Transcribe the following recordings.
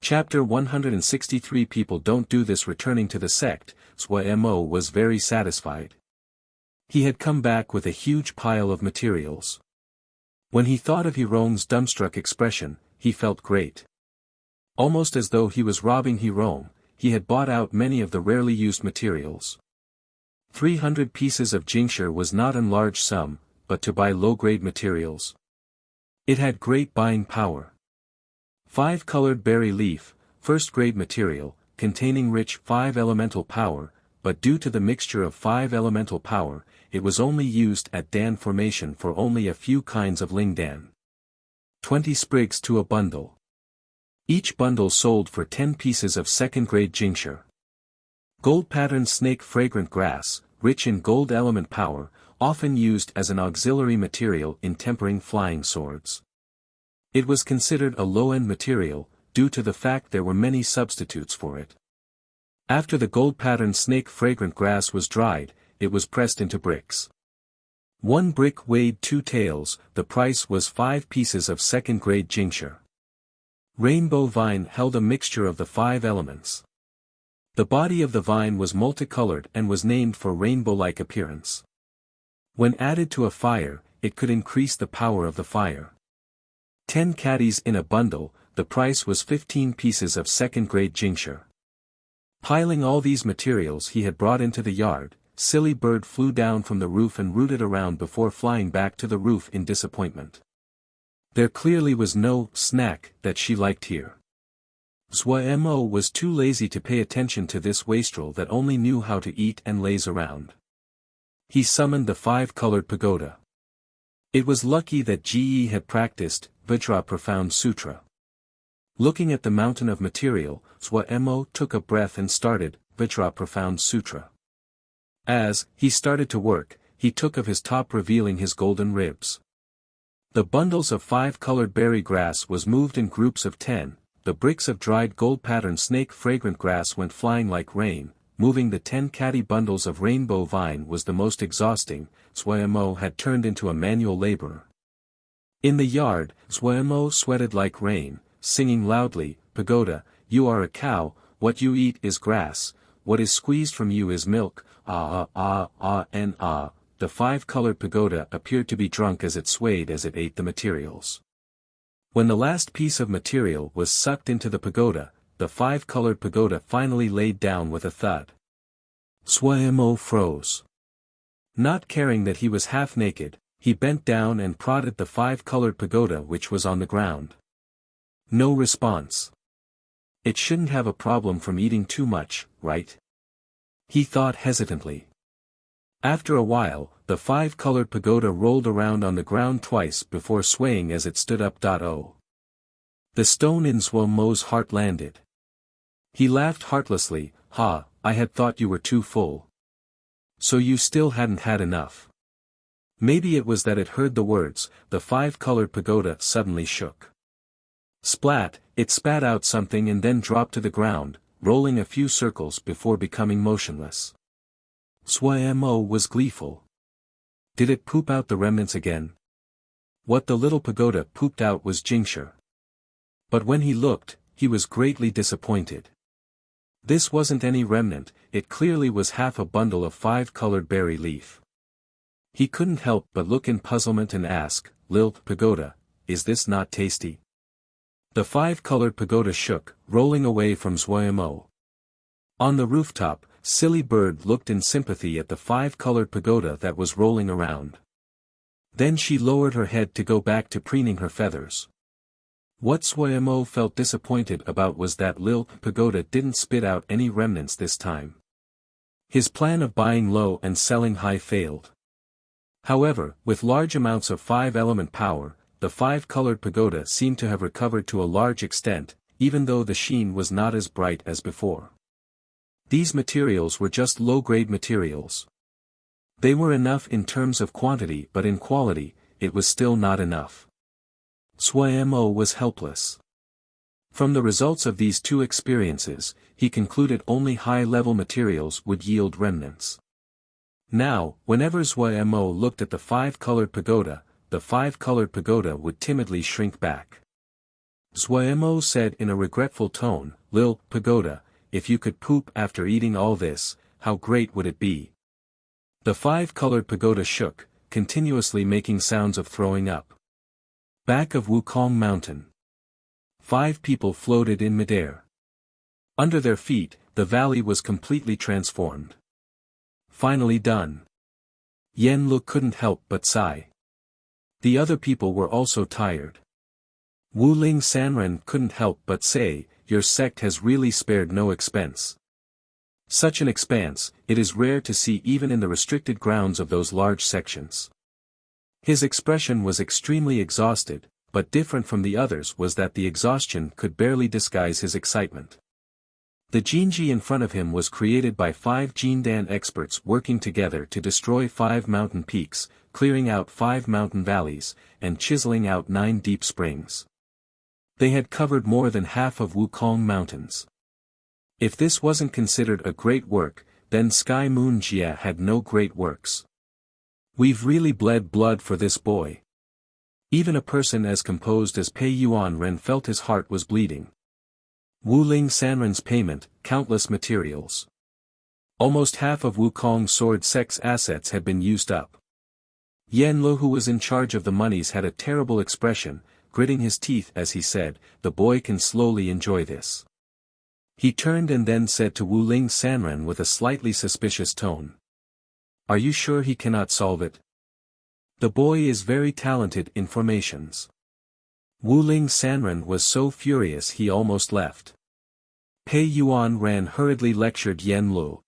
Chapter 163 People don't do this. Returning to the sect, Mo was very satisfied. He had come back with a huge pile of materials. When he thought of Hirome's dumbstruck expression, he felt great. Almost as though he was robbing Hirome, he had bought out many of the rarely used materials. 300 pieces of jingsha was not a large sum, but to buy low-grade materials, it had great buying power. 5-colored berry leaf, first-grade material, containing rich 5 elemental power, but due to the mixture of 5 elemental power, it was only used at Dan formation for only a few kinds of Lingdan. 20 sprigs to a bundle. Each bundle sold for 10 pieces of second-grade jingsha. Gold-patterned snake fragrant grass, rich in gold element power, often used as an auxiliary material in tempering flying swords. It was considered a low-end material, due to the fact there were many substitutes for it. After the gold-patterned snake fragrant grass was dried, it was pressed into bricks. 1 brick weighed 2 taels, the price was 5 pieces of second-grade jingsha. Rainbow vine held a mixture of the 5 elements. The body of the vine was multicolored and was named for rainbow-like appearance. When added to a fire, it could increase the power of the fire. 10 caddies in a bundle, the price was 15 pieces of second-grade jingsha. Piling all these materials he had brought into the yard, Silly Bird flew down from the roof and rooted around before flying back to the roof in disappointment. There clearly was no snack that she liked here. Mo was too lazy to pay attention to this wastrel that only knew how to eat and laze around. He summoned the 5-colored pagoda. It was lucky that Ge had practiced Vajra Profound Sutra. Looking at the mountain of material, Mo took a breath and started Vajra Profound Sutra. As he started to work, he took of his top, revealing his golden ribs. The bundles of 5-colored berry grass was moved in groups of 10, the bricks of dried gold-patterned snake fragrant grass went flying like rain, moving the 10 caddy bundles of rainbow vine was the most exhausting. Mo had turned into a manual laborer. In the yard, Mo sweated like rain, singing loudly, "Pagoda, you are a cow, what you eat is grass, what is squeezed from you is milk, ah ah ah ah and ah." The 5-colored pagoda appeared to be drunk as it swayed as it ate the materials. When the last piece of material was sucked into the pagoda, the 5-colored pagoda finally laid down with a thud. Mo froze. Not caring that he was half naked, he bent down and prodded the 5-colored pagoda which was on the ground. No response. It shouldn't have a problem from eating too much, right? He thought hesitantly. After a while, the 5-colored pagoda rolled around on the ground twice before swaying as it stood up. The stone in Mo's heart landed. He laughed heartlessly. "Ha, I had thought you were too full. So you still hadn't had enough." Maybe it was that it heard the words, the 5-colored pagoda suddenly shook. Splat, it spat out something and then dropped to the ground, rolling a few circles before becoming motionless. Mo was gleeful. Did it poop out the remnants again? What the little pagoda pooped out was jingsha. But when he looked, he was greatly disappointed. This wasn't any remnant, it clearly was half a bundle of 5-colored berry leaf. He couldn't help but look in puzzlement and ask, "Lil pagoda, is this not tasty?" The 5-colored pagoda shook, rolling away from Mo. On the rooftop, Silly Bird looked in sympathy at the 5-colored pagoda that was rolling around. Then she lowered her head to go back to preening her feathers. What Mo felt disappointed about was that Lil pagoda didn't spit out any remnants this time. His plan of buying low and selling high failed. However, with large amounts of 5-element power, the 5-colored pagoda seemed to have recovered to a large extent, even though the sheen was not as bright as before. These materials were just low-grade materials. They were enough in terms of quantity, but in quality, it was still not enough. Mo was helpless. From the results of these two experiences, he concluded only high-level materials would yield remnants. Now, whenever Mo looked at the 5-colored pagoda, the 5-colored pagoda would timidly shrink back. Zuemo said in a regretful tone, "Lil Pagoda, if you could poop after eating all this, how great would it be?" The five-colored pagoda shook, continuously making sounds of throwing up. Back of Wukong Mountain. 5 people floated in midair. Under their feet, the valley was completely transformed. Finally done. Yen Lu couldn't help but sigh. The other people were also tired. Wu Ling Sanren couldn't help but say, "Your sect has really spared no expense." Such an expanse, it is rare to see even in the restricted grounds of those large sections. His expression was extremely exhausted, but different from the others was that the exhaustion could barely disguise his excitement. The Jinji in front of him was created by 5 Jindan experts working together to destroy 5 mountain peaks, clearing out 5 mountain valleys, and chiseling out 9 deep springs. They had covered more than half of Wukong Mountains. If this wasn't considered a great work, then Sky Moon Jia had no great works. We've really bled blood for this boy. Even a person as composed as Pei Yuan Ren felt his heart was bleeding. Wu Ling Sanren's payment, countless materials. Almost half of Wukong Sword Sect's assets had been used up. Yen Lu, who was in charge of the monies, had a terrible expression, gritting his teeth as he said, "The boy can slowly enjoy this." He turned and then said to Wu Ling Sanren with a slightly suspicious tone, "Are you sure he cannot solve it? The boy is very talented in formations." Wu Ling Sanren was so furious he almost left. Pei Yuan Ran hurriedly lectured Yen Lu.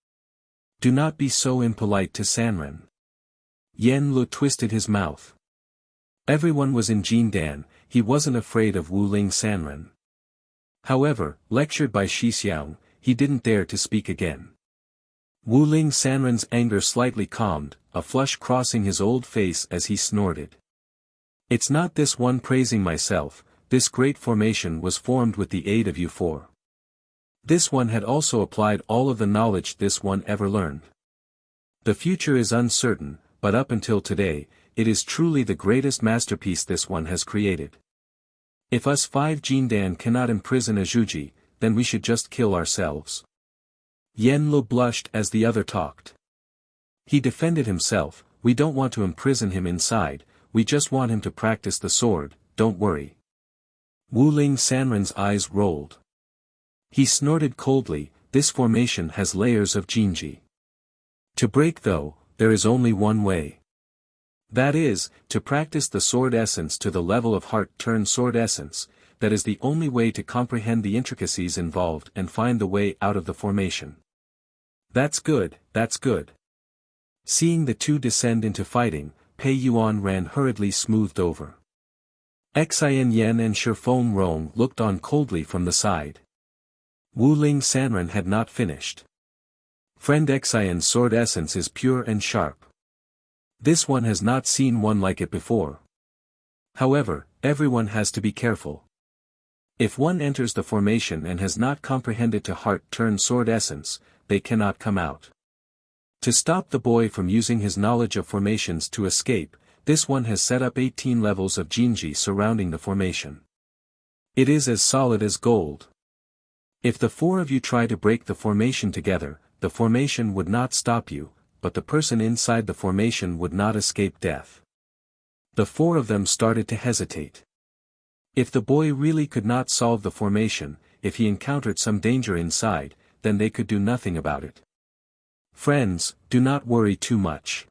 "Do not be so impolite to Sanren." Yen Lu twisted his mouth. Everyone was in Jindan, he wasn't afraid of Wu Ling Sanren. However, lectured by Shixiang, he didn't dare to speak again. Wu Ling Sanren's anger slightly calmed, a flush crossing his old face as he snorted. "It's not this one praising myself, this great formation was formed with the aid of you four. This one had also applied all of the knowledge this one ever learned. The future is uncertain, but up until today, it is truly the greatest masterpiece this one has created. If us 5 Jindan cannot imprison a Zhuji, then we should just kill ourselves." Yen Lu blushed as the other talked. He defended himself, "We don't want to imprison him inside, we just want him to practice the sword, don't worry." Wu Ling Sanren's eyes rolled. He snorted coldly, "This formation has layers of Jinji. To break though, there is only one way. That is, to practice the sword essence to the level of heart-sword essence, that is the only way to comprehend the intricacies involved and find the way out of the formation." That's good, that's good." Seeing the two descend into fighting, Pei Yuan Ran hurriedly smoothed over. Xian Yen and Shifeng Rong looked on coldly from the side. Wu Ling Sanren had not finished. "Friend, Xian's sword essence is pure and sharp. This one has not seen one like it before. However, everyone has to be careful. If one enters the formation and has not comprehended to heart-sword essence, they cannot come out. To stop the boy from using his knowledge of formations to escape, this one has set up 18 levels of Jinji surrounding the formation. It is as solid as gold. If the 4 of you try to break the formation together, the formation would not stop you, but the person inside the formation would not escape death." The 4 of them started to hesitate. If the boy really could not solve the formation, if he encountered some danger inside, then they could do nothing about it. "Friends, do not worry too much.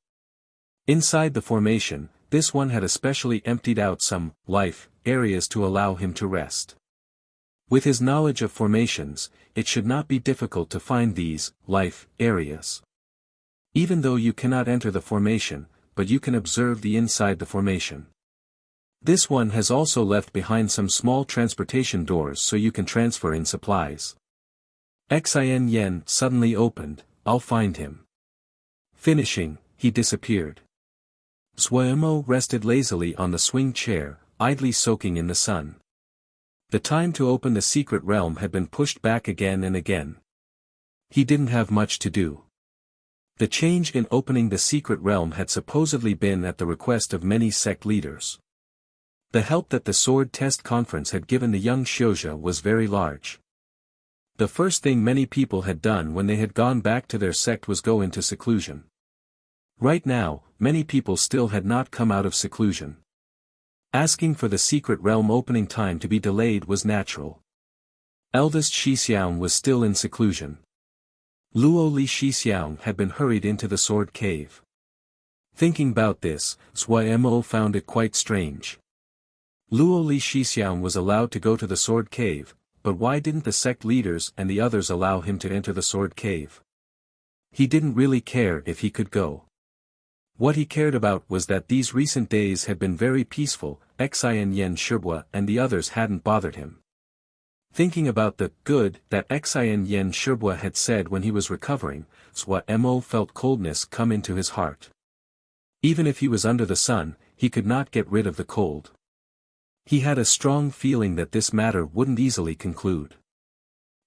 Inside the formation, this one had especially emptied out some life areas to allow him to rest. With his knowledge of formations, it should not be difficult to find these life areas. Even though you cannot enter the formation, but you can observe the inside the formation. This one has also left behind some small transportation doors so you can transfer in supplies." Xian Yen suddenly opened, "I'll find him." Finishing, he disappeared. Zuemo rested lazily on the swing chair, idly soaking in the sun. The time to open the secret realm had been pushed back again and again. He didn't have much to do. The change in opening the secret realm had supposedly been at the request of many sect leaders. The help that the sword test conference had given the young Xiuzha was very large. The first thing many people had done when they had gone back to their sect was go into seclusion. Right now, many people still had not come out of seclusion. Asking for the secret realm opening time to be delayed was natural. Eldest Shixiang was still in seclusion. Luo Li Shixiang had been hurried into the sword cave. Thinking about this, Sui Mo found it quite strange. Luo Li Shixiang was allowed to go to the sword cave, but why didn't the sect leaders and the others allow him to enter the sword cave? He didn't really care if he could go. What he cared about was that these recent days had been very peaceful, Xian Yen Shibua and the others hadn't bothered him. Thinking about the good that Xian Yen Shibua had said when he was recovering, Sui Mo felt coldness come into his heart. Even if he was under the sun, he could not get rid of the cold. He had a strong feeling that this matter wouldn't easily conclude.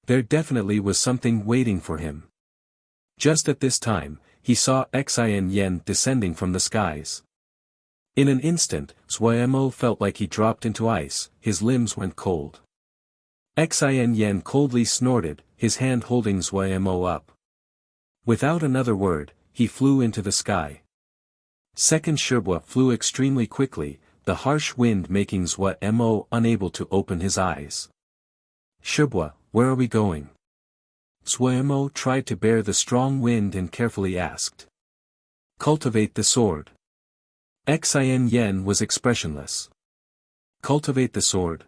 There definitely was something waiting for him. Just at this time, he saw Xian Yen descending from the skies. In an instant, Sui Mo felt like he dropped into ice, his limbs went cold. Xian Yen coldly snorted, his hand holding Sui Mo up. Without another word, he flew into the sky. Second Shibua flew extremely quickly, the harsh wind making Sui Mo unable to open his eyes. Shibua, where are we going? Sui Mo tried to bear the strong wind and carefully asked. Cultivate the sword. Xian Yen was expressionless. Cultivate the sword.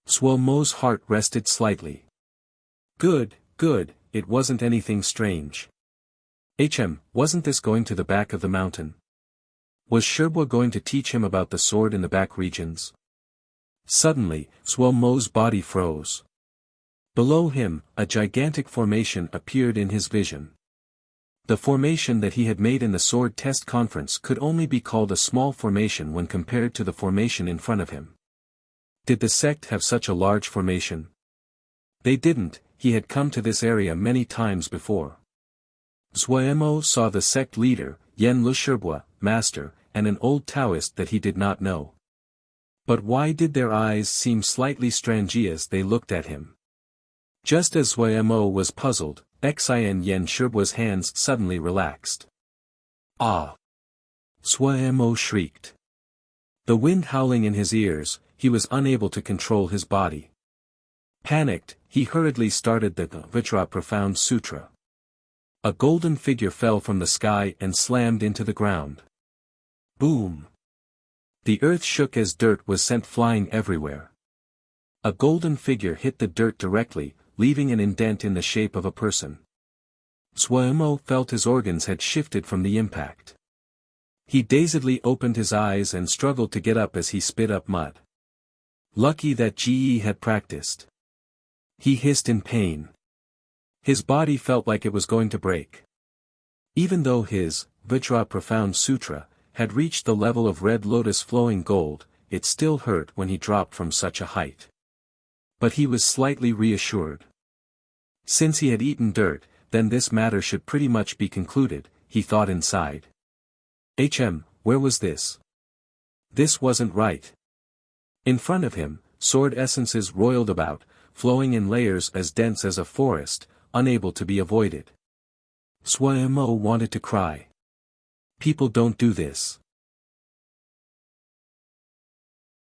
Sui Mo's heart rested slightly. Good, it wasn't anything strange. Wasn't this going to the back of the mountain? Was Shibua going to teach him about the sword in the back regions? Suddenly, Sui Mo's body froze. Below him, a gigantic formation appeared in his vision. The formation that he had made in the sword test conference could only be called a small formation when compared to the formation in front of him. Did the sect have such a large formation? They didn't, he had come to this area many times before. Sui Mo saw the sect leader, Yen Lushibua, master, and an old Taoist that he did not know. But why did their eyes seem slightly strange as they looked at him? Just as Sui Mo was puzzled, Xian Yen Shibua's hands suddenly relaxed. Ah! Sui Mo shrieked. The wind howling in his ears, he was unable to control his body. Panicked, he hurriedly started the Vajra Profound Sutra. A golden figure fell from the sky and slammed into the ground. Boom! The earth shook as dirt was sent flying everywhere. A golden figure hit the dirt directly, leaving an indent in the shape of a person. Sui Mo felt his organs had shifted from the impact. He dazedly opened his eyes and struggled to get up as he spit up mud. Lucky that Ji had practiced. He hissed in pain. His body felt like it was going to break. Even though his Vajra Profound Sutra had reached the level of red lotus flowing gold, it still hurt when he dropped from such a height. But he was slightly reassured. Since he had eaten dirt, then this matter should pretty much be concluded, he thought inside. Where was this? This wasn't right. In front of him, sword essences roiled about, flowing in layers as dense as a forest, unable to be avoided. Sui Mo wanted to cry. People don't do this.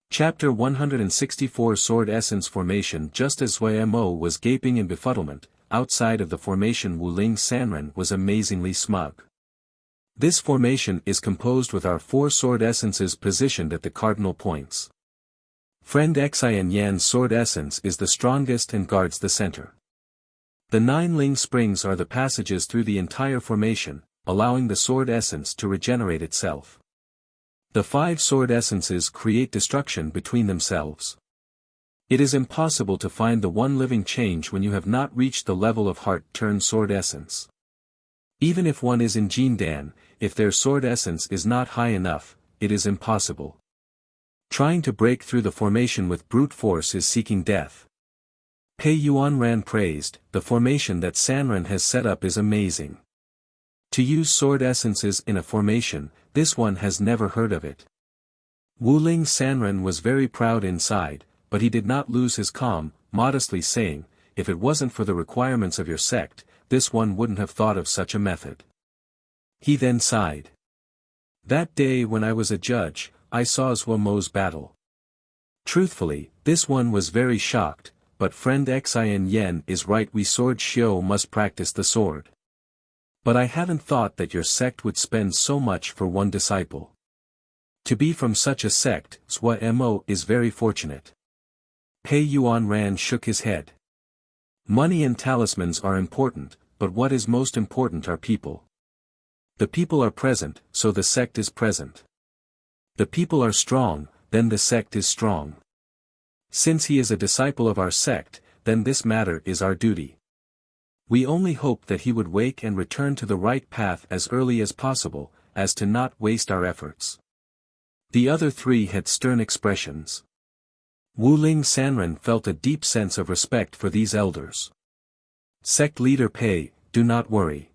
Chapter 164 Sword Essence Formation. Just as Sui Mo was gaping in befuddlement, outside of the formation Wuling Sanren was amazingly smug. This formation is composed with our 4 sword essences positioned at the cardinal points. Friend Xian Yan's sword essence is the strongest and guards the center. The 9 Ling springs are the passages through the entire formation, allowing the sword essence to regenerate itself. The 5 sword essences create destruction between themselves. It is impossible to find the one living change when you have not reached the level of heart-turned sword essence. Even if one is in Jindan, if their sword essence is not high enough, it is impossible. Trying to break through the formation with brute force is seeking death. Pei Yuanran praised, the formation that Sanren has set up is amazing. To use sword essences in a formation, this one has never heard of it. Wu Sanren was very proud inside, but he did not lose his calm, modestly saying, if it wasn't for the requirements of your sect, this one wouldn't have thought of such a method. He then sighed. That day when I was a judge, I saw Zhuo Mo's battle. Truthfully, this one was very shocked, but friend Xian Yen is right, we sword Xiao must practice the sword. But I hadn't thought that your sect would spend so much for one disciple. To be from such a sect, Zhuo Mo is very fortunate. Pei Yuan Ran shook his head. Money and talismans are important, but what is most important are people. The people are present, so the sect is present. The people are strong, then the sect is strong. Since he is a disciple of our sect, then this matter is our duty. We only hope that he would wake and return to the right path as early as possible, as to not waste our efforts. The other three had stern expressions. Wu Sanren felt a deep sense of respect for these elders. Sect leader Pei, do not worry.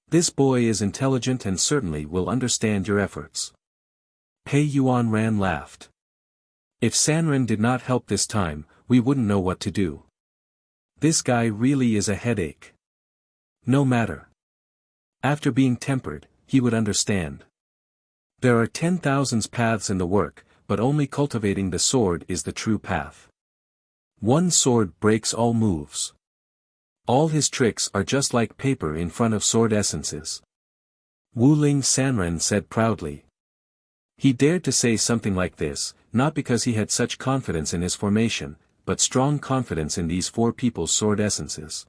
This boy is intelligent and certainly will understand your efforts. Pei Yuan Ran laughed. If Sanren did not help this time, we wouldn't know what to do. This guy really is a headache. No matter. After being tempered, he would understand. There are 10,000 paths in the work, but only cultivating the sword is the true path. One sword breaks all moves. All his tricks are just like paper in front of sword essences. Wu Sanren said proudly. He dared to say something like this, not because he had such confidence in his formation, but strong confidence in these four people's sword essences.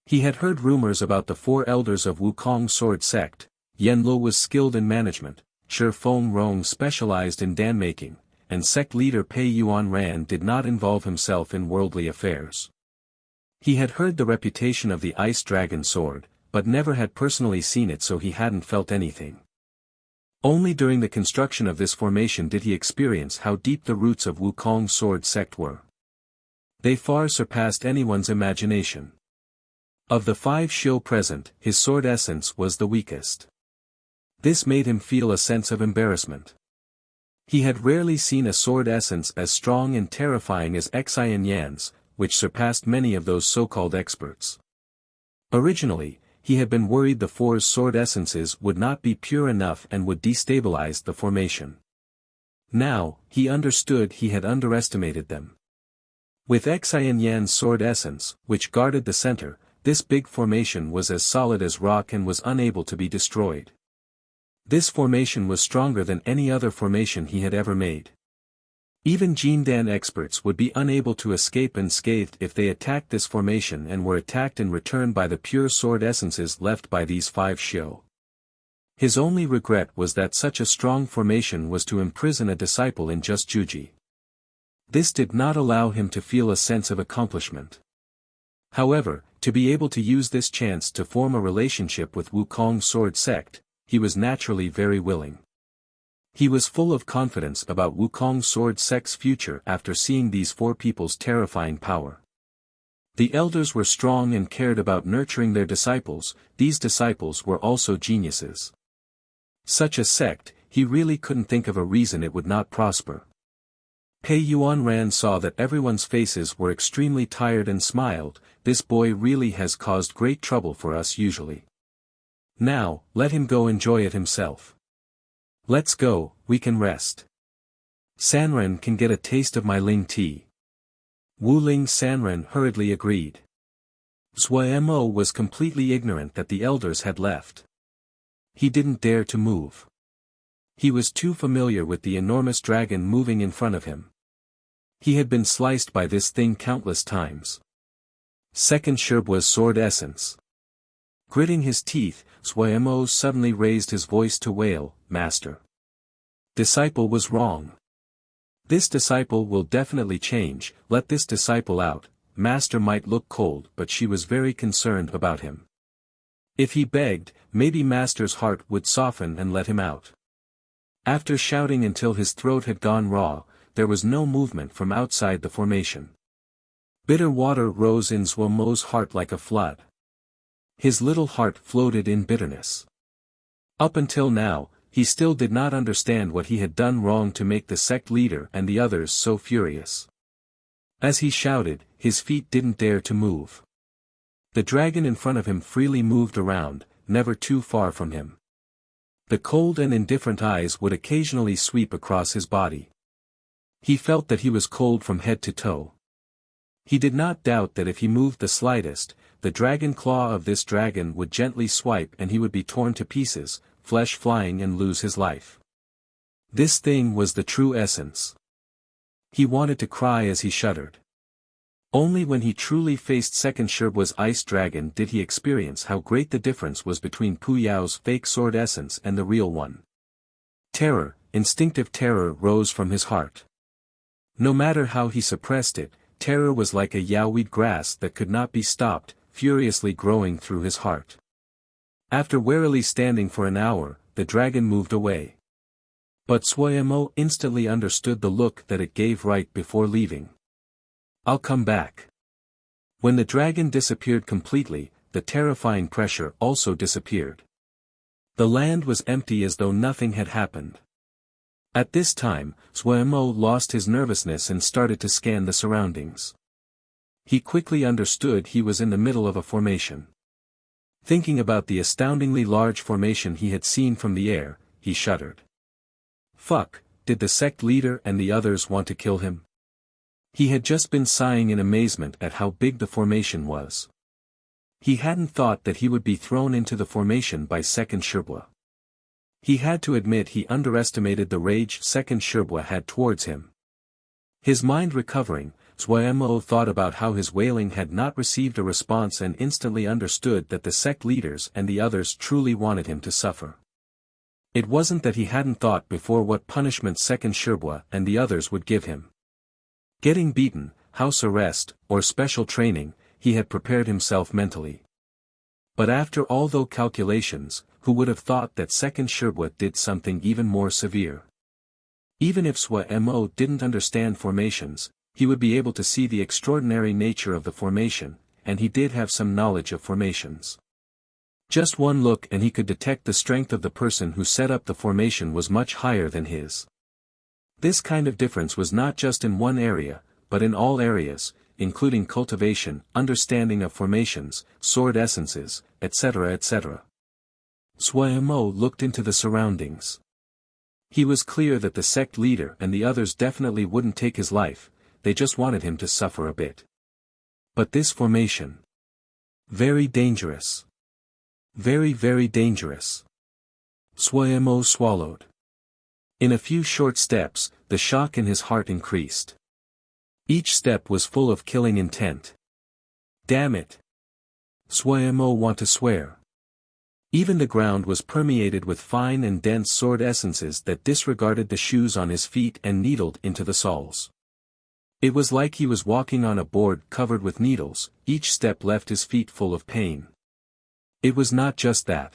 He had heard rumors about the four elders of Wukong sword sect. Yen Luo was skilled in management, Shi Feng Rong specialized in dan making, and sect leader Pei Yuan Ran did not involve himself in worldly affairs. He had heard the reputation of the ice dragon sword, but never had personally seen it, so he hadn't felt anything. Only during the construction of this formation did he experience how deep the roots of Wukong sword sect were. They far surpassed anyone's imagination. Of the 5 Xiu present, his sword essence was the weakest. This made him feel a sense of embarrassment. He had rarely seen a sword essence as strong and terrifying as Xian Yan's, which surpassed many of those so-called experts. Originally, he had been worried the four's sword essences would not be pure enough and would destabilize the formation. Now, he understood he had underestimated them. With Xian Yan's sword essence, which guarded the center, this big formation was as solid as rock and was unable to be destroyed. This formation was stronger than any other formation he had ever made. Even Jindan experts would be unable to escape unscathed if they attacked this formation and were attacked in return by the pure sword essences left by these 5 Xiu. His only regret was that such a strong formation was to imprison a disciple in just Juji. This did not allow him to feel a sense of accomplishment. However, to be able to use this chance to form a relationship with Wukong sword sect, he was naturally very willing. He was full of confidence about Wukong sword sect's future after seeing these 4 people's terrifying power. The elders were strong and cared about nurturing their disciples. These disciples were also geniuses. Such a sect, he really couldn't think of a reason it would not prosper. Pei Yuan Ran saw that everyone's faces were extremely tired and smiled. This boy really has caused great trouble for us usually. Now, let him go enjoy it himself. Let's go, we can rest. Sanren can get a taste of my Ling tea. Wu Sanren hurriedly agreed. Zhuo Mo was completely ignorant that the elders had left. He didn't dare to move. He was too familiar with the enormous dragon moving in front of him. He had been sliced by this thing countless times. Second Sherbua's sword essence. Gritting his teeth, Zhuo Mo suddenly raised his voice to wail, "Master. Disciple was wrong. This disciple will definitely change, let this disciple out." Master might look cold, but she was very concerned about him. If he begged, maybe Master's heart would soften and let him out. After shouting until his throat had gone raw, there was no movement from outside the formation. Bitter water rose in Zhuo Mo's heart like a flood. His little heart floated in bitterness. Up until now, he still did not understand what he had done wrong to make the sect leader and the others so furious. As he shouted, his feet didn't dare to move. The dragon in front of him freely moved around, never too far from him. The cold and indifferent eyes would occasionally sweep across his body. He felt that he was cold from head to toe. He did not doubt that if he moved the slightest, the dragon claw of this dragon would gently swipe and he would be torn to pieces, flesh flying and lose his life. This thing was the true essence. He wanted to cry as he shuddered. Only when he truly faced Second Sherbua's ice dragon did he experience how great the difference was between Pu Yao's fake sword essence and the real one. Terror, instinctive terror rose from his heart. No matter how he suppressed it, terror was like a yaoweed grass that could not be stopped, furiously growing through his heart. After warily standing for an hour, the dragon moved away. But Suemo instantly understood the look that it gave right before leaving. "I'll come back." When the dragon disappeared completely, the terrifying pressure also disappeared. The land was empty as though nothing had happened. At this time, Suemo lost his nervousness and started to scan the surroundings. He quickly understood he was in the middle of a formation. Thinking about the astoundingly large formation he had seen from the air, he shuddered. Fuck, did the sect leader and the others want to kill him? He had just been sighing in amazement at how big the formation was. He hadn't thought that he would be thrown into the formation by Second Sherbua. He had to admit he underestimated the rage Second Sherbua had towards him. His mind recovering, Suemo thought about how his wailing had not received a response and instantly understood that the sect leaders and the others truly wanted him to suffer. It wasn't that he hadn't thought before what punishment Second Sherbua and the others would give him. Getting beaten, house arrest, or special training, he had prepared himself mentally. But after all those calculations, who would have thought that Second Sherbua did something even more severe? Even if Suemo didn't understand formations, he would be able to see the extraordinary nature of the formation, and he did have some knowledge of formations. Just one look and he could detect the strength of the person who set up the formation was much higher than his. This kind of difference was not just in one area, but in all areas, including cultivation, understanding of formations, sword essences, etc. etc. Suemo looked into the surroundings. He was clear that the sect leader and the others definitely wouldn't take his life, they just wanted him to suffer a bit. But this formation. Very dangerous. Very, very dangerous. Suemo swallowed. In a few short steps, the shock in his heart increased. Each step was full of killing intent. Damn it. Suemo want to swear. Even the ground was permeated with fine and dense sword essences that disregarded the shoes on his feet and needled into the soles. It was like he was walking on a board covered with needles, each step left his feet full of pain. It was not just that.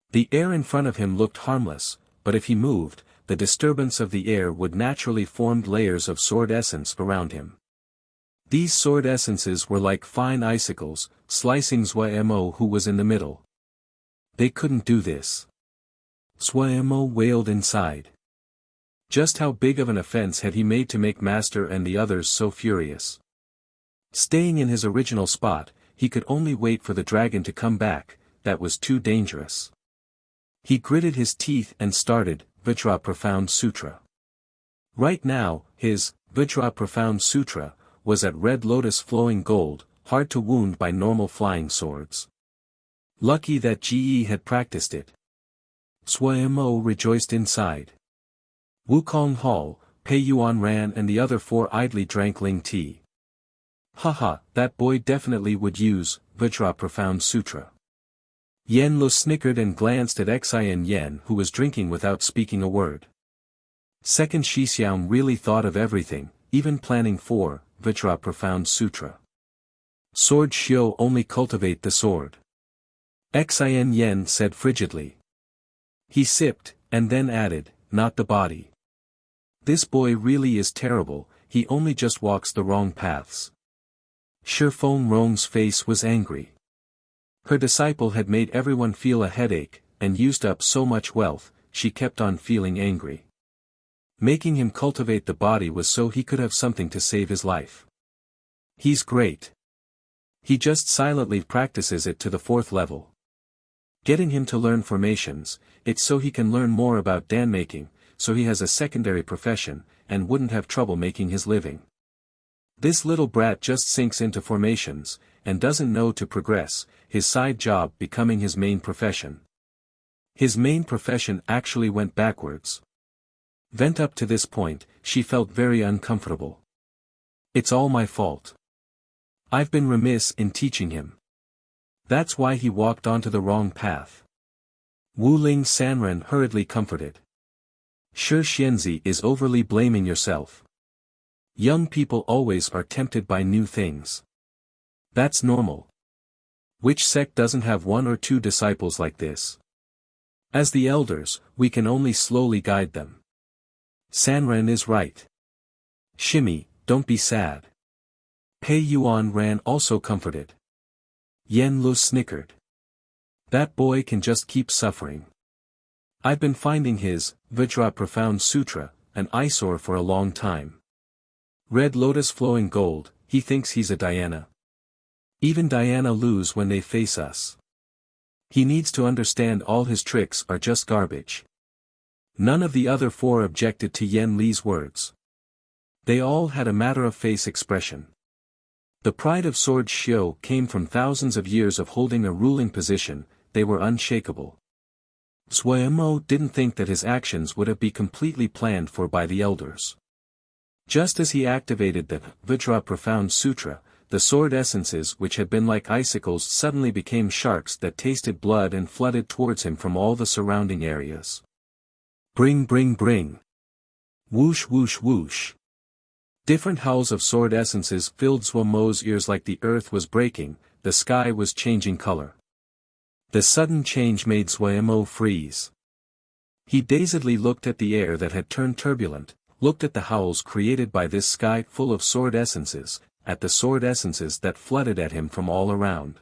The air in front of him looked harmless, but if he moved, the disturbance of the air would naturally form layers of sword essence around him. These sword essences were like fine icicles, slicing Suemo who was in the middle. They couldn't do this. Suemo wailed inside. Just how big of an offense had he made to make Master and the others so furious? Staying in his original spot, he could only wait for the dragon to come back, that was too dangerous. He gritted his teeth and started, Vajra Profound Sutra. Right now, his, Vajra Profound Sutra, was at red lotus flowing gold, hard to wound by normal flying swords. Lucky that Ge had practiced it. Suemo rejoiced inside. Wukong Hall, Pei Yuan ran and the other four idly drank Ling tea. Haha, that boy definitely would use, Vajra Profound Sutra. Yen Lo snickered and glanced at Xian Yen who was drinking without speaking a word. Second Shixiang really thought of everything, even planning for, Vajra Profound Sutra. Sword Shio only cultivate the sword. Xian Yen said frigidly. He sipped, and then added, not the body. This boy really is terrible, he only just walks the wrong paths. Shifeng Rong's face was angry. Her disciple had made everyone feel a headache, and used up so much wealth, she kept on feeling angry. Making him cultivate the body was so he could have something to save his life. He's great. He just silently practices it to the 4th level. Getting him to learn formations, it's so he can learn more about dan making, so he has a secondary profession, and wouldn't have trouble making his living. This little brat just sinks into formations, and doesn't know to progress, his side job becoming his main profession. His main profession actually went backwards. Vent up to this point, she felt very uncomfortable. It's all my fault. I've been remiss in teaching him. That's why he walked onto the wrong path. Wu Ling Sanren hurriedly comforted. Sure, Xianzi is overly blaming yourself. Young people always are tempted by new things. That's normal. Which sect doesn't have 1 or 2 disciples like this? As the elders, we can only slowly guide them. Sanren is right. Shimmy, don't be sad. Pei Yuan Ran also comforted. Yen Lu snickered. That boy can just keep suffering. I've been finding his Vajra Profound Sutra an eyesore for a long time. Red lotus flowing gold, he thinks he's a Diana. Even Diana lose when they face us. He needs to understand all his tricks are just garbage. None of the other 4 objected to Yen Li's words. They all had a matter-of-face expression. The pride of Sword Xiu came from thousands of years of holding a ruling position, they were unshakable. Zuemo didn't think that his actions would have been completely planned for by the elders. Just as he activated the Vajra Profound Sutra, the sword essences which had been like icicles suddenly became sharks that tasted blood and flooded towards him from all the surrounding areas. Bring bring bring. Whoosh whoosh whoosh. Different howls of sword essences filled Zuomo's ears like the earth was breaking, the sky was changing color. The sudden change made Zuomo freeze. He dazedly looked at the air that had turned turbulent, looked at the howls created by this sky full of sword essences, at the sword essences that flooded at him from all around.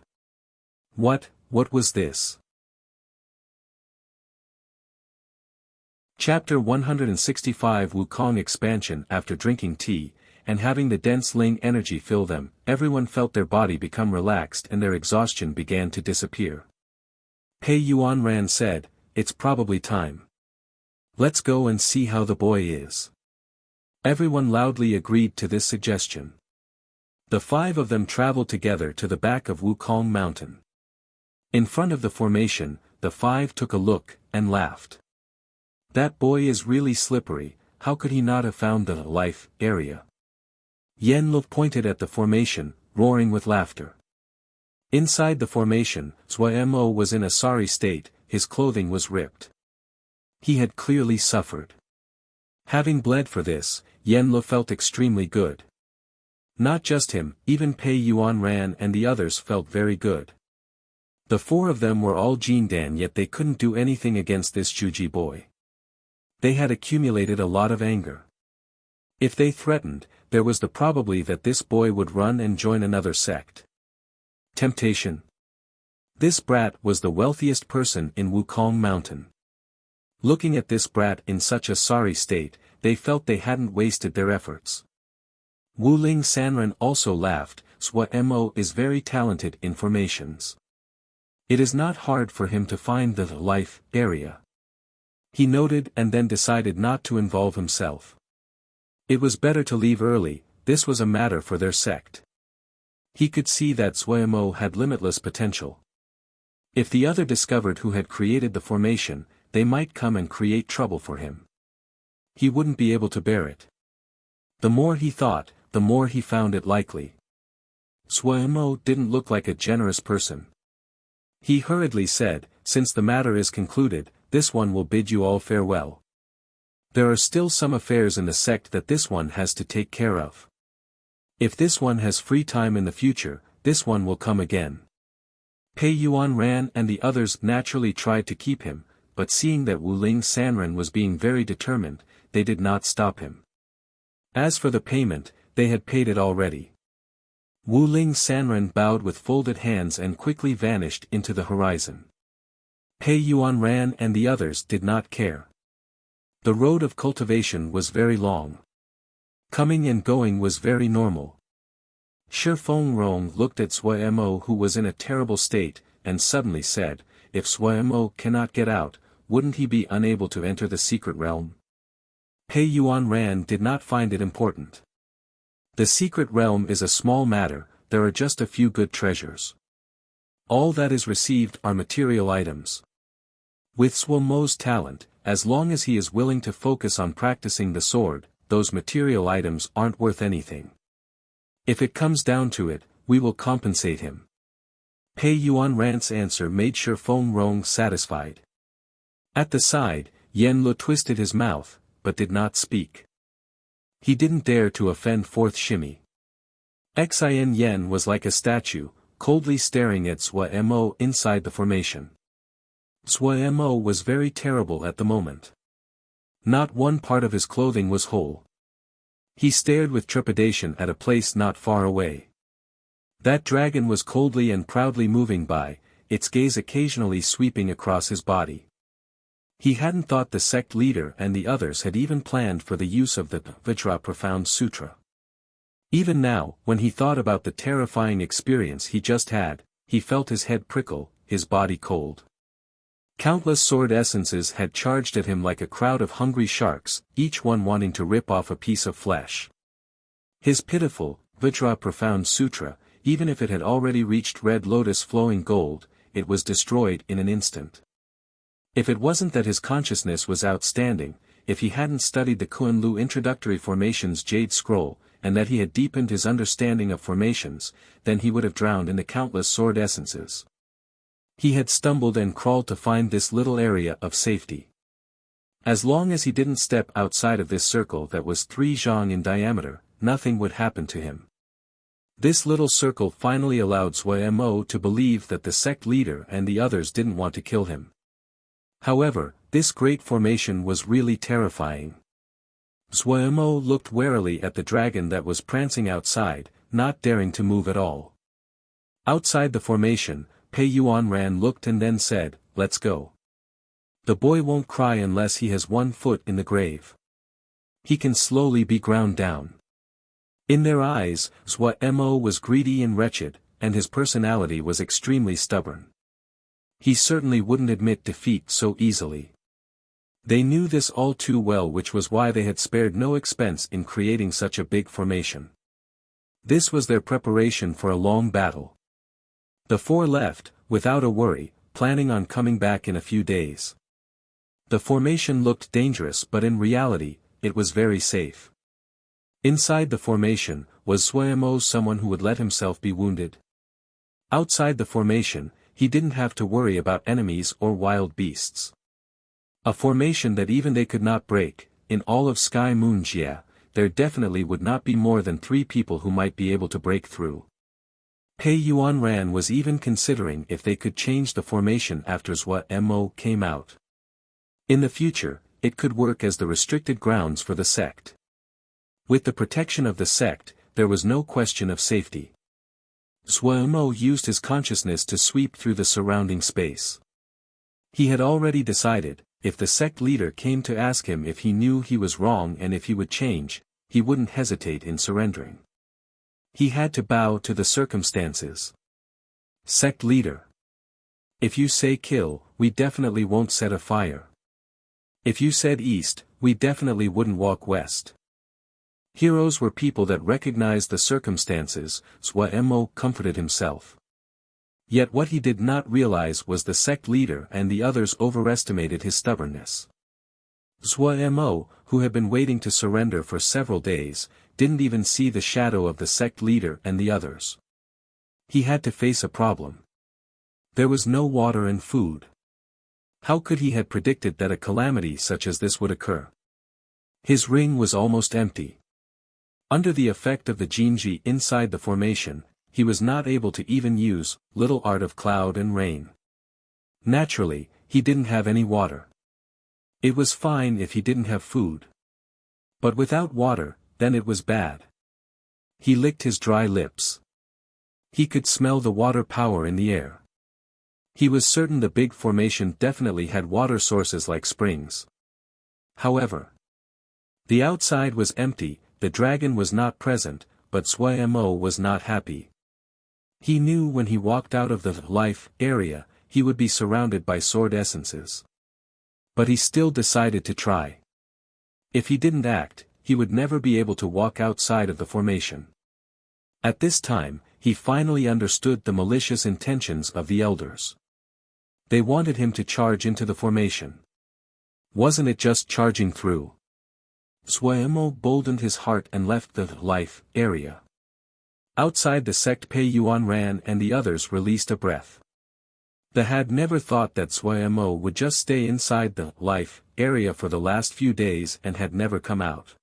What was this? Chapter 165 Wukong Expansion. After drinking tea, and having the dense Ling energy fill them, everyone felt their body become relaxed and their exhaustion began to disappear. Pei Yuanran said, "It's probably time. Let's go and see how the boy is." Everyone loudly agreed to this suggestion. The 5 of them traveled together to the back of Wukong Mountain. In front of the formation, the 5 took a look, and laughed. That boy is really slippery, how could he not have found the life area? Yen Lu pointed at the formation, roaring with laughter. Inside the formation, Zuomo was in a sorry state, his clothing was ripped. He had clearly suffered. Having bled for this, Yen Lu felt extremely good. Not just him, even Pei Yuanran and the others felt very good. The 4 of them were all Jindan, yet they couldn't do anything against this Juji boy. They had accumulated a lot of anger. If they threatened, there was the probability that this boy would run and join another sect. Temptation. This brat was the wealthiest person in Wukong Mountain. Looking at this brat in such a sorry state, they felt they hadn't wasted their efforts. Wu Ling Sanren also laughed. Zuomo is very talented in formations. It is not hard for him to find the life area. He noted and then decided not to involve himself. It was better to leave early, this was a matter for their sect. He could see that Zuomo had limitless potential. If the other discovered who had created the formation, they might come and create trouble for him. He wouldn't be able to bear it. The more he thought, the more he found it likely. Zuomo didn't look like a generous person. He hurriedly said, "Since the matter is concluded, this one will bid you all farewell. There are still some affairs in the sect that this one has to take care of. If this one has free time in the future, this one will come again." Pei Yuanran and the others naturally tried to keep him, but seeing that Wu Ling Sanren was being very determined, they did not stop him. As for the payment, they had paid it already. Wu Ling Sanren bowed with folded hands and quickly vanished into the horizon. Pei Yuan ran and the others did not care. The road of cultivation was very long. Coming and going was very normal. Shi Fengrong looked at Sui Mo, who was in a terrible state, and suddenly said, "If Sui Mo cannot get out, wouldn't he be unable to enter the secret realm?" Pei Yuan Ran did not find it important. The secret realm is a small matter, there are just a few good treasures. All that is received are material items. With Sui Mo's talent, as long as he is willing to focus on practicing the sword, those material items aren't worth anything. If it comes down to it, we will compensate him. Pei Yuan Ran's answer made Shi Fengrong satisfied. At the side, Yen Lu twisted his mouth, but did not speak. He didn't dare to offend Fourth Shimmy. Xin Yen was like a statue, coldly staring at Sui Mo inside the formation. Sui Mo was very terrible at the moment. Not one part of his clothing was whole. He stared with trepidation at a place not far away. That dragon was coldly and proudly moving by, its gaze occasionally sweeping across his body. He hadn't thought the sect leader and the others had even planned for the use of the Vajra Profound Sutra. Even now, when he thought about the terrifying experience he just had, he felt his head prickle, his body cold. Countless sword essences had charged at him like a crowd of hungry sharks, each one wanting to rip off a piece of flesh. His pitiful, Vajra Profound Sutra, even if it had already reached Red Lotus flowing gold, it was destroyed in an instant. If it wasn't that his consciousness was outstanding, if he hadn't studied the Kunlu Introductory Formations Jade Scroll, and that he had deepened his understanding of formations, then he would have drowned in the countless sword essences. He had stumbled and crawled to find this little area of safety. As long as he didn't step outside of this circle that was 3 zhang in diameter, nothing would happen to him. This little circle finally allowed Sui Mo to believe that the sect leader and the others didn't want to kill him. However, this great formation was really terrifying. Sui Mo looked warily at the dragon that was prancing outside, not daring to move at all. Outside the formation, Pei Yuan Ran looked and then said, "Let's go." The boy won't cry unless he has 1 foot in the grave. He can slowly be ground down. In their eyes, Sui Mo was greedy and wretched, and his personality was extremely stubborn. He certainly wouldn't admit defeat so easily. They knew this all too well, which was why they had spared no expense in creating such a big formation. This was their preparation for a long battle. The 4 left, without a worry, planning on coming back in a few days. The formation looked dangerous, but in reality, it was very safe. Inside the formation, was Sui Mo someone who would let himself be wounded? Outside the formation, he didn't have to worry about enemies or wild beasts. A formation that even they could not break. In all of Sky Moon Jia, there definitely would not be more than 3 people who might be able to break through. Pei Yuan Ran was even considering if they could change the formation after Sui Mo came out. In the future, it could work as the restricted grounds for the sect. With the protection of the sect, there was no question of safety. Sui Mo used his consciousness to sweep through the surrounding space. He had already decided, if the sect leader came to ask him if he knew he was wrong and if he would change, he wouldn't hesitate in surrendering. He had to bow to the circumstances. Sect leader. If you say kill, we definitely won't set a fire. If you said east, we definitely wouldn't walk west. Heroes were people that recognized the circumstances, Sui Mo comforted himself. Yet what he did not realize was the sect leader and the others overestimated his stubbornness. Sui Mo, who had been waiting to surrender for several days, didn't even see the shadow of the sect leader and the others. He had to face a problem. There was no water and food. How could he have predicted that a calamity such as this would occur? His ring was almost empty. Under the effect of the Jinji inside the formation, he was not able to even use little art of cloud and rain. Naturally, he didn't have any water. It was fine if he didn't have food. But without water, then it was bad. He licked his dry lips. He could smell the water power in the air. He was certain the big formation definitely had water sources like springs. However, the outside was empty, the dragon was not present, but Sui Mo was not happy. He knew when he walked out of the life area, he would be surrounded by sword essences. But he still decided to try. If he didn't act, he would never be able to walk outside of the formation. At this time, he finally understood the malicious intentions of the elders. They wanted him to charge into the formation. Wasn't it just charging through? Sui Mo boldened his heart and left the life area. Outside the sect Pei Yuan ran and the others released a breath. They had never thought that Sui Mo would just stay inside the life area for the last few days and had never come out.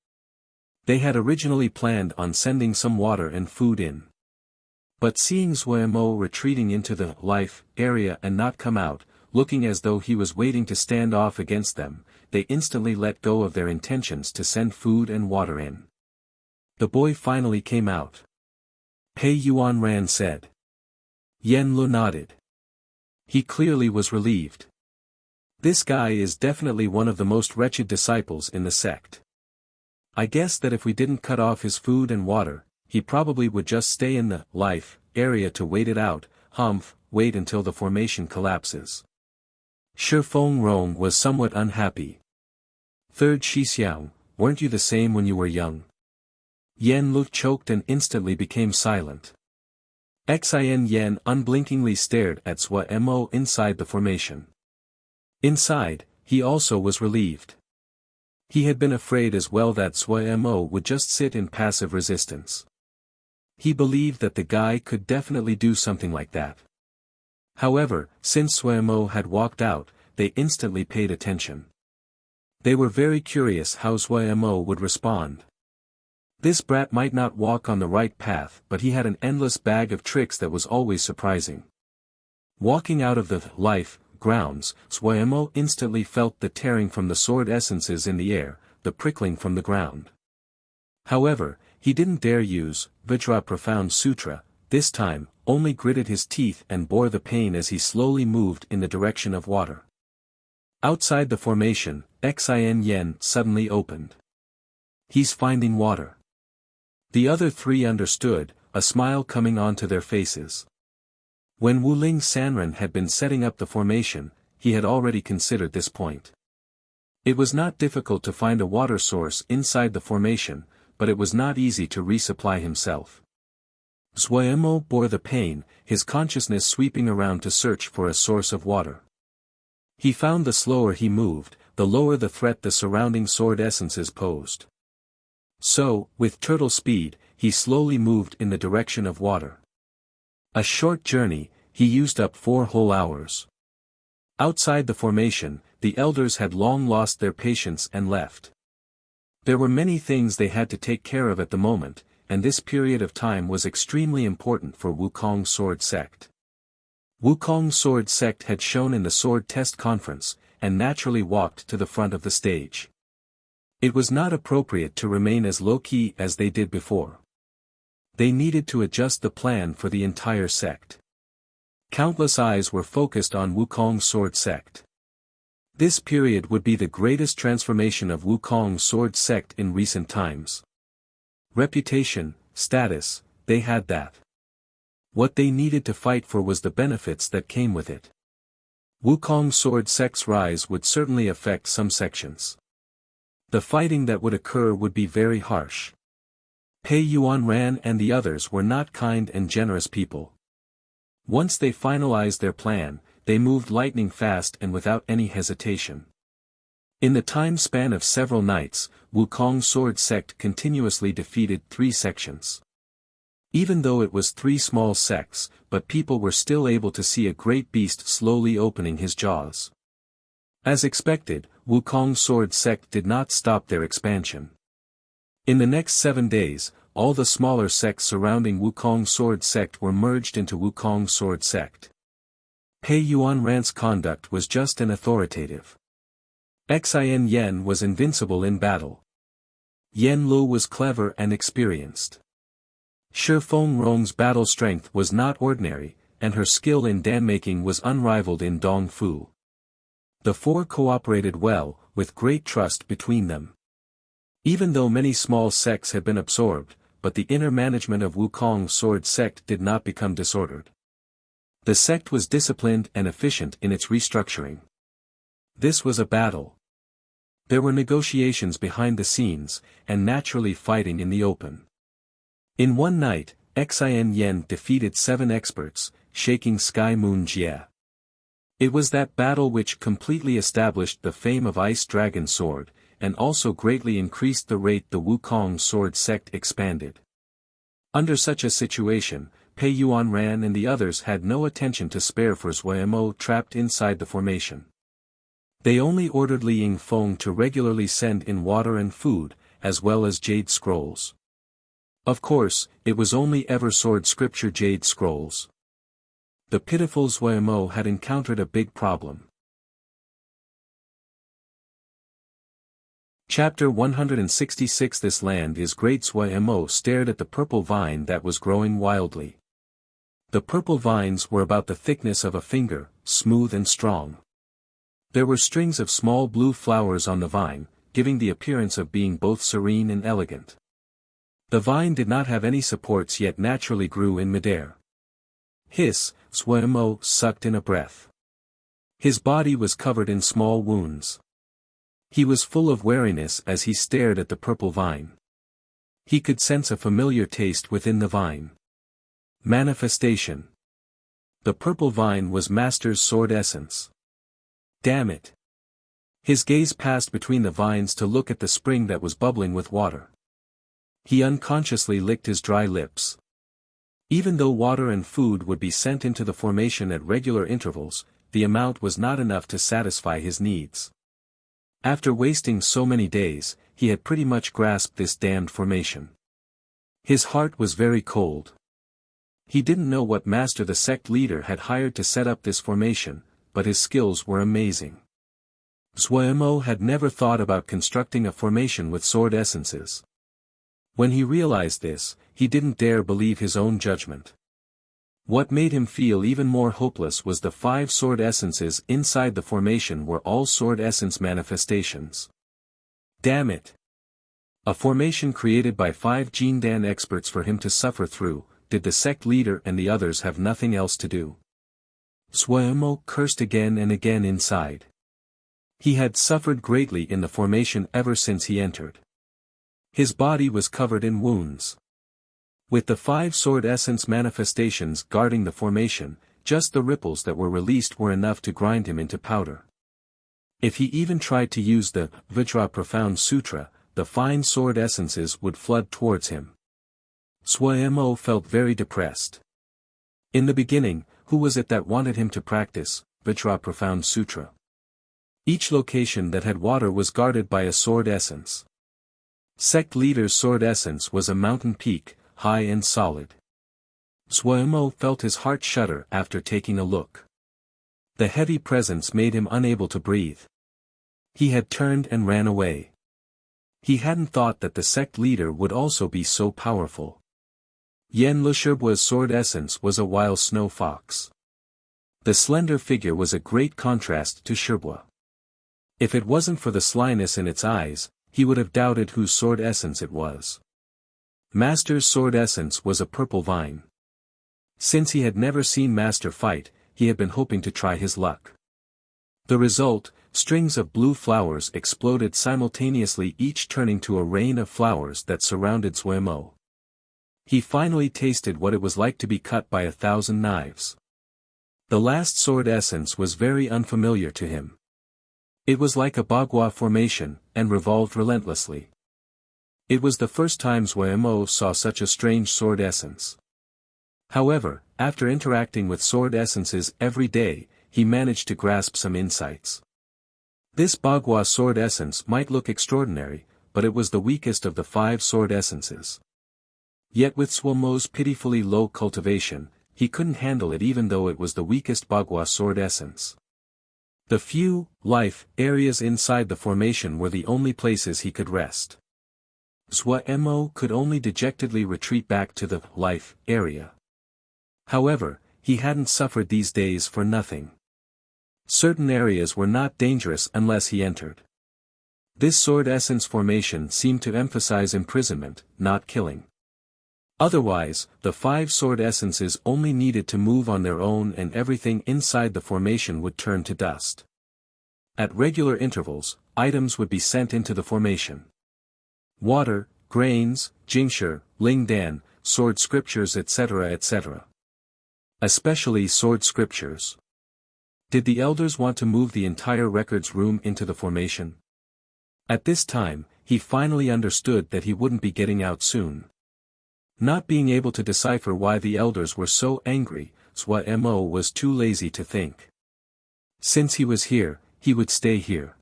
They had originally planned on sending some water and food in. But seeing Sui Mo retreating into the life area and not come out, looking as though he was waiting to stand off against them, they instantly let go of their intentions to send food and water in. The boy finally came out. Pei Yuan Ran said. Yen Lu nodded. He clearly was relieved. This guy is definitely one of the most wretched disciples in the sect. I guess that if we didn't cut off his food and water, he probably would just stay in the life area to wait it out, wait until the formation collapses. Shi Feng Rong was somewhat unhappy. Third Shixiang, weren't you the same when you were young? Yen Lu choked and instantly became silent. Xin Yen unblinkingly stared at Sui Mo inside the formation. Inside, he also was relieved. He had been afraid as well that Sui Mo would just sit in passive resistance. He believed that the guy could definitely do something like that. However, since Sui Mo had walked out, they instantly paid attention. They were very curious how Sui Mo would respond. This brat might not walk on the right path, but he had an endless bag of tricks that was always surprising. Walking out of the life grounds, Sui Mo instantly felt the tearing from the sword essences in the air, the prickling from the ground. However, he didn't dare use Vajra Profound Sutra, this time, only gritted his teeth and bore the pain as he slowly moved in the direction of water. Outside the formation, Xin Yen suddenly opened. He's finding water. The other three understood, a smile coming onto their faces. When Wuling Sanren had been setting up the formation, he had already considered this point. It was not difficult to find a water source inside the formation, but it was not easy to resupply himself. Sui Mo bore the pain, his consciousness sweeping around to search for a source of water. He found the slower he moved, the lower the threat the surrounding sword essences posed. So, with turtle speed, he slowly moved in the direction of water. A short journey, he used up 4 whole hours. Outside the formation, the elders had long lost their patience and left. There were many things they had to take care of at the moment, and this period of time was extremely important for Wukong Sword Sect. Wukong Sword Sect had shown in the Sword Test Conference, and naturally walked to the front of the stage. It was not appropriate to remain as low-key as they did before. They needed to adjust the plan for the entire sect. Countless eyes were focused on Wukong Sword Sect. This period would be the greatest transformation of Wukong Sword Sect in recent times. Reputation, status, they had that. What they needed to fight for was the benefits that came with it. Wukong Sword Sect's rise would certainly affect some sections. The fighting that would occur would be very harsh. Pei Yuan Ran and the others were not kind and generous people. Once they finalized their plan, they moved lightning fast and without any hesitation. In the time span of several nights, Wukong Sword Sect continuously defeated 3 sections. Even though it was 3 small sects, but people were still able to see a great beast slowly opening his jaws. As expected, Wukong Sword Sect did not stop their expansion. In the next 7 days, all the smaller sects surrounding Wukong Sword Sect were merged into Wukong Sword Sect. Pei Yuan Ran's conduct was just and authoritative. Xin Yen was invincible in battle. Yen Lu was clever and experienced. Shi Feng Rong's battle strength was not ordinary, and her skill in dan-making was unrivaled in Dong Fu. The four cooperated well, with great trust between them. Even though many small sects had been absorbed, but the inner management of Wukong's sword sect did not become disordered. The sect was disciplined and efficient in its restructuring. This was a battle. There were negotiations behind the scenes, and naturally fighting in the open. In one night, Xin Yen defeated 7 experts, shaking Sky Moon Jie. It was that battle which completely established the fame of Ice Dragon Sword, and also greatly increased the rate the Wukong sword sect expanded. Under such a situation, Pei Yuanran and the others had no attention to spare for Zhuo Mo trapped inside the formation. They only ordered Li Yingfeng to regularly send in water and food, as well as jade scrolls. Of course, it was only ever sword scripture jade scrolls. The pitiful Zhuo Mo had encountered a big problem. Chapter 166 This land is great. Zhuo Mo stared at the purple vine that was growing wildly. The purple vines were about the thickness of a finger, smooth and strong. There were strings of small blue flowers on the vine, giving the appearance of being both serene and elegant. The vine did not have any supports yet naturally grew in midair. Hiss, Zhuo Mo sucked in a breath. His body was covered in small wounds. He was full of wariness as he stared at the purple vine. He could sense a familiar taste within the vine. Manifestation. The purple vine was Master's sword essence. Damn it. His gaze passed between the vines to look at the spring that was bubbling with water. He unconsciously licked his dry lips. Even though water and food would be sent into the formation at regular intervals, the amount was not enough to satisfy his needs. After wasting so many days, he had pretty much grasped this damned formation. His heart was very cold. He didn't know what master the sect leader had hired to set up this formation, but his skills were amazing. Zhuo Mo had never thought about constructing a formation with sword essences. When he realized this, he didn't dare believe his own judgment. What made him feel even more hopeless was the 5 sword essences inside the formation were all sword essence manifestations. Damn it! A formation created by 5 Jindan experts for him to suffer through. Did the sect leader and the others have nothing else to do? Zhuo Mo cursed again and again inside. He had suffered greatly in the formation ever since he entered. His body was covered in wounds. With the 5 sword essence manifestations guarding the formation, just the ripples that were released were enough to grind him into powder. If he even tried to use the Vajra Profound Sutra, the fine sword essences would flood towards him. Zhuo Mo felt very depressed. In the beginning, who was it that wanted him to practice Vajra Profound Sutra? Each location that had water was guarded by a sword essence. Sect leader's sword essence was a mountain peak, high and solid. Zhuo Mo felt his heart shudder after taking a look. The heavy presence made him unable to breathe. He had turned and ran away. He hadn't thought that the sect leader would also be so powerful. Yen Lusherbua's sword essence was a wild snow fox. The slender figure was a great contrast to Sherbua. If it wasn't for the slyness in its eyes, he would have doubted whose sword essence it was. Master's sword essence was a purple vine. Since he had never seen Master fight, he had been hoping to try his luck. The result, strings of blue flowers exploded simultaneously, each turning to a rain of flowers that surrounded Zhuo Mo. He finally tasted what it was like to be cut by 1,000 knives. The last sword essence was very unfamiliar to him. It was like a bagua formation, and revolved relentlessly. It was the first time Zhuo Mo saw such a strange sword essence. However, after interacting with sword essences every day, he managed to grasp some insights. This bagua sword essence might look extraordinary, but it was the weakest of the 5 sword essences. Yet with Zhuo Mo's pitifully low cultivation, he couldn't handle it even though it was the weakest bagua sword essence. The few, life, areas inside the formation were the only places he could rest. Zhuo Mo could only dejectedly retreat back to the life area. However, he hadn't suffered these days for nothing. Certain areas were not dangerous unless he entered. This sword essence formation seemed to emphasize imprisonment, not killing. Otherwise, the 5 sword essences only needed to move on their own and everything inside the formation would turn to dust. At regular intervals, items would be sent into the formation. Water, grains, jingshi, lingdan, sword scriptures etc. etc. Especially sword scriptures. Did the elders want to move the entire records room into the formation? At this time, he finally understood that he wouldn't be getting out soon. Not being able to decipher why the elders were so angry, Wuxia Mo was too lazy to think. Since he was here, he would stay here.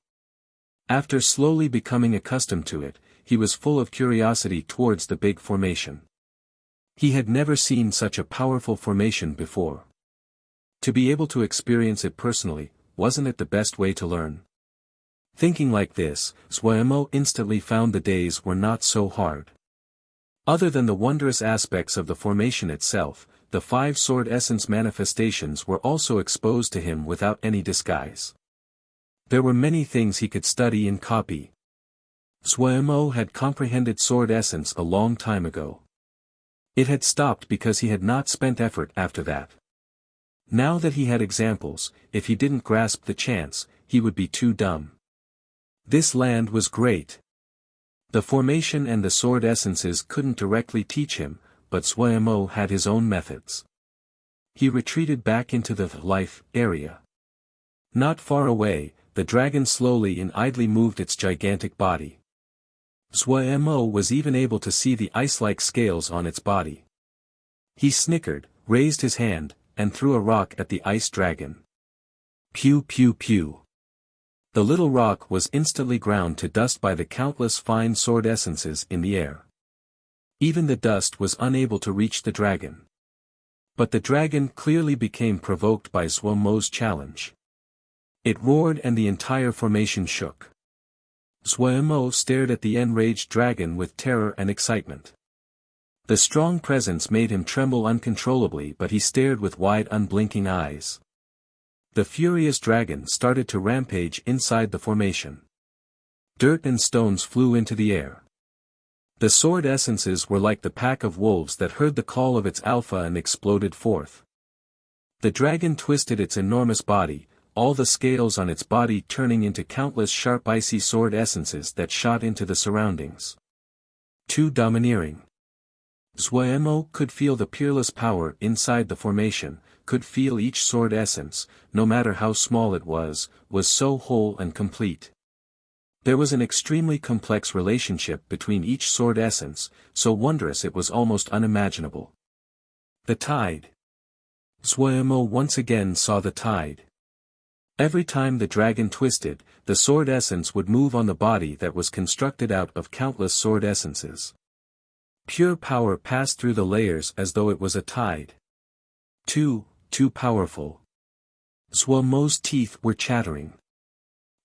After slowly becoming accustomed to it, he was full of curiosity towards the big formation. He had never seen such a powerful formation before. To be able to experience it personally, wasn't it the best way to learn? Thinking like this, Wuxia Mo instantly found the days were not so hard. Other than the wondrous aspects of the formation itself, the 5 sword essence manifestations were also exposed to him without any disguise. There were many things he could study and copy. Wuxia Mo had comprehended sword essence a long time ago. It had stopped because he had not spent effort after that. Now that he had examples, if he didn't grasp the chance, he would be too dumb. This land was great. The formation and the sword essences couldn't directly teach him, but Wuxia Mo had his own methods. He retreated back into the life area. Not far away, the dragon slowly and idly moved its gigantic body. Wuxia Mo was even able to see the ice-like scales on its body. He snickered, raised his hand, and threw a rock at the ice dragon. Pew pew pew. The little rock was instantly ground to dust by the countless fine sword essences in the air. Even the dust was unable to reach the dragon. But the dragon clearly became provoked by Wuxia Mo's challenge. It roared and the entire formation shook. Wuxia Mo stared at the enraged dragon with terror and excitement. The strong presence made him tremble uncontrollably, but he stared with wide unblinking eyes. The furious dragon started to rampage inside the formation. Dirt and stones flew into the air. The sword essences were like the pack of wolves that heard the call of its alpha and exploded forth. The dragon twisted its enormous body, all the scales on its body turning into countless sharp icy sword essences that shot into the surroundings. Too domineering. Wuxia Mo could feel the peerless power inside the formation, could feel each sword essence, no matter how small it was so whole and complete. There was an extremely complex relationship between each sword essence, so wondrous it was almost unimaginable. The tide. Wuxia Mo once again saw the tide. Every time the dragon twisted, the sword essence would move on the body that was constructed out of countless sword essences. Pure power passed through the layers as though it was a tide. Too powerful. Wuxia Mo's teeth were chattering.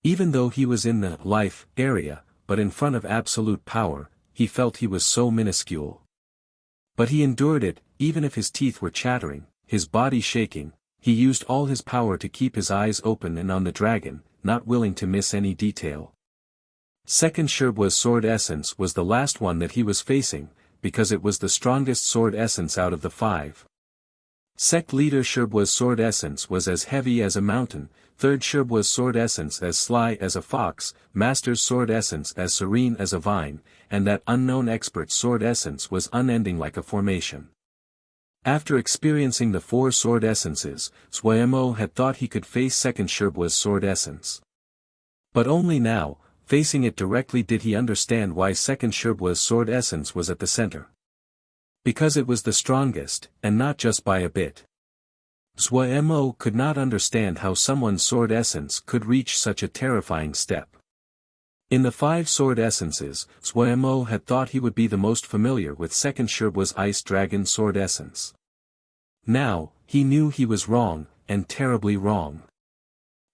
Even though he was in the life area, but in front of absolute power, he felt he was so minuscule. But he endured it, even if his teeth were chattering, his body shaking. He used all his power to keep his eyes open and on the dragon, not willing to miss any detail. Second Sherbua's sword essence was the last one that he was facing, because it was the strongest sword essence out of the 5. Sect leader Sherbua's sword essence was as heavy as a mountain, third Sherbua's sword essence as sly as a fox, master's sword essence as serene as a vine, and that unknown expert's sword essence was unending like a formation. After experiencing the 4 sword essences, Wuxia Mo had thought he could face second Sherbua's sword essence. But only now, facing it directly, did he understand why second Sherbua's sword essence was at the center. Because it was the strongest, and not just by a bit. Wuxia Mo could not understand how someone's sword essence could reach such a terrifying step. In the 5 sword essences, Wuxia Mo had thought he would be the most familiar with second Sherbua's ice dragon sword essence. Now, he knew he was wrong, and terribly wrong.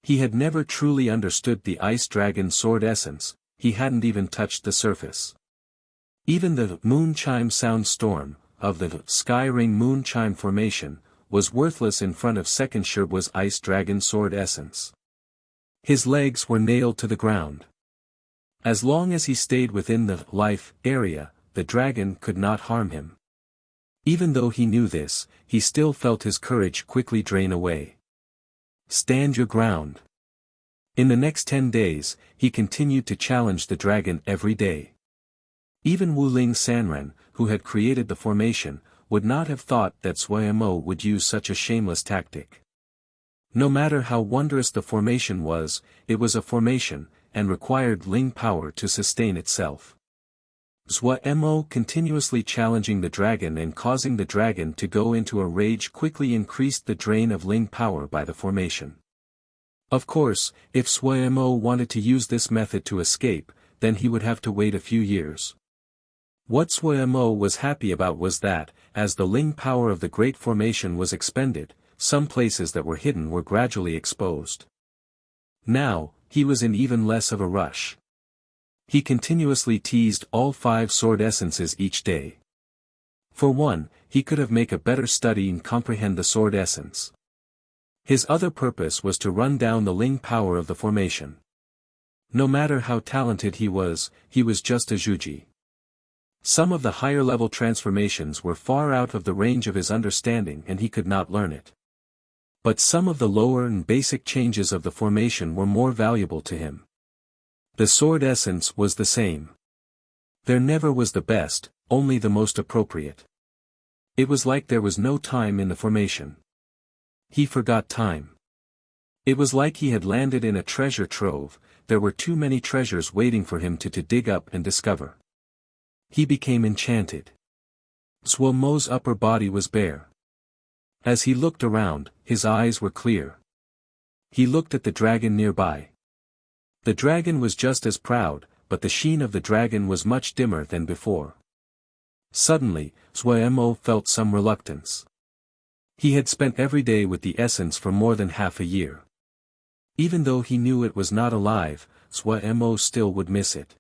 He had never truly understood the ice dragon sword essence, he hadn't even touched the surface. Even the moon chime sound storm, of the sky ring moon chime formation, was worthless in front of second Sherwa's Ice Dragon Sword Essence. His legs were nailed to the ground. As long as he stayed within the life area, the dragon could not harm him. Even though he knew this, he still felt his courage quickly drain away. Stand your ground. In the next 10 days, he continued to challenge the dragon every day. Even Wuling Sanren, who had created the formation, would not have thought that Suemo would use such a shameless tactic. No matter how wondrous the formation was, it was a formation, and required Ling power to sustain itself. Suemo continuously challenging the dragon and causing the dragon to go into a rage quickly increased the drain of Ling power by the formation. Of course, if Suemo wanted to use this method to escape, then he would have to wait a few years. What Suemo was happy about was that, as the Ling power of the Great Formation was expended, some places that were hidden were gradually exposed. Now, he was in even less of a rush. He continuously teased all 5 sword essences each day. For one, he could have made a better study and comprehend the sword essence. His other purpose was to run down the Ling power of the formation. No matter how talented he was just a Zhuji. Some of the higher-level transformations were far out of the range of his understanding and he could not learn it. But some of the lower and basic changes of the formation were more valuable to him. The sword essence was the same. There never was the best, only the most appropriate. It was like there was no time in the formation. He forgot time. It was like he had landed in a treasure trove, there were too many treasures waiting for him to dig up and discover. He became enchanted. Suemo's upper body was bare. As he looked around, his eyes were clear. He looked at the dragon nearby. The dragon was just as proud, but the sheen of the dragon was much dimmer than before. Suddenly, Suemo felt some reluctance. He had spent every day with the essence for more than half a year. Even though he knew it was not alive, Suemo still would miss it.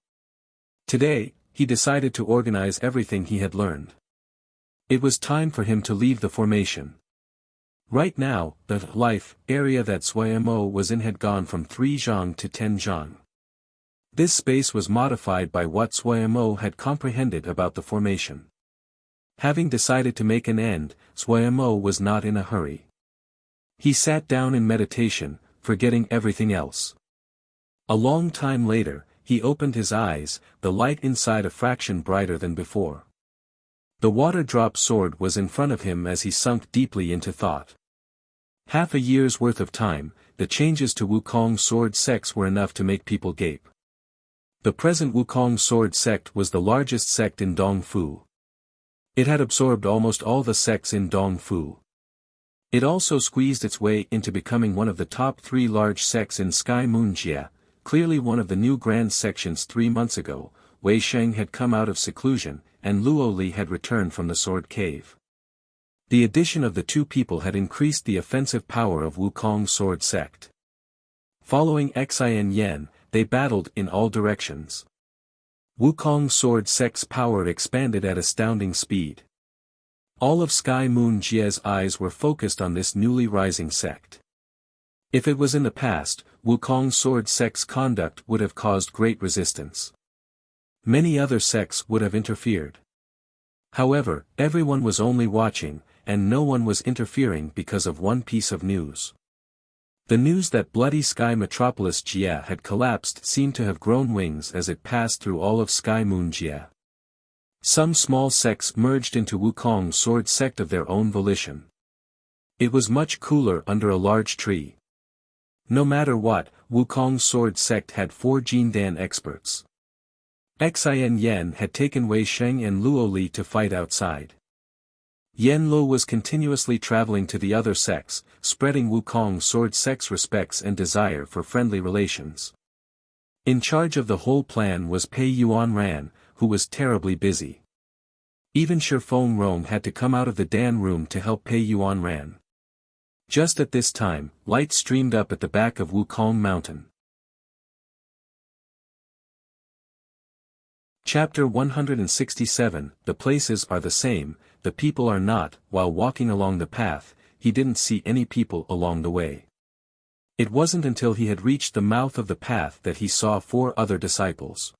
Today, he decided to organize everything he had learned. It was time for him to leave the formation. Right now, the life area that Suemo was in had gone from 3 zhang to 10 zhang. This space was modified by what Suemo had comprehended about the formation. Having decided to make an end, Suemo was not in a hurry. He sat down in meditation, forgetting everything else. A long time later, he opened his eyes, the light inside a fraction brighter than before. The water-drop sword was in front of him as he sunk deeply into thought. Half a year's worth of time, the changes to Wukong sword sects were enough to make people gape. The present Wukong sword sect was the largest sect in Dongfu. It had absorbed almost all the sects in Dongfu. It also squeezed its way into becoming one of the top 3 large sects in Sky Moon Jia. Clearly one of the new grand sections 3 months ago, Wei Sheng had come out of seclusion, and Luo Li had returned from the Sword Cave. The addition of the 2 people had increased the offensive power of Wukong sword sect. Following Xin Yen, they battled in all directions. Wukong sword sect's power expanded at astounding speed. All of Sky Moon Jia's eyes were focused on this newly rising sect. If it was in the past, Wukong sword sect's conduct would have caused great resistance. Many other sects would have interfered. However, everyone was only watching, and no one was interfering because of one piece of news. The news that bloody Sky Metropolis Jia had collapsed seemed to have grown wings as it passed through all of Sky Moon Jia. Some small sects merged into Wukong sword sect of their own volition. It was much cooler under a large tree. No matter what, Wukong sword sect had 4 Jindan experts. Xin Yen had taken Wei Sheng and Luo Li to fight outside. Yen Lo was continuously traveling to the other sects, spreading Wukong sword sect's respects and desire for friendly relations. In charge of the whole plan was Pei Yuan Ran, who was terribly busy. Even Shifeng Rong had to come out of the Dan room to help Pei Yuan Ran. Just at this time, light streamed up at the back of Wukong Mountain. Chapter 167, The places are the same, the people are not. While walking along the path, he didn't see any people along the way. It wasn't until he had reached the mouth of the path that he saw 4 other disciples.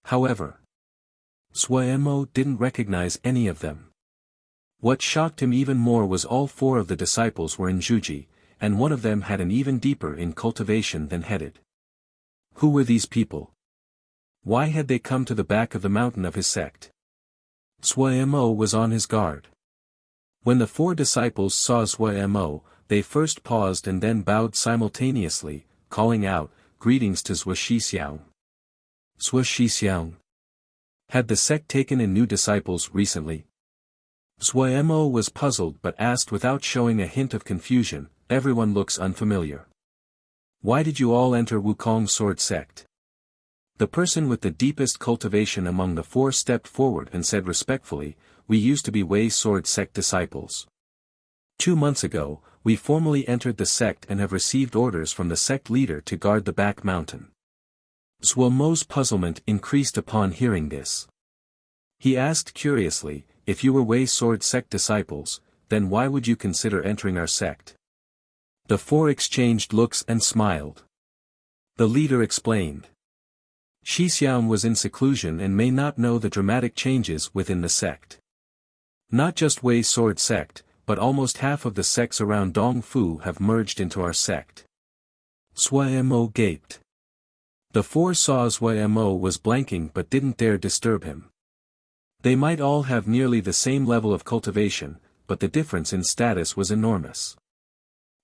However, Suemo didn't recognize any of them. What shocked him even more was all 4 of the disciples were in Juji, and one of them had an even deeper in cultivation than headed. Who were these people? Why had they come to the back of the mountain of his sect? Suemo was on his guard. When the 4 disciples saw Suemo, they first paused and then bowed simultaneously, calling out, "Greetings to Zhuo Shixiang." Zhuo Shixiang. Had the sect taken in new disciples recently? Suemo was puzzled but asked without showing a hint of confusion, "Everyone looks unfamiliar. Why did you all enter Wukong Sword Sect?" The person with the deepest cultivation among the 4 stepped forward and said respectfully, "We used to be Wei Sword Sect disciples. 2 months ago, we formally entered the sect and have received orders from the sect leader to guard the back mountain." Suomo's puzzlement increased upon hearing this. He asked curiously, "If you were Wei Sword Sect disciples, then why would you consider entering our sect?" The 4 exchanged looks and smiled. The leader explained. Shixiang was in seclusion and may not know the dramatic changes within the sect. Not just Wei Sword Sect, but almost half of the sects around Dongfu have merged into our sect. Suemo gaped. The 4 saw Suemo was blanking but didn't dare disturb him. They might all have nearly the same level of cultivation, but the difference in status was enormous.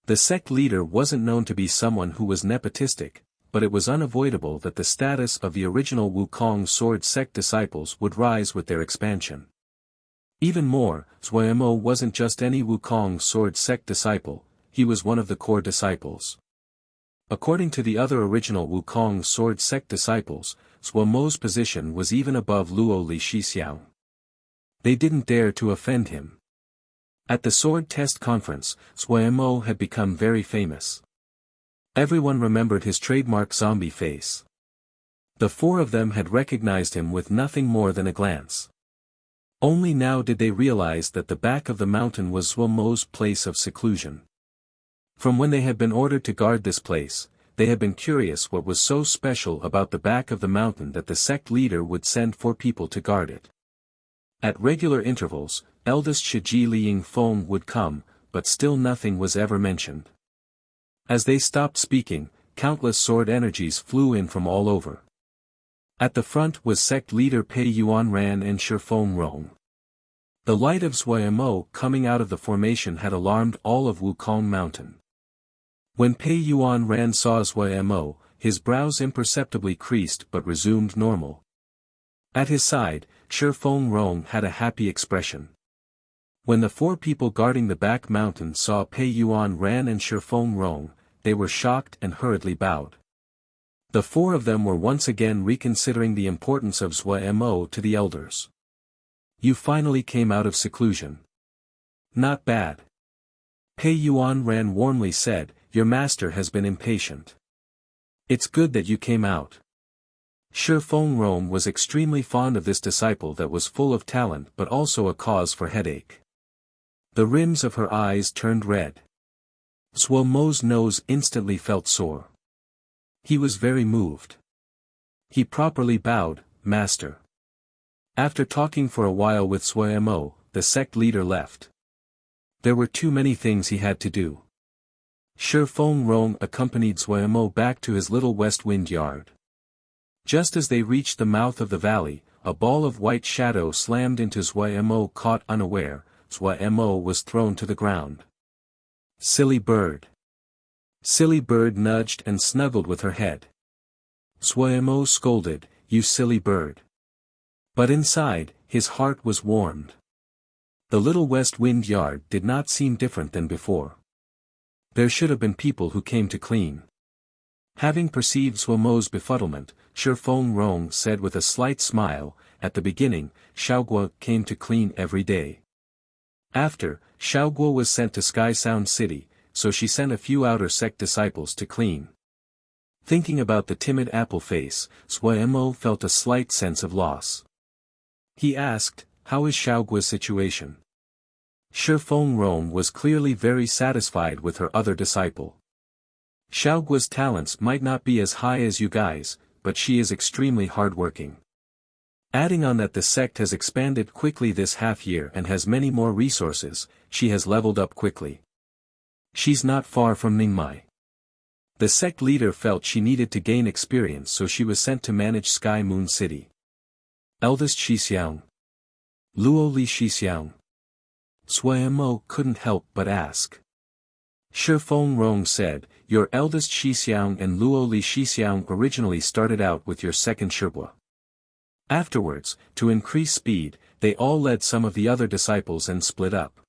The sect leader wasn't known to be someone who was nepotistic, but it was unavoidable that the status of the original Wukong Sword Sect disciples would rise with their expansion. Even more, Suemo wasn't just any Wukong Sword Sect disciple, he was one of the core disciples. According to the other original Wukong Sword Sect disciples, Suomo's position was even above Luo Li Shixiao. They didn't dare to offend him. At the sword test conference, Suemo had become very famous. Everyone remembered his trademark zombie face. The 4 of them had recognized him with nothing more than a glance. Only now did they realize that the back of the mountain was Suomo's place of seclusion. From when they had been ordered to guard this place, they had been curious what was so special about the back of the mountain that the sect leader would send 4 people to guard it. At regular intervals, eldest Shiji Liying Feng would come, but still nothing was ever mentioned. As they stopped speaking, countless sword energies flew in from all over. At the front was sect leader Pei Yuanran and Shifeng Rong. The light of Suemo coming out of the formation had alarmed all of Wukong Mountain. When Pei Yuanran saw Suemo, his brows imperceptibly creased but resumed normal. At his side, Shifeng Rong had a happy expression. When the 4 people guarding the back mountain saw Pei Yuanran and Shifeng Rong, they were shocked and hurriedly bowed. The 4 of them were once again reconsidering the importance of Suemo to the elders. "You finally came out of seclusion. Not bad." Pei Yuanran warmly said, "Your master has been impatient. It's good that you came out." Shifeng Rong was extremely fond of this disciple that was full of talent but also a cause for headache. The rims of her eyes turned red. Suomo's nose instantly felt sore. He was very moved. He properly bowed, "Master." After talking for a while with Suemo, the sect leader left. There were too many things he had to do. Shifeng Rong accompanied Suemo back to his little west wind yard. Just as they reached the mouth of the valley, a ball of white shadow slammed into Suemo. Caught unaware, Suemo was thrown to the ground. "Silly bird." Silly bird nudged and snuggled with her head. Suemo scolded, "You silly bird." But inside, his heart was warmed. The little west wind yard did not seem different than before. There should have been people who came to clean. Having perceived Suomo's befuddlement, Shifeng Rong said with a slight smile, "At the beginning, Xiaoguo came to clean every day. After, Xiaoguo was sent to Sky Sound City, so she sent a few outer sect disciples to clean." Thinking about the timid apple face, Suemo felt a slight sense of loss. He asked, "How is Xiaoguo's situation?" Shi Fengrong was clearly very satisfied with her other disciple. Xiaoguo's talents might not be as high as you guys, but she is extremely hardworking. Adding on that the sect has expanded quickly this half year and has many more resources, she has leveled up quickly. She's not far from Ningmai. The sect leader felt she needed to gain experience, so she was sent to manage Sky Moon City. Eldest Xixiang. Luo Li Xixiang. Sui Mo couldn't help but ask. Shi Fengrong said, your eldest Xixiang and Luo Li Xixiang originally started out with your second Shibua. Afterwards, to increase speed, they all led some of the other disciples and split up.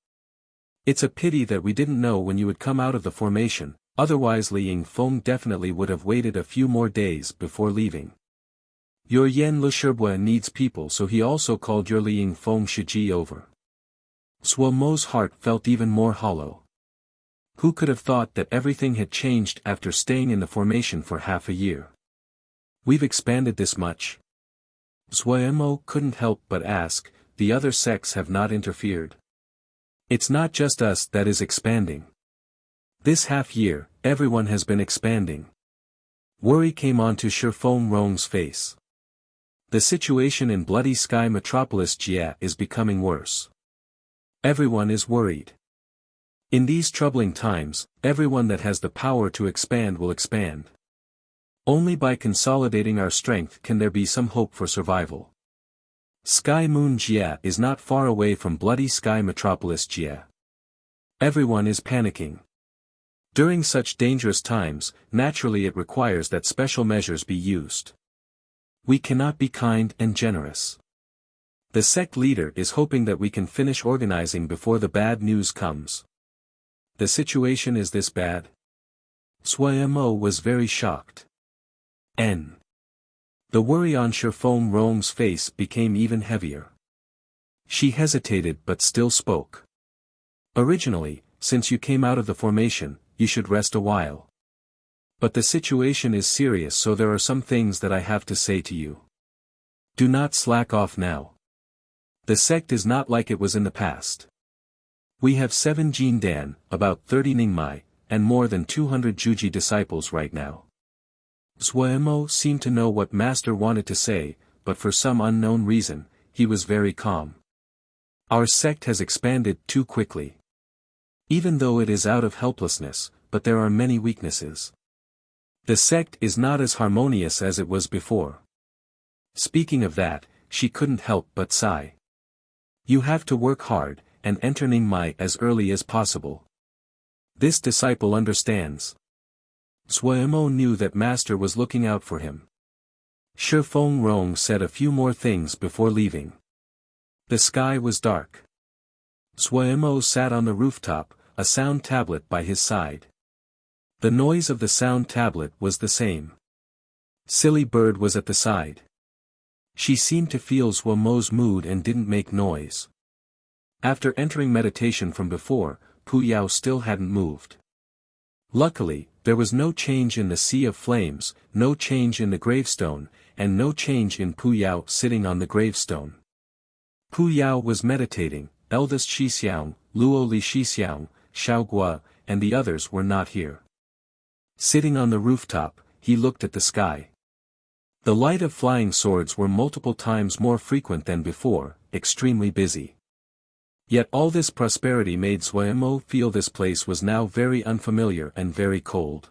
It's a pity that we didn't know when you would come out of the formation, otherwise Li Yingfeng definitely would have waited a few more days before leaving. Your Yan Lishibua needs people, so he also called your Li Yingfeng Shiji over. Sui Mo's heart felt even more hollow. Who could have thought that everything had changed after staying in the formation for half a year? We've expanded this much? Sui Mo couldn't help but ask, the other sects have not interfered. It's not just us that is expanding. This half year, everyone has been expanding. Worry came onto Shi Fengrong's face. The situation in Bloody Sky Metropolis Jia is becoming worse. Everyone is worried. In these troubling times, everyone that has the power to expand will expand. Only by consolidating our strength can there be some hope for survival. Sky Moon Jia is not far away from Bloody Sky Metropolis Jia. Everyone is panicking. During such dangerous times, naturally it requires that special measures be used. We cannot be kind and generous. The sect leader is hoping that we can finish organizing before the bad news comes. The situation is this bad? Sui Mo was very shocked. The worry on Shi Fengrong's face became even heavier. She hesitated but still spoke. Originally, since you came out of the formation, you should rest a while. But the situation is serious, so there are some things that I have to say to you. Do not slack off now. The sect is not like it was in the past. We have 7 Jindan, about 30 Ningmai, and more than 200 Juji disciples right now. Sui Mo seemed to know what Master wanted to say, but for some unknown reason, he was very calm. Our sect has expanded too quickly. Even though it is out of helplessness, but there are many weaknesses. The sect is not as harmonious as it was before. Speaking of that, she couldn't help but sigh. You have to work hard, and enter Ningmai as early as possible. This disciple understands. Sui Mo knew that Master was looking out for him. Shi Fengrong said a few more things before leaving. The sky was dark. Sui Mo sat on the rooftop, a sound tablet by his side. The noise of the sound tablet was the same. Silly Bird was at the side. She seemed to feel Sui Mo's mood and didn't make noise. After entering meditation from before, Pu Yao still hadn't moved. Luckily, there was no change in the sea of flames, no change in the gravestone, and no change in Pu Yao sitting on the gravestone. Pu Yao was meditating, eldest Xixiang, Luo Li Xixiang, Xiaoguo, and the others were not here. Sitting on the rooftop, he looked at the sky. The light of flying swords were multiple times more frequent than before, extremely busy. Yet all this prosperity made Sui Mo feel this place was now very unfamiliar and very cold.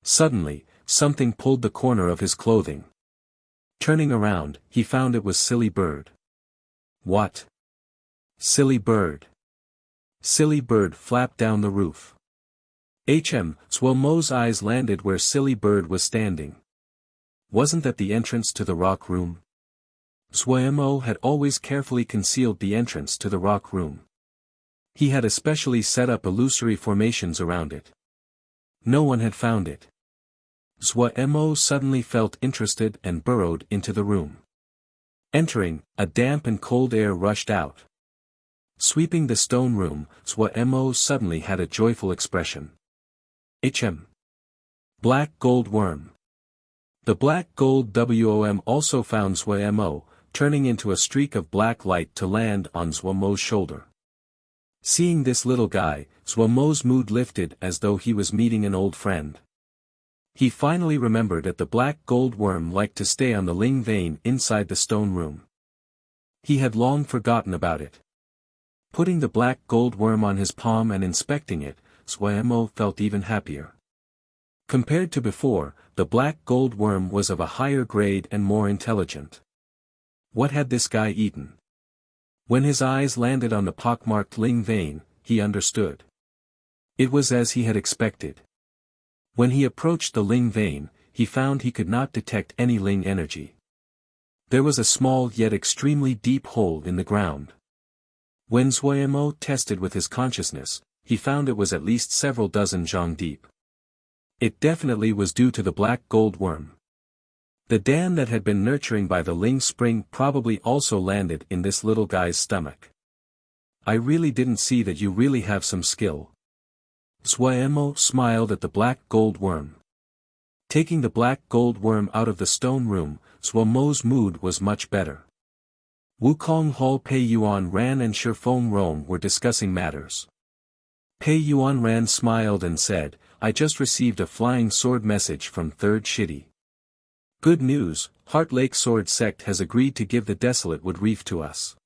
Suddenly, something pulled the corner of his clothing. Turning around, he found it was Silly Bird. What? Silly Bird. Silly Bird flapped down the roof. Sui Mo's eyes landed where Silly Bird was standing. Wasn't that the entrance to the rock room? Sui Mo had always carefully concealed the entrance to the rock room. He had especially set up illusory formations around it. No one had found it. Sui Mo suddenly felt interested and burrowed into the room. Entering, a damp and cold air rushed out. Sweeping the stone room, Sui Mo suddenly had a joyful expression. Black gold worm. The black gold worm also found Sui Mo, turning into a streak of black light to land on Sui Mo's shoulder. Seeing this little guy, Zhuomo's mood lifted as though he was meeting an old friend. He finally remembered that the black gold worm liked to stay on the Ling vein inside the stone room. He had long forgotten about it. Putting the black gold worm on his palm and inspecting it, Zhuomo felt even happier. Compared to before, the black gold worm was of a higher grade and more intelligent. What had this guy eaten? When his eyes landed on the pockmarked Ling vein, he understood. It was as he had expected. When he approached the Ling vein, he found he could not detect any Ling energy. There was a small yet extremely deep hole in the ground. When Zhuomo tested with his consciousness, he found it was at least several dozen zhang deep. It definitely was due to the black gold worm. The dam that had been nurturing by the Ling spring probably also landed in this little guy's stomach. I really didn't see that you really have some skill. Zhuomo smiled at the black gold worm. Taking the black gold worm out of the stone room, Zhuomo's mood was much better. Wukong Hall Pei Yuan Ran and Shifeng Rong were discussing matters. Pei Yuan Ran smiled and said, I just received a flying sword message from 3rd Shidi. Good news, Heart Lake Sword Sect has agreed to give the Desolate Wood Reef to us.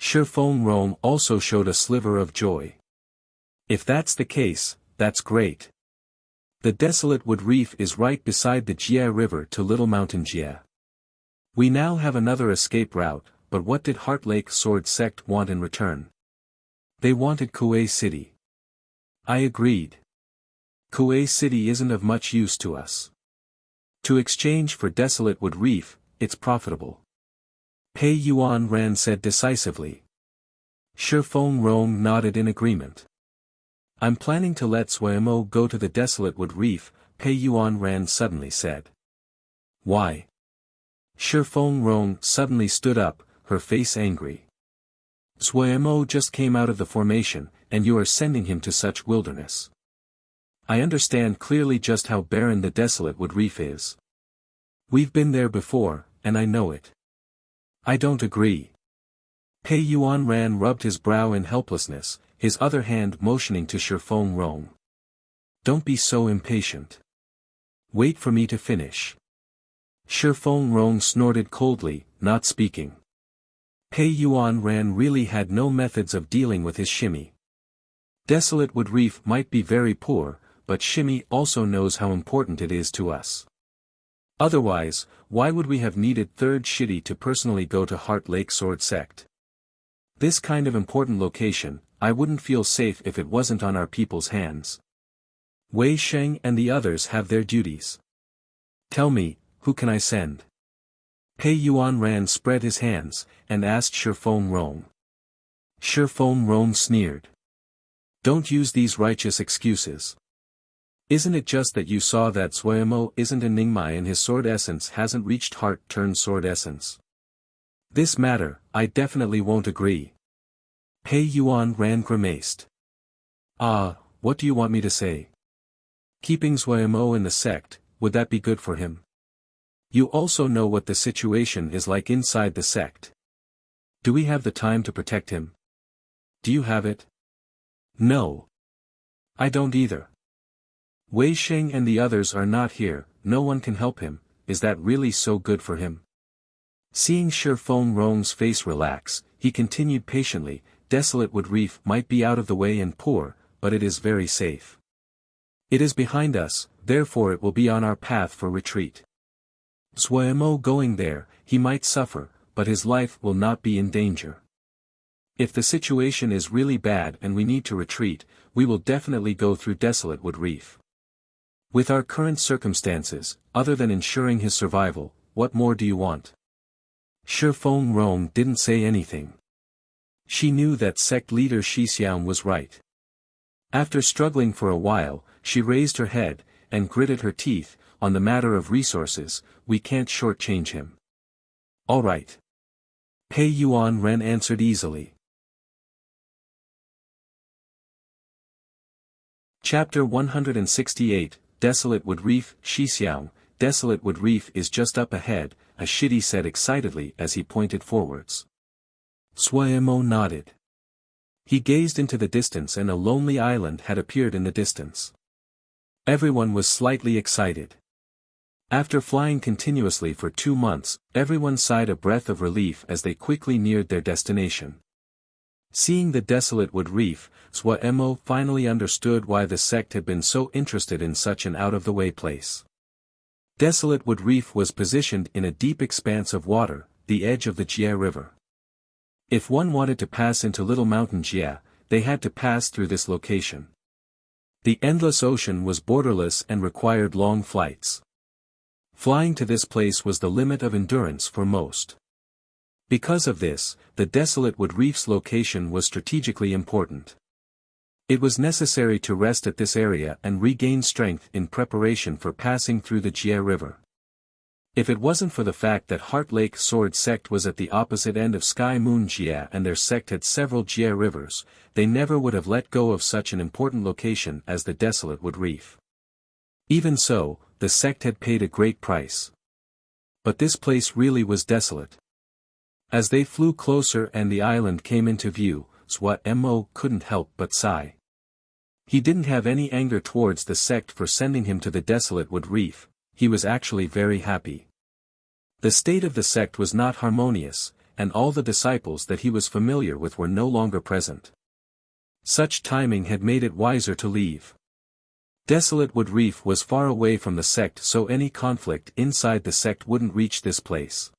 Shifeng Rong also showed a sliver of joy. If that's the case, that's great. The Desolate Wood Reef is right beside the Jie River to Little Mountain Jie. We now have another escape route, but what did Heart Lake Sword Sect want in return? They wanted Kuei City. I agreed. Kuei City isn't of much use to us. To exchange for Desolate Wood Reef, it's profitable. Pei Yuan Ran said decisively. Shifeng Rong nodded in agreement. I'm planning to let Zhuomo go to the Desolate Wood Reef, Pei Yuan Ran suddenly said. Why? Shifeng Rong suddenly stood up, her face angry. Zhuomo just came out of the formation, and you are sending him to such wilderness. I understand clearly just how barren the Desolate Wood Reef is. We've been there before, and I know it. I don't agree. Pei Yuan Ran rubbed his brow in helplessness, his other hand motioning to Shifeng Rong. Don't be so impatient. Wait for me to finish. Shifeng Rong snorted coldly, not speaking. Pei Yuan Ran really had no methods of dealing with his shimmy. Desolate Wood Reef might be very poor, but shimmy also knows how important it is to us. Otherwise, why would we have needed 3rd Shidi to personally go to Heart Lake Sword Sect? This kind of important location, I wouldn't feel safe if it wasn't on our people's hands. Wei Sheng and the others have their duties. Tell me, who can I send? Pei Yuan Ran spread his hands, and asked Shifeng Rong. Shifeng Rong sneered. Don't use these righteous excuses. Isn't it just that you saw that Zhuomo isn't a Ningmai and his sword essence hasn't reached heart-turned-sword essence? This matter, I definitely won't agree. Pei Yuan Ran grimaced. What do you want me to say? Keeping Zhuomo in the sect, would that be good for him? You also know what the situation is like inside the sect. Do we have the time to protect him? Do you have it? No. I don't either. Wei Sheng and the others are not here, no one can help him, is that really so good for him? Seeing Shifeng Rong's face relax, he continued patiently, Desolate Wood Reef might be out of the way and poor, but it is very safe. It is behind us, therefore it will be on our path for retreat. Zhuomo going there, he might suffer, but his life will not be in danger. If the situation is really bad and we need to retreat, we will definitely go through Desolate Wood Reef. With our current circumstances, other than ensuring his survival, what more do you want? Shifeng Rong didn't say anything. She knew that sect leader Shixiang was right. After struggling for a while, she raised her head, and gritted her teeth, on the matter of resources, we can't shortchange him. All right. Pei Yuan Ren answered easily. Chapter 168, Desolate Wood Reef, Shixiang, Desolate Wood Reef is just up ahead, a Shidi said excitedly as he pointed forwards. Zhuomo nodded. He gazed into the distance and a lonely island had appeared in the distance. Everyone was slightly excited. After flying continuously for 2 months, everyone sighed a breath of relief as they quickly neared their destination. Seeing the desolate wood reef, Mo finally understood why the sect had been so interested in such an out-of-the-way place. Desolate Wood Reef was positioned in a deep expanse of water, the edge of the Jie River. If one wanted to pass into Little Mountain Jie, they had to pass through this location. The endless ocean was borderless and required long flights. Flying to this place was the limit of endurance for most. Because of this, the Desolate Wood Reef's location was strategically important. It was necessary to rest at this area and regain strength in preparation for passing through the Jie River. If it wasn't for the fact that Heart Lake Sword Sect was at the opposite end of Sky Moon Jie and their sect had several Jie rivers, they never would have let go of such an important location as the Desolate Wood Reef. Even so, the sect had paid a great price. But this place really was desolate. As they flew closer and the island came into view, Mo couldn't help but sigh. He didn't have any anger towards the sect for sending him to the Desolate Wood Reef, he was actually very happy. The state of the sect was not harmonious, and all the disciples that he was familiar with were no longer present. Such timing had made it wiser to leave. Desolate Wood Reef was far away from the sect, so any conflict inside the sect wouldn't reach this place.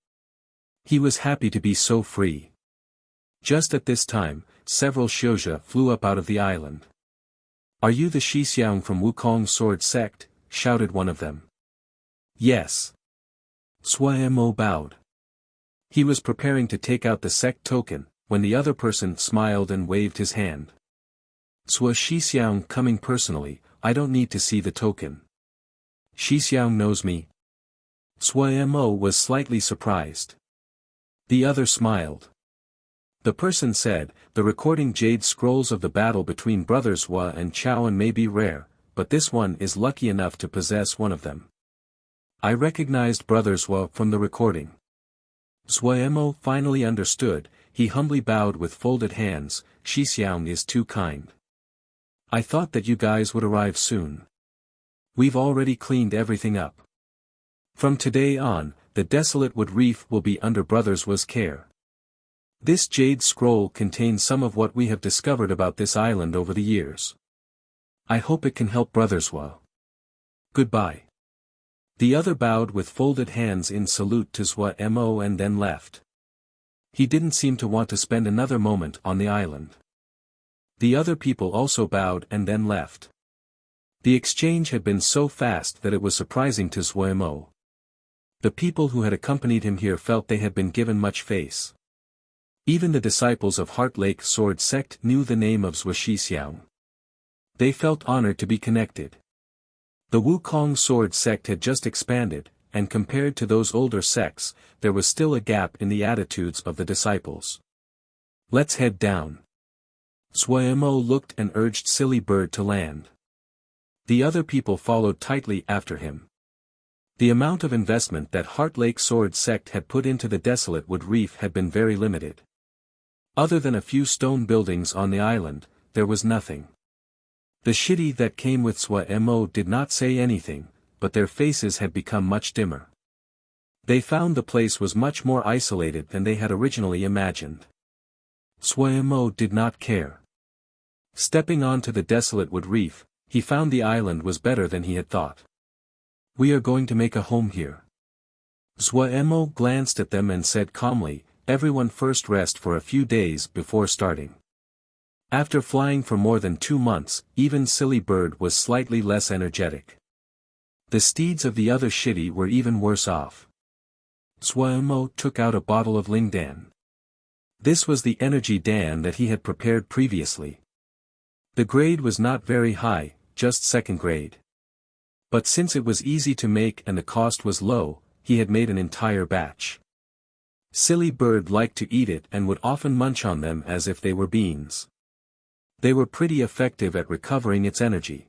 He was happy to be so free. Just at this time, several Xiuzhe flew up out of the island. "Are you the Shixiang from Wukong Sword Sect?" shouted one of them. "Yes." Mo bowed. He was preparing to take out the sect token, when the other person smiled and waved his hand. Shixiang coming personally, I don't need to see the token. Shixiang knows me. Mo was slightly surprised. The other smiled. The person said, "The recording jade scrolls of the battle between brothers Hua and Chaoan may be rare, but this one is lucky enough to possess one of them." I recognized brothers Hua from the recording. Mo finally understood, he humbly bowed with folded hands, "Shixiang is too kind. I thought that you guys would arrive soon. We've already cleaned everything up. From today on, the Desolate Wood Reef will be under brothers Hua's care. This jade scroll contains some of what we have discovered about this island over the years. I hope it can help brothers Hua. Goodbye." The other bowed with folded hands in salute to Mo and then left. He didn't seem to want to spend another moment on the island. The other people also bowed and then left. The exchange had been so fast that it was surprising to Mo. The people who had accompanied him here felt they had been given much face. Even the disciples of Heart Lake Sword Sect knew the name of Shixiang. They felt honored to be connected. The Wukong Sword Sect had just expanded, and compared to those older sects, there was still a gap in the attitudes of the disciples. "Let's head down." Mo looked and urged Silly Bird to land. The other people followed tightly after him. The amount of investment that Heart Lake Sword Sect had put into the Desolate Wood Reef had been very limited. Other than a few stone buildings on the island, there was nothing. The shidi that came with Mo did not say anything, but their faces had become much dimmer. They found the place was much more isolated than they had originally imagined. Mo did not care. Stepping onto the Desolate Wood Reef, he found the island was better than he had thought. "We are going to make a home here." Mo glanced at them and said calmly, "Everyone first rest for a few days before starting." After flying for more than 2 months, even Silly Bird was slightly less energetic. The steeds of the other shidi were even worse off. Mo took out a bottle of Ling Dan. This was the energy Dan that he had prepared previously. The grade was not very high, just second grade. But since it was easy to make and the cost was low, he had made an entire batch. Silly Bird liked to eat it and would often munch on them as if they were beans. They were pretty effective at recovering its energy.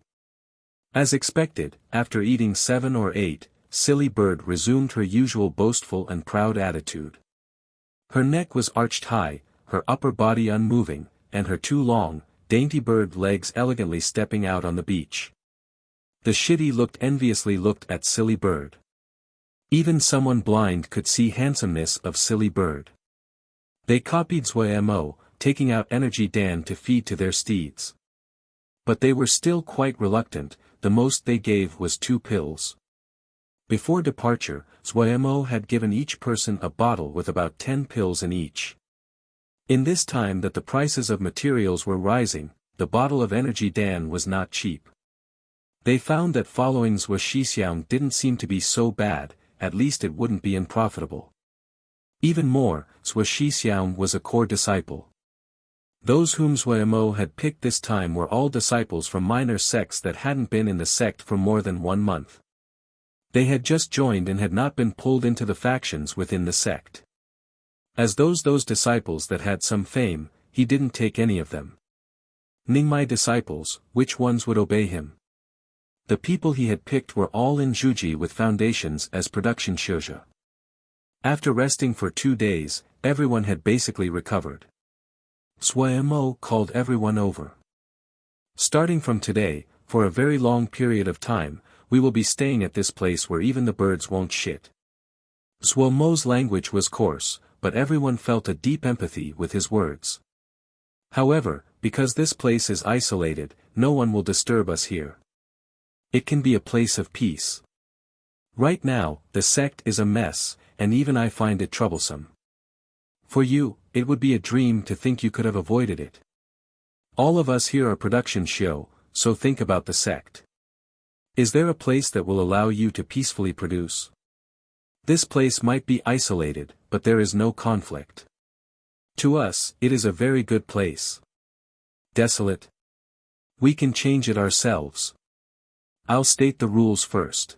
As expected, after eating 7 or 8, Silly Bird resumed her usual boastful and proud attitude. Her neck was arched high, her upper body unmoving, and her two long, dainty bird legs elegantly stepping out on the beach. The shitty looked at silly bird. Even someone blind could see handsomeness of silly bird. They copied Zhuamo, taking out energy Dan to feed to their steeds. But they were still quite reluctant, the most they gave was 2 pills. Before departure, Zhuamo had given each person a bottle with about 10 pills in each. In this time that the prices of materials were rising, the bottle of energy Dan was not cheap. They found that following Zhuxiang didn't seem to be so bad, at least it wouldn't be unprofitable. Even more, Zhuxiang was a core disciple. Those whom Zhuamo had picked this time were all disciples from minor sects that hadn't been in the sect for more than 1 month. They had just joined and had not been pulled into the factions within the sect. As those disciples that had some fame, he didn't take any of them. Ningmai disciples, which ones would obey him? The people he had picked were all in Juji with foundations as production shoja. After resting for 2 days, everyone had basically recovered. Zhuamo called everyone over. Starting from today, for a very long period of time, we will be staying at this place where even the birds won't shit. Zhuamo's language was coarse, but everyone felt a deep empathy with his words. However, because this place is isolated, no one will disturb us here. It can be a place of peace. Right now, the sect is a mess, and even I find it troublesome. For you, it would be a dream to think you could have avoided it. All of us here are production show, so think about the sect. Is there a place that will allow you to peacefully produce? This place might be isolated, but there is no conflict. To us, it is a very good place. Desolate? We can change it ourselves. I'll state the rules first.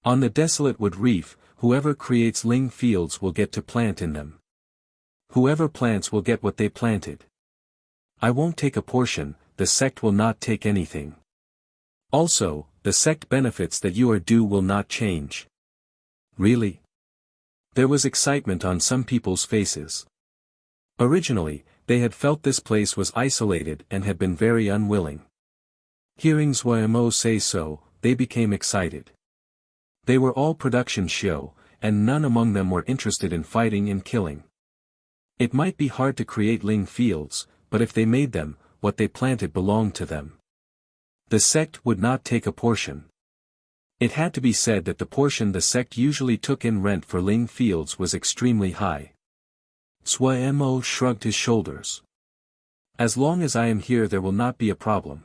On the desolate wood reef, whoever creates ling fields will get to plant in them. Whoever plants will get what they planted. I won't take a portion, the sect will not take anything. Also, the sect benefits that you are due will not change. Really? There was excitement on some people's faces. Originally, they had felt this place was isolated and had been very unwilling. Hearing Zhuamo say so, they became excited. They were all production show, and none among them were interested in fighting and killing. It might be hard to create ling fields, but if they made them, what they planted belonged to them. The sect would not take a portion. It had to be said that the portion the sect usually took in rent for ling fields was extremely high. Zhuamo shrugged his shoulders. As long as I am here there will not be a problem.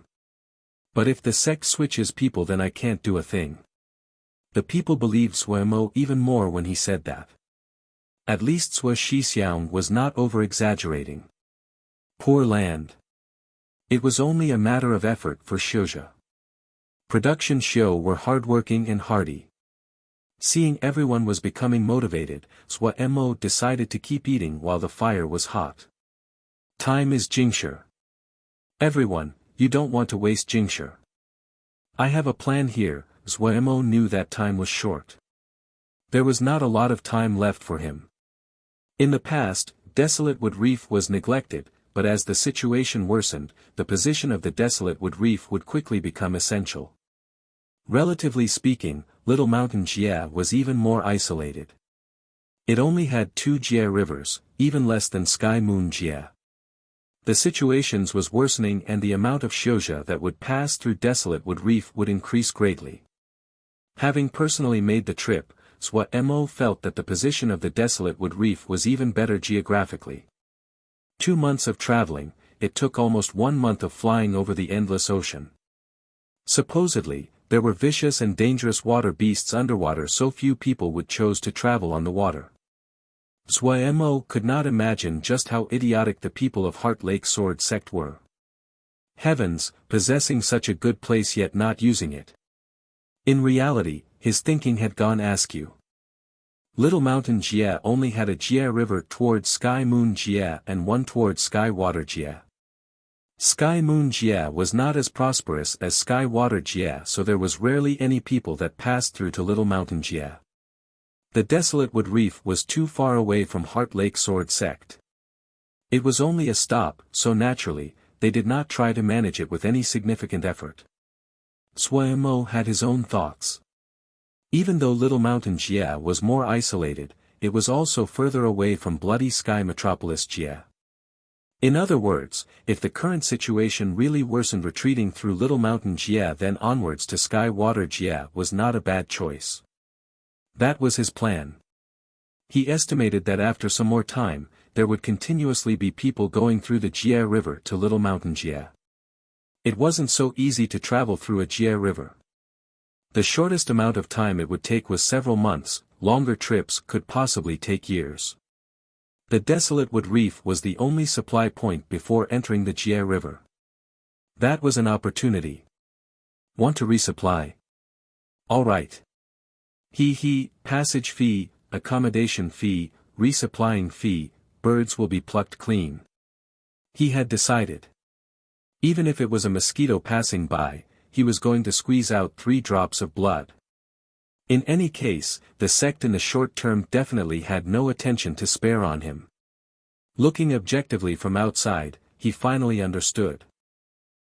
But if the sect switches people then I can't do a thing. The people believed Zhuamo even more when he said that. At least Zhuxiang was not over-exaggerating. Poor land. It was only a matter of effort for Shoja. Production show were hardworking and hardy. Seeing everyone was becoming motivated, Zhuamo decided to keep eating while the fire was hot. Time is Jingshi. Everyone, you don't want to waste Jingshi. I have a plan here. Zhuamo knew that time was short. There was not a lot of time left for him. In the past, desolate wood reef was neglected, but as the situation worsened, the position of the desolate wood reef would quickly become essential. Relatively speaking, Little Mountain Jia was even more isolated. It only had 2 Jia rivers, even less than Sky Moon Jia. The situations was worsening and the amount of shoja that would pass through desolate wood reef would increase greatly. Having personally made the trip, Zhuamo felt that the position of the desolate wood reef was even better geographically. 2 months of traveling, it took almost 1 month of flying over the endless ocean. Supposedly, there were vicious and dangerous water beasts underwater, so few people would choose to travel on the water. Zhuamo could not imagine just how idiotic the people of Heart Lake Sword Sect were. Heavens, possessing such a good place yet not using it. In reality, his thinking had gone askew. Little Mountain Jia only had a Jia river towards Sky Moon Jia and one towards Sky Water Jia. Sky Moon Jia was not as prosperous as Sky Water Jia, so there was rarely any people that passed through to Little Mountain Jia. The desolate wood reef was too far away from Heart Lake Sword Sect. It was only a stop, so naturally, they did not try to manage it with any significant effort. Suemo had his own thoughts. Even though Little Mountain Jie was more isolated, it was also further away from Bloody Sky Metropolis Jie. In other words, if the current situation really worsened, retreating through Little Mountain Jie then onwards to Sky Water Jie was not a bad choice. That was his plan. He estimated that after some more time, there would continuously be people going through the Jie River to Little Mountain Jie. It wasn't so easy to travel through a Jie River. The shortest amount of time it would take was several months, longer trips could possibly take years. The Desolate Wood Reef was the only supply point before entering the Jie River. That was an opportunity. Want to resupply? Alright. Passage fee, accommodation fee, resupplying fee, birds will be plucked clean. He had decided. Even if it was a mosquito passing by, he was going to squeeze out 3 drops of blood. In any case, the sect in the short term definitely had no attention to spare on him. Looking objectively from outside, he finally understood.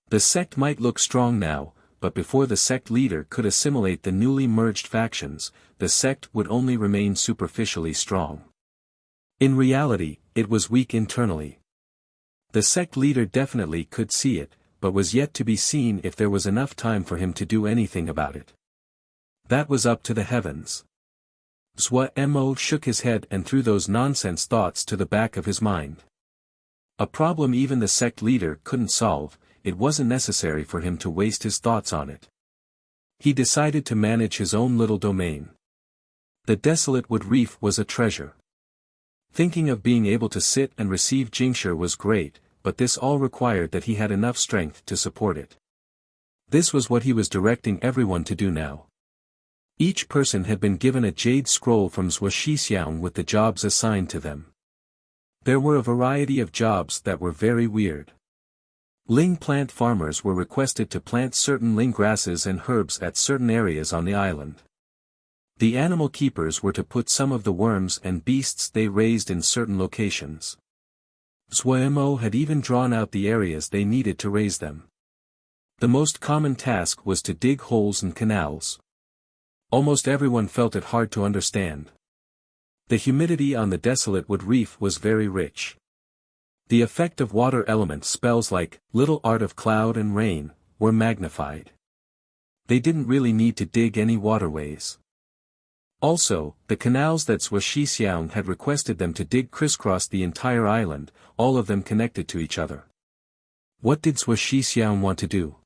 The sect might look strong now, but before the sect leader could assimilate the newly merged factions, the sect would only remain superficially strong. In reality, it was weak internally. The sect leader definitely could see it, but was yet to be seen if there was enough time for him to do anything about it. That was up to the heavens. Suemo shook his head and threw those nonsense thoughts to the back of his mind. A problem even the sect leader couldn't solve, it wasn't necessary for him to waste his thoughts on it. He decided to manage his own little domain. The Desolate Wood Reef was a treasure. Thinking of being able to sit and receive Jingshire was great, but this all required that he had enough strength to support it. This was what he was directing everyone to do now. Each person had been given a jade scroll from Zhuaxixiang with the jobs assigned to them. There were a variety of jobs that were very weird. Ling plant farmers were requested to plant certain ling grasses and herbs at certain areas on the island. The animal keepers were to put some of the worms and beasts they raised in certain locations. Suemo had even drawn out the areas they needed to raise them. The most common task was to dig holes and canals. Almost everyone felt it hard to understand. The humidity on the Desolate Wood Reef was very rich. The effect of water element spells like, little art of cloud and rain, were magnified. They didn't really need to dig any waterways. Also, the canals that Zhuaxixiang had requested them to dig crisscrossed the entire island, all of them connected to each other. What did Zhuaxixiang want to do?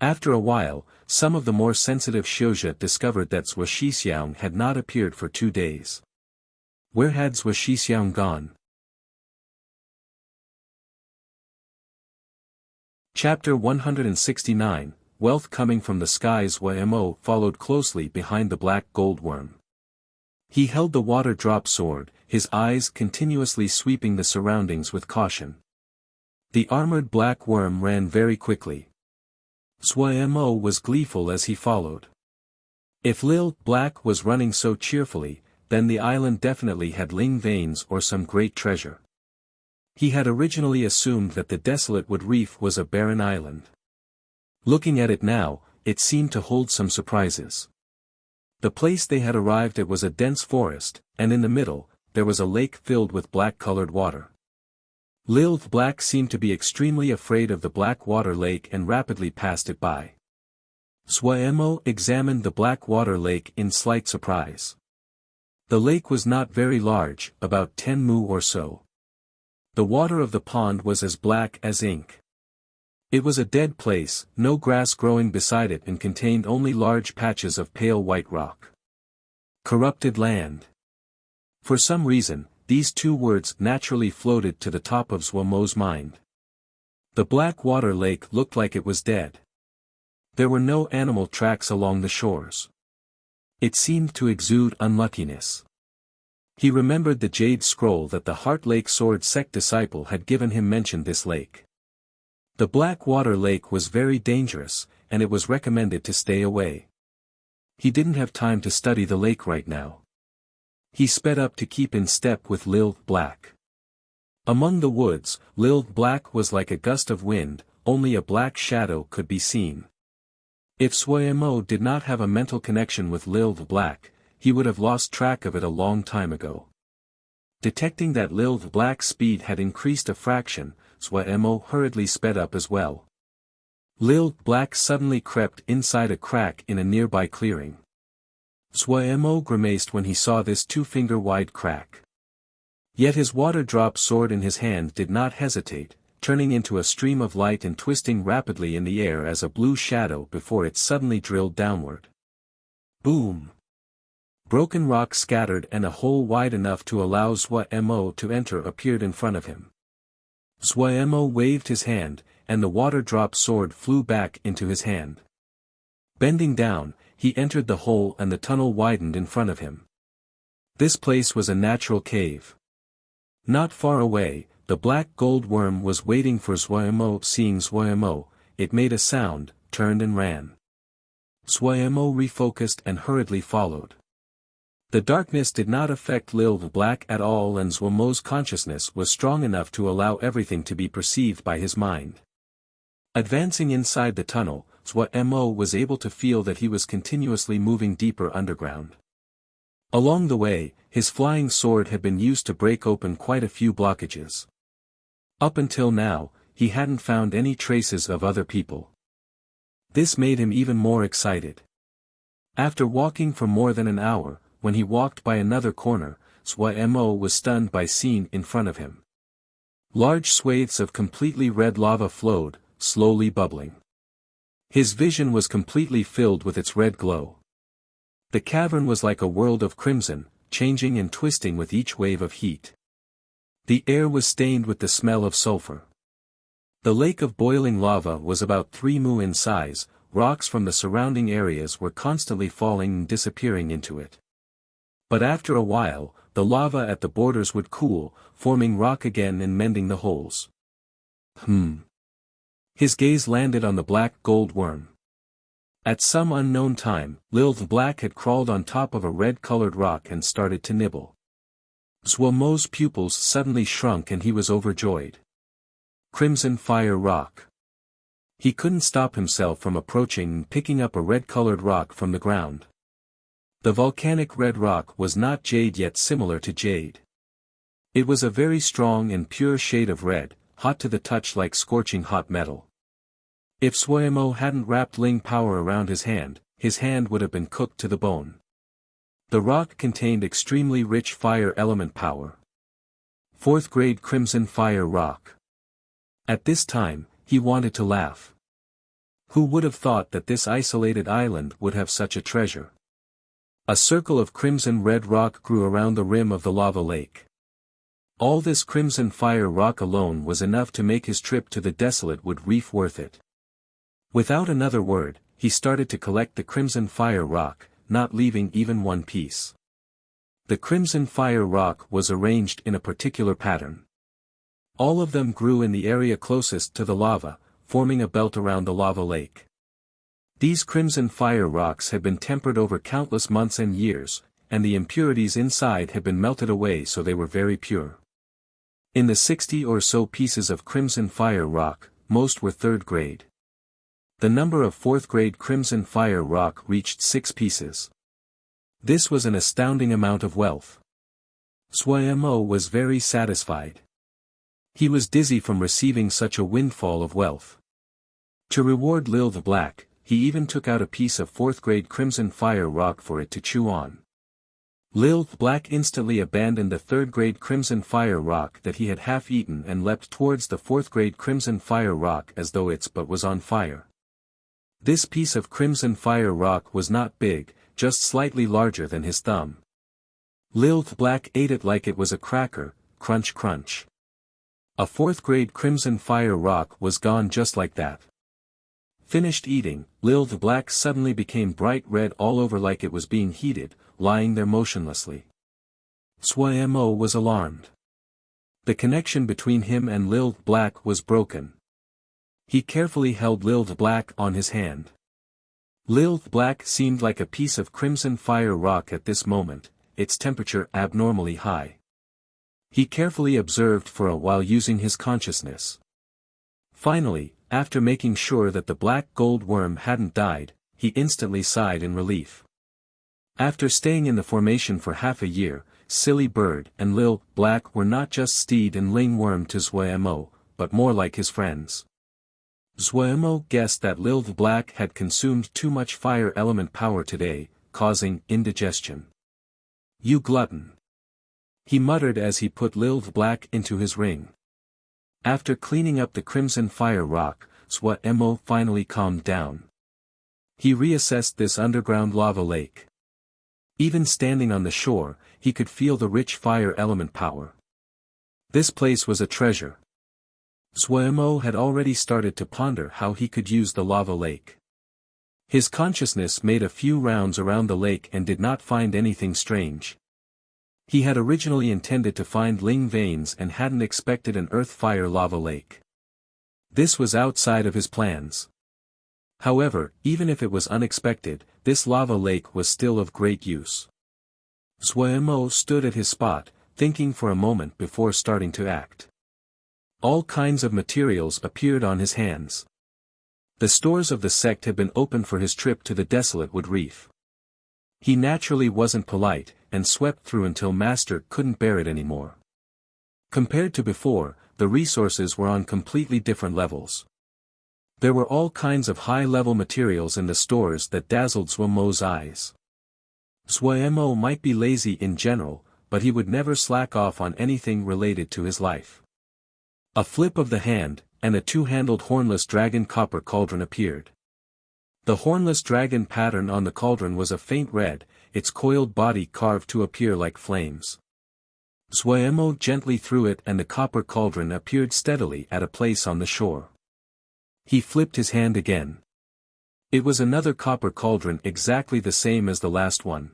After a while, some of the more sensitive Xiuzhe discovered that Zhuaxixiang had not appeared for 2 days. Where had Zhuaxixiang gone? Chapter 169, Wealth Coming from the Skies. Suemo followed closely behind the black goldworm. He held the water drop sword, his eyes continuously sweeping the surroundings with caution. The armored black worm ran very quickly. Suemo was gleeful as he followed. If Lil Black was running so cheerfully, then the island definitely had ling veins or some great treasure. He had originally assumed that the Desolate Wood Reef was a barren island. Looking at it now, it seemed to hold some surprises. The place they had arrived at was a dense forest, and in the middle, there was a lake filled with black-colored water. Lil Black seemed to be extremely afraid of the black water lake and rapidly passed it by. Suemo examined the black water lake in slight surprise. The lake was not very large, about 10 mu or so. The water of the pond was as black as ink. It was a dead place, no grass growing beside it, and contained only large patches of pale white rock. Corrupted land. For some reason, these 2 words naturally floated to the top of Suemo's mind. The black water lake looked like it was dead. There were no animal tracks along the shores. It seemed to exude unluckiness. He remembered the jade scroll that the Heart Lake Sword sect disciple had given him mentioned this lake. The black water lake was very dangerous, and it was recommended to stay away. He didn't have time to study the lake right now. He sped up to keep in step with Lil Black. Among the woods, Lilith Black was like a gust of wind, only a black shadow could be seen. If Suemo did not have a mental connection with Lilith Black, he would have lost track of it a long time ago. Detecting that Lilith Black's speed had increased a fraction, Suemo hurriedly sped up as well. Lilith Black suddenly crept inside a crack in a nearby clearing. Suemo grimaced when he saw this 2-finger-wide crack. Yet his water-drop sword in his hand did not hesitate, turning into a stream of light and twisting rapidly in the air as a blue shadow before it suddenly drilled downward. Boom! Broken rock scattered and a hole wide enough to allow Suemo to enter appeared in front of him. Suemo waved his hand, and the water-drop sword flew back into his hand. Bending down, he entered the hole and the tunnel widened in front of him. This place was a natural cave. Not far away, the black gold worm was waiting for Suemo. Seeing Suemo, it made a sound, turned and ran. Suemo refocused and hurriedly followed. The darkness did not affect Lilith Black at all, and Suemo's consciousness was strong enough to allow everything to be perceived by his mind. Advancing inside the tunnel, Suemo was able to feel that he was continuously moving deeper underground. Along the way, his flying sword had been used to break open quite a few blockages. Up until now, he hadn't found any traces of other people. This made him even more excited. After walking for more than an hour, when he walked by another corner, Suemo was stunned by seeing in front of him. Large swathes of completely red lava flowed, slowly bubbling. His vision was completely filled with its red glow. The cavern was like a world of crimson, changing and twisting with each wave of heat. The air was stained with the smell of sulfur. The lake of boiling lava was about 3 mu in size. Rocks from the surrounding areas were constantly falling and disappearing into it. But after a while, the lava at the borders would cool, forming rock again and mending the holes. His gaze landed on the black gold worm. At some unknown time, Lilith Black had crawled on top of a red-colored rock and started to nibble. Suemo's pupils suddenly shrunk and he was overjoyed. Crimson Fire Rock. He couldn't stop himself from approaching and picking up a red-colored rock from the ground. The volcanic red rock was not jade yet similar to jade. It was a very strong and pure shade of red, hot to the touch like scorching hot metal. If Suemo hadn't wrapped Ling power around his hand would have been cooked to the bone. The rock contained extremely rich fire element power. 4th grade Crimson Fire Rock. At this time, he wanted to laugh. Who would have thought that this isolated island would have such a treasure? A circle of crimson red rock grew around the rim of the lava lake. All this crimson fire rock alone was enough to make his trip to the desolate wood reef worth it. Without another word, he started to collect the crimson fire rock, not leaving even one piece. The crimson fire rock was arranged in a particular pattern. All of them grew in the area closest to the lava, forming a belt around the lava lake. These crimson fire rocks had been tempered over countless months and years, and the impurities inside had been melted away so they were very pure. In the 60 or so pieces of crimson fire rock, most were 3rd grade. The number of 4th grade crimson fire rock reached 6 pieces. This was an astounding amount of wealth. Suemo was very satisfied. He was dizzy from receiving such a windfall of wealth. To reward Lilith Black, he even took out a piece of 4th grade crimson fire rock for it to chew on. Lilith Black instantly abandoned the 3rd grade crimson fire rock that he had half eaten and leapt towards the 4th grade crimson fire rock as though its butt was on fire. This piece of crimson fire rock was not big, just slightly larger than his thumb. Lilith Black ate it like it was a cracker, crunch crunch. A 4th grade crimson fire rock was gone just like that. Finished eating, Lilith Black suddenly became bright red all over like it was being heated, lying there motionlessly. Suemo was alarmed. The connection between him and Lilith Black was broken. He carefully held Lilith Black on his hand. Lilith Black seemed like a piece of crimson fire rock at this moment, its temperature abnormally high. He carefully observed for a while using his consciousness. Finally, after making sure that the black gold worm hadn't died, he instantly sighed in relief. After staying in the formation for half a year, Silly Bird and Lil Black were not just Steed and Ling Worm to Zhuemo, but more like his friends. Zhuemo guessed that Lil Black had consumed too much fire element power today, causing indigestion. "You glutton," he muttered as he put Lil Black into his ring. After cleaning up the crimson fire rock, Zhuemo finally calmed down. He reassessed this underground lava lake. Even standing on the shore, he could feel the rich fire element power. This place was a treasure. Zhuemo had already started to ponder how he could use the lava lake. His consciousness made a few rounds around the lake and did not find anything strange. He had originally intended to find Ling veins and hadn't expected an earth-fire lava lake. This was outside of his plans. However, even if it was unexpected, this lava lake was still of great use. Zhuemo stood at his spot, thinking for a moment before starting to act. All kinds of materials appeared on his hands. The stores of the sect had been opened for his trip to the desolate wood reef. He naturally wasn't polite, and swept through until Master couldn't bear it anymore. Compared to before, the resources were on completely different levels. There were all kinds of high-level materials in the stores that dazzled Zhuemo's eyes. Zhuemo might be lazy in general, but he would never slack off on anything related to his life. A flip of the hand, and a two-handled hornless dragon copper cauldron appeared. The hornless dragon pattern on the cauldron was a faint red, its coiled body carved to appear like flames. Zhuemo gently threw it and the copper cauldron appeared steadily at a place on the shore. He flipped his hand again. It was another copper cauldron exactly the same as the last one.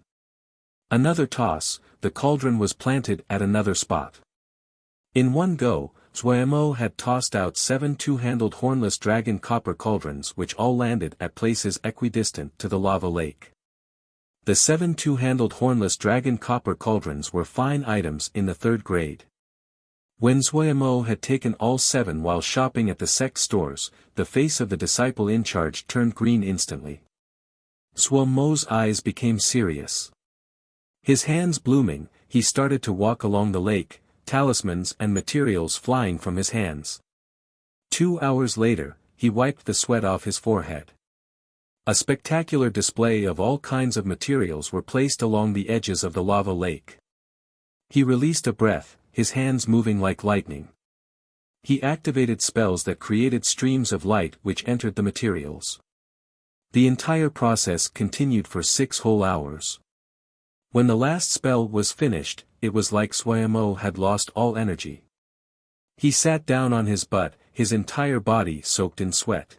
Another toss, the cauldron was planted at another spot. In one go, Zhuemo had tossed out 7 two-handled hornless dragon copper cauldrons which all landed at places equidistant to the lava lake. The 7 two-handled hornless dragon copper cauldrons were fine items in the 3rd grade. When Zhuemo had taken all 7 while shopping at the sect stores, the face of the disciple in charge turned green instantly. Zhuemo's eyes became serious. His hands blooming, he started to walk along the lake, talismans and materials flying from his hands. 2 hours later, he wiped the sweat off his forehead. A spectacular display of all kinds of materials were placed along the edges of the lava lake. He released a breath, his hands moving like lightning. He activated spells that created streams of light which entered the materials. The entire process continued for 6 whole hours. When the last spell was finished, it was like Zhuemo had lost all energy. He sat down on his butt, his entire body soaked in sweat.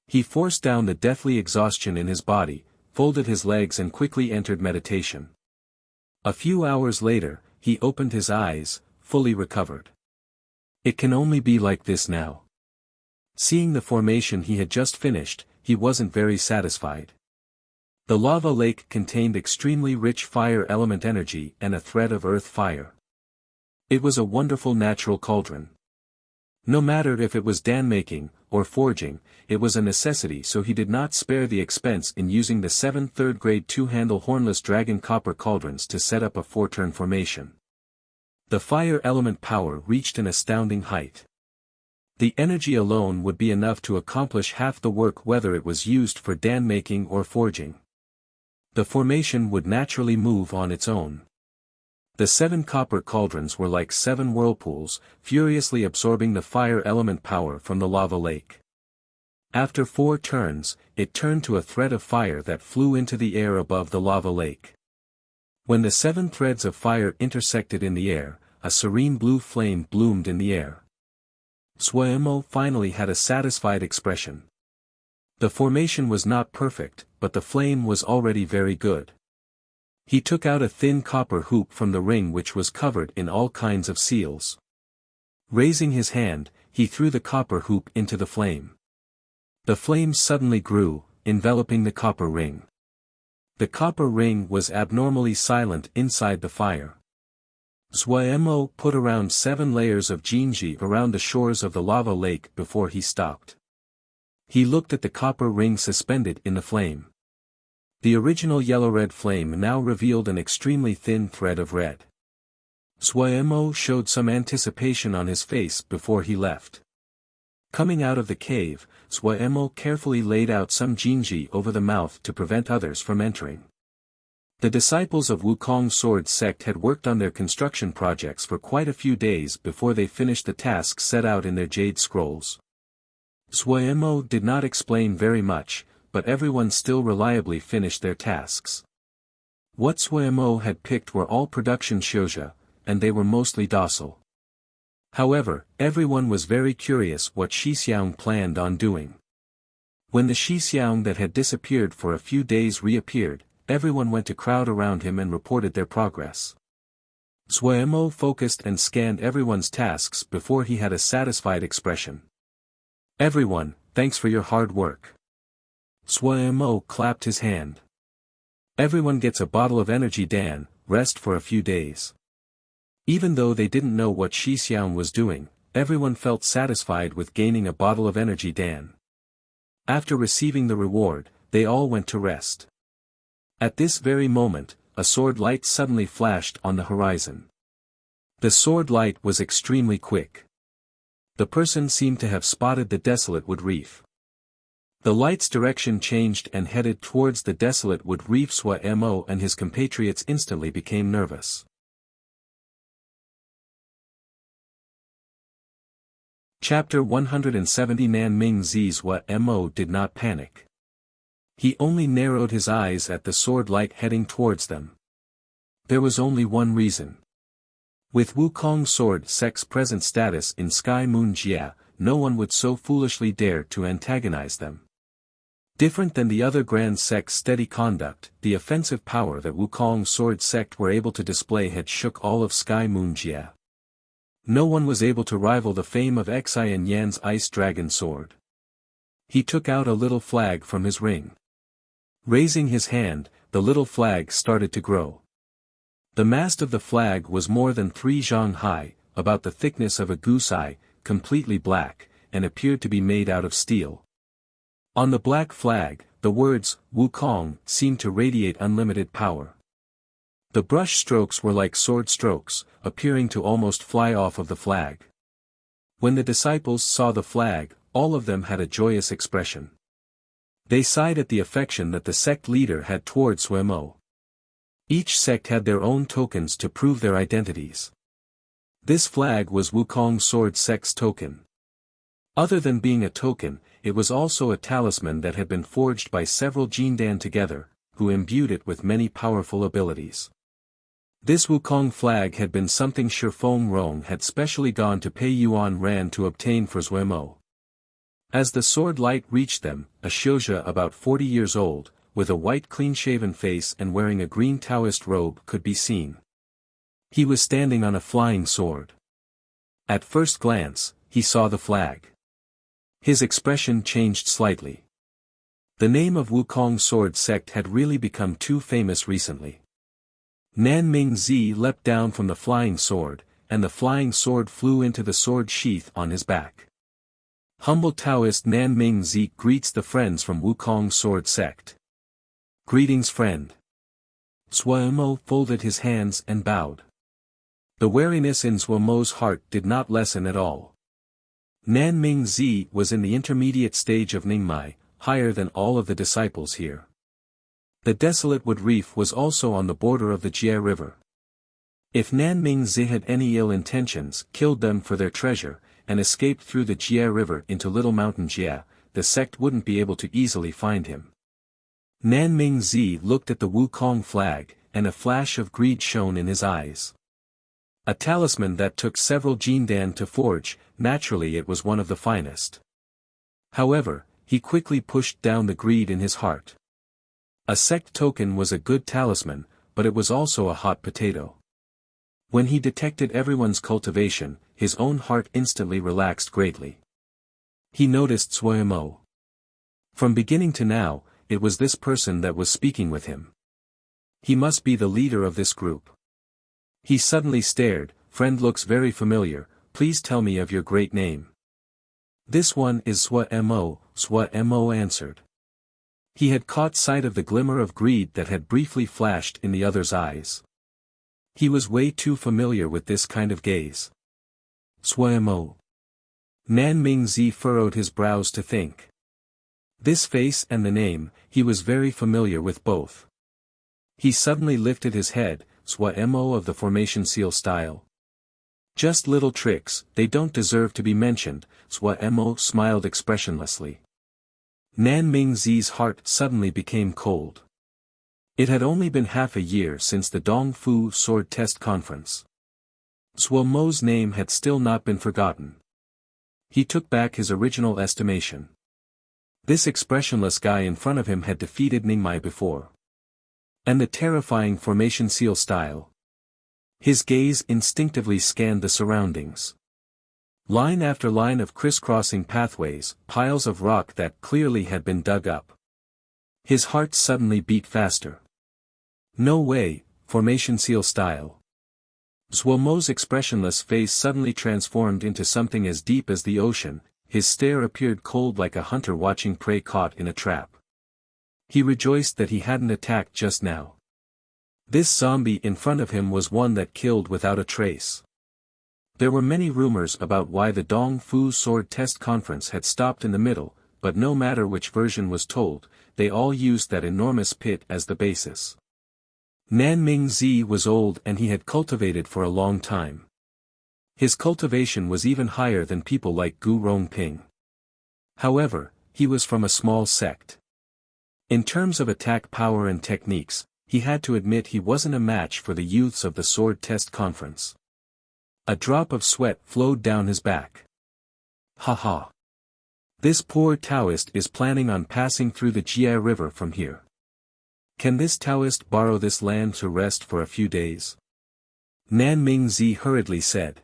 He forced down the deathly exhaustion in his body, folded his legs and quickly entered meditation. A few hours later, he opened his eyes, fully recovered. It can only be like this now. Seeing the formation he had just finished, he wasn't very satisfied. The lava lake contained extremely rich fire element energy and a thread of earth fire. It was a wonderful natural cauldron. No matter if it was dan-making, or forging, it was a necessity, so he did not spare the expense in using the 7 3rd-grade two-handle hornless dragon copper cauldrons to set up a 4-turn formation. The fire element power reached an astounding height. The energy alone would be enough to accomplish half the work whether it was used for dan-making or forging. The formation would naturally move on its own. The 7 copper cauldrons were like 7 whirlpools, furiously absorbing the fire element power from the lava lake. After 4 turns, it turned to a thread of fire that flew into the air above the lava lake. When the 7 threads of fire intersected in the air, a serene blue flame bloomed in the air. Zhuemo finally had a satisfied expression. The formation was not perfect, but the flame was already very good. He took out a thin copper hoop from the ring which was covered in all kinds of seals. Raising his hand, he threw the copper hoop into the flame. The flame suddenly grew, enveloping the copper ring. The copper ring was abnormally silent inside the fire. Zhuemo put around 7 layers of Jinji around the shores of the lava lake before he stopped. He looked at the copper ring suspended in the flame. The original yellow-red flame now revealed an extremely thin thread of red. Zhuemo showed some anticipation on his face before he left. Coming out of the cave, Zhuemo carefully laid out some Jinji over the mouth to prevent others from entering. The disciples of Wukong Sword sect had worked on their construction projects for quite a few days before they finished the tasks set out in their jade scrolls. Zhuemo did not explain very much, but everyone still reliably finished their tasks. What Zhuemo had picked were all production shouja, and they were mostly docile. However, everyone was very curious what Shixiang planned on doing. When the Shixiang that had disappeared for a few days reappeared, everyone went to crowd around him and reported their progress. Zhuemo focused and scanned everyone's tasks before he had a satisfied expression. "Everyone, thanks for your hard work." Zhuemo clapped his hand. "Everyone gets a bottle of energy Dan, rest for a few days." Even though they didn't know what Shixiang was doing, everyone felt satisfied with gaining a bottle of energy Dan. After receiving the reward, they all went to rest. At this very moment, a sword light suddenly flashed on the horizon. The sword light was extremely quick. The person seemed to have spotted the desolate wood reef. The light's direction changed and headed towards the desolate wood reef. Zhuemo and his compatriots instantly became nervous. Chapter 170 Nanming Zhuemo did not panic. He only narrowed his eyes at the sword light heading towards them. There was only one reason. With Wukong Sword sect's present status in Sky Moon Jia, no one would so foolishly dare to antagonize them. Different than the other grand sect's steady conduct, the offensive power that Wukong Sword sect were able to display had shook all of Sky Moon Jia. No one was able to rival the fame of Xi and Yan's Ice Dragon Sword. He took out a little flag from his ring. Raising his hand, the little flag started to grow. The mast of the flag was more than 3 zhang high, about the thickness of a goose eye, completely black, and appeared to be made out of steel. On the black flag, the words, Wukong, seemed to radiate unlimited power. The brush strokes were like sword strokes, appearing to almost fly off of the flag. When the disciples saw the flag, all of them had a joyous expression. They sighed at the affection that the sect leader had towards Zhuemo. Each sect had their own tokens to prove their identities. This flag was Wukong Sword sect's token. Other than being a token, it was also a talisman that had been forged by several Jindan together, who imbued it with many powerful abilities. This Wukong flag had been something Shifeng Rong had specially gone to pay Yuan Ran to obtain for Zhuemo. As the sword light reached them, a shouja about 40 years old, with a white clean-shaven face and wearing a green Taoist robe could be seen. He was standing on a flying sword. At first glance, he saw the flag. His expression changed slightly. The name of Wukong Sword sect had really become too famous recently. Nanming Zi leapt down from the flying sword, and the flying sword flew into the sword sheath on his back. Humble Taoist Nanming Zi greets the friends from Wukong Sword sect. Greetings friend. Zhuemo folded his hands and bowed. The wariness in Zhuemo's heart did not lessen at all. Nanming Zi was in the intermediate stage of Ningmai, higher than all of the disciples here. The desolate wood reef was also on the border of the Jie River. If Nanming Zi had any ill intentions, killed them for their treasure, and escaped through the Jie River into Little Mountain Jie, the sect wouldn't be able to easily find him. Nanming Zi looked at the Wukong flag, and a flash of greed shone in his eyes. A talisman that took several Jindan to forge, naturally it was one of the finest. However, he quickly pushed down the greed in his heart. A sect token was a good talisman, but it was also a hot potato. When he detected everyone's cultivation, his own heart instantly relaxed greatly. He noticed Zhuemo. From beginning to now, it was this person that was speaking with him. He must be the leader of this group. He suddenly stared. "Friend looks very familiar, please tell me of your great name." "This one is Swa Mo answered. He had caught sight of the glimmer of greed that had briefly flashed in the other's eyes. He was way too familiar with this kind of gaze. Mo. Nan Mingzi furrowed his brows to think. This face and the name, he was very familiar with both. He suddenly lifted his head. Mo of the formation seal style. "Just little tricks, they don't deserve to be mentioned," Mo smiled expressionlessly. Nan Mingzi's heart suddenly became cold. It had only been half a year since the Dong Fu sword test conference. Mo's name had still not been forgotten. He took back his original estimation. This expressionless guy in front of him had defeated Ningmai before. And the terrifying formation seal style. His gaze instinctively scanned the surroundings. Line after line of crisscrossing pathways, piles of rock that clearly had been dug up. His heart suddenly beat faster. No way, formation seal style. Mo's expressionless face suddenly transformed into something as deep as the ocean. His stare appeared cold like a hunter watching prey caught in a trap. He rejoiced that he hadn't attacked just now. This zombie in front of him was one that killed without a trace. There were many rumors about why the Dong Fu sword test conference had stopped in the middle, but no matter which version was told, they all used that enormous pit as the basis. Nan Mingzi was old and he had cultivated for a long time. His cultivation was even higher than people like Gu Rongping. However, he was from a small sect. In terms of attack power and techniques, he had to admit he wasn't a match for the youths of the sword test conference. A drop of sweat flowed down his back. Ha. This poor Taoist is planning on passing through the Jie River from here. Can this Taoist borrow this land to rest for a few days? Nan Mingzi hurriedly said.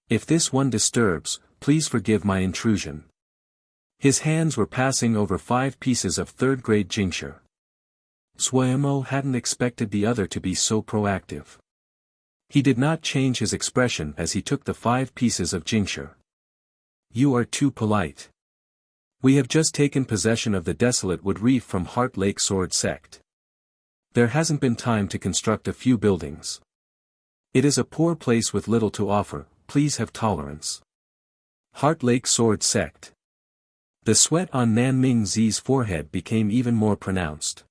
If this one disturbs, please forgive my intrusion. His hands were passing over 5 pieces of third-grade Jingshi. Mo hadn't expected the other to be so proactive. He did not change his expression as he took the 5 pieces of Jingshi. You are too polite. We have just taken possession of the desolate wood reef from Heart Lake Sword Sect. There hasn't been time to construct a few buildings. It is a poor place with little to offer, please have tolerance. Heart Lake Sword Sect. The sweat on Nan Mingzi's forehead became even more pronounced.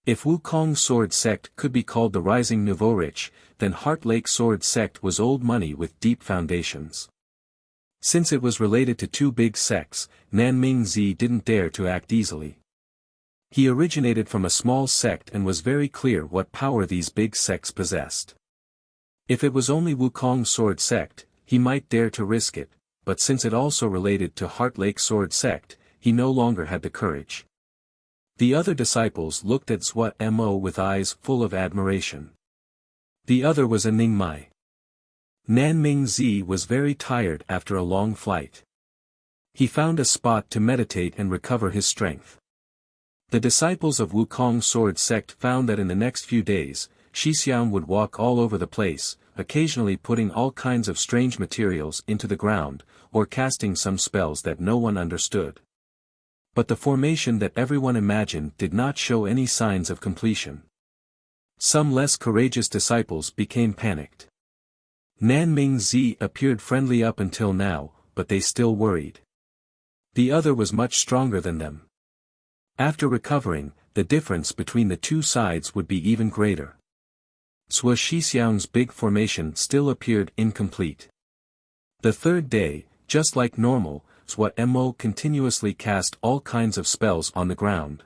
If Wukong Sword Sect could be called the rising nouveau rich, then Heart Lake Sword Sect was old money with deep foundations. Since it was related to 2 big sects, Nan Mingzi didn't dare to act easily. He originated from a small sect and was very clear what power these big sects possessed. If it was only Wukong Sword Sect, he might dare to risk it, but since it also related to Heart Lake Sword Sect, he no longer had the courage. The other disciples looked at Mo with eyes full of admiration. The other was a Ningmai. Nan Mingzi was very tired after a long flight. He found a spot to meditate and recover his strength. The disciples of Wukong Sword Sect found that in the next few days, Shixiang would walk all over the place, occasionally putting all kinds of strange materials into the ground, or casting some spells that no one understood. But the formation that everyone imagined did not show any signs of completion. Some less courageous disciples became panicked. Nan Mingzi appeared friendly up until now, but they still worried. The other was much stronger than them. After recovering, the difference between the 2 sides would be even greater. Shixiang's big formation still appeared incomplete. The 3rd day, just like normal, Mo continuously cast all kinds of spells on the ground.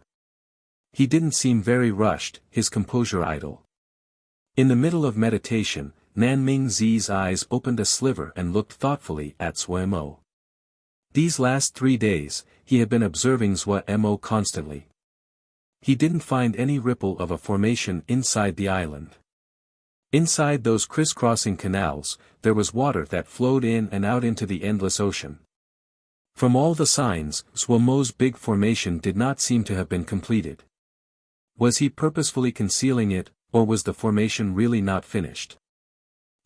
He didn't seem very rushed, his composure idle. In the middle of meditation, Nan Mingzi's eyes opened a sliver and looked thoughtfully at Mo. These last 3 days, he had been observing Mo constantly. He didn't find any ripple of a formation inside the island. Inside those crisscrossing canals, there was water that flowed in and out into the endless ocean. From all the signs, Mo's big formation did not seem to have been completed. Was he purposefully concealing it, or was the formation really not finished?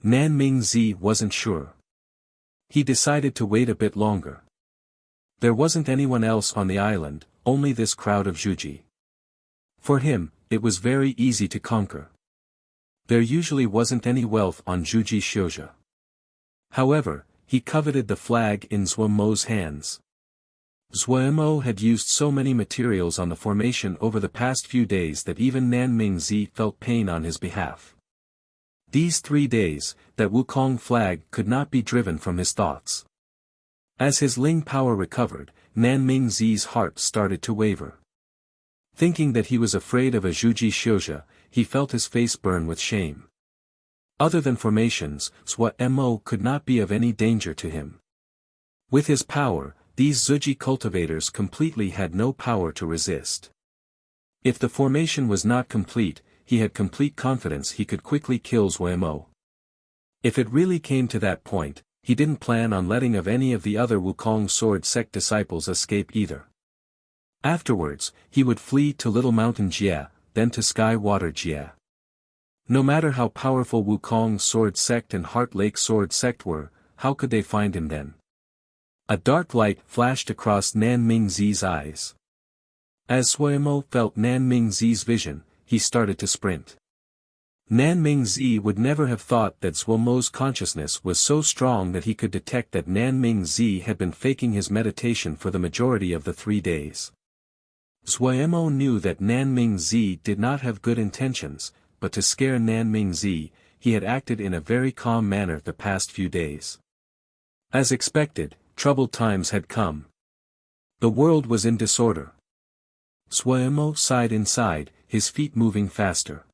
Nan Mingzi wasn't sure. He decided to wait a bit longer. There wasn't anyone else on the island, only this crowd of Zhuji. For him, it was very easy to conquer. There usually wasn't any wealth on Zhuji Xiuzhe. However, he coveted the flag in Zhuo Mo's hands. Zhuo Mo had used so many materials on the formation over the past few days that even Nan Mingzi felt pain on his behalf. These 3 days, that Wukong flag could not be driven from his thoughts. As his Ling power recovered, Nan Mingzi's heart started to waver. Thinking that he was afraid of a Zhuji Xiuzhe, he felt his face burn with shame. Other than formations, Zhuo Mo could not be of any danger to him. With his power, these Zhuji cultivators completely had no power to resist. If the formation was not complete, he had complete confidence he could quickly kill Zhuo Mo. If it really came to that point, he didn't plan on letting of any of the other Wukong sword sect disciples escape either. Afterwards, he would flee to Little Mountain Jie, then to Sky Water Jie. No matter how powerful Wukong sword sect and Heart Lake sword sect were, how could they find him then? A dark light flashed across Nan Mingzi's eyes. As Zhuo Mo felt Nan Mingzi's vision, he started to sprint. Nan Mingzi would never have thought that Zhuo Mo's consciousness was so strong that he could detect that Nan Mingzi had been faking his meditation for the majority of the 3 days. Zhuo Mo knew that Nan Mingzi did not have good intentions, but to scare Nan Mingzi, he had acted in a very calm manner the past few days. As expected, troubled times had come. The world was in disorder. Zhuo Mo sighed inside, his feet moving faster.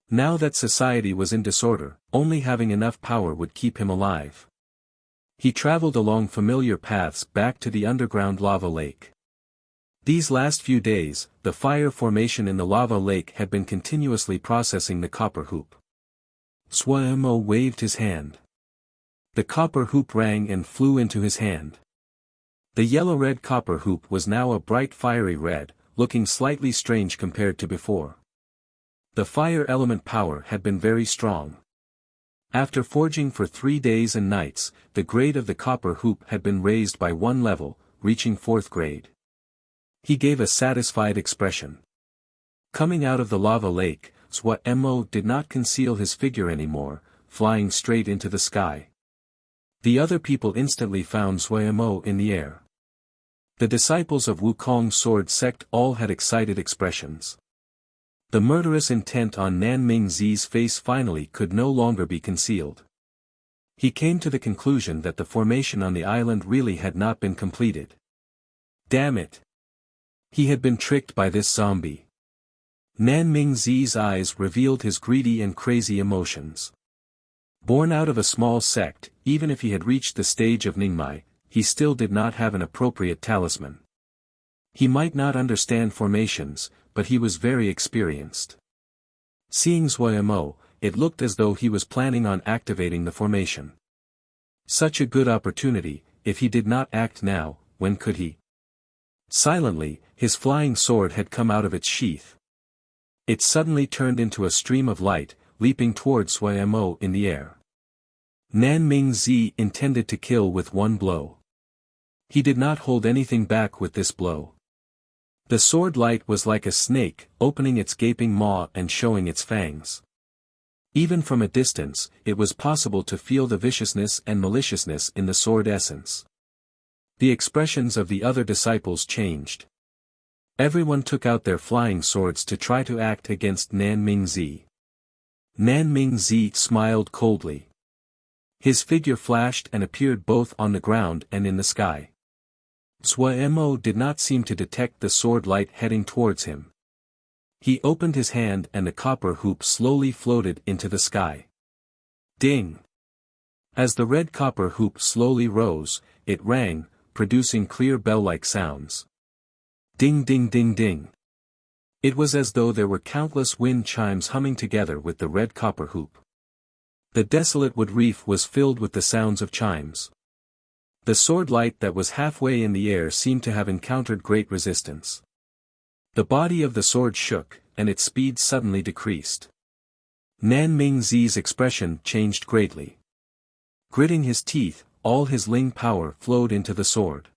Now that society was in disorder, only having enough power would keep him alive. He traveled along familiar paths back to the underground lava lake. These last few days, the fire formation in the lava lake had been continuously processing the copper hoop. Zhuo Mo waved his hand. The copper hoop rang and flew into his hand. The yellow-red copper hoop was now a bright fiery red, looking slightly strange compared to before. The fire element power had been very strong. After forging for 3 days and nights, the grade of the copper hoop had been raised by 1 level, reaching 4th grade. He gave a satisfied expression. Coming out of the lava lake, Zhuo Mo did not conceal his figure anymore, flying straight into the sky. The other people instantly found Zhuo Mo in the air. The disciples of Wukong sword sect all had excited expressions. The murderous intent on Nan Mingzi's face finally could no longer be concealed. He came to the conclusion that the formation on the island really had not been completed. Damn it! He had been tricked by this zombie. Nan Mingzi's eyes revealed his greedy and crazy emotions. Born out of a small sect, even if he had reached the stage of Ningmai, he still did not have an appropriate talisman. He might not understand formations, but he was very experienced. Seeing Zhuo Mo, it looked as though he was planning on activating the formation. Such a good opportunity, if he did not act now, when could he? Silently, his flying sword had come out of its sheath. It suddenly turned into a stream of light, leaping towards Zhuo Mo in the air. Nan Mingzi intended to kill with 1 blow. He did not hold anything back with this blow. The sword light was like a snake, opening its gaping maw and showing its fangs. Even from a distance, it was possible to feel the viciousness and maliciousness in the sword essence. The expressions of the other disciples changed. Everyone took out their flying swords to try to act against Nan Mingzi. Nan Mingzi smiled coldly. His figure flashed and appeared both on the ground and in the sky. Zhuo Mo did not seem to detect the sword light heading towards him. He opened his hand and the copper hoop slowly floated into the sky. Ding! As the red copper hoop slowly rose, it rang, producing clear bell-like sounds. Ding ding ding ding. It was as though there were countless wind chimes humming together with the red copper hoop. The desolate wood reef was filled with the sounds of chimes. The sword light that was halfway in the air seemed to have encountered great resistance. The body of the sword shook, and its speed suddenly decreased. Nan Mingzi's expression changed greatly. Gritting his teeth, all his Ling power flowed into the sword.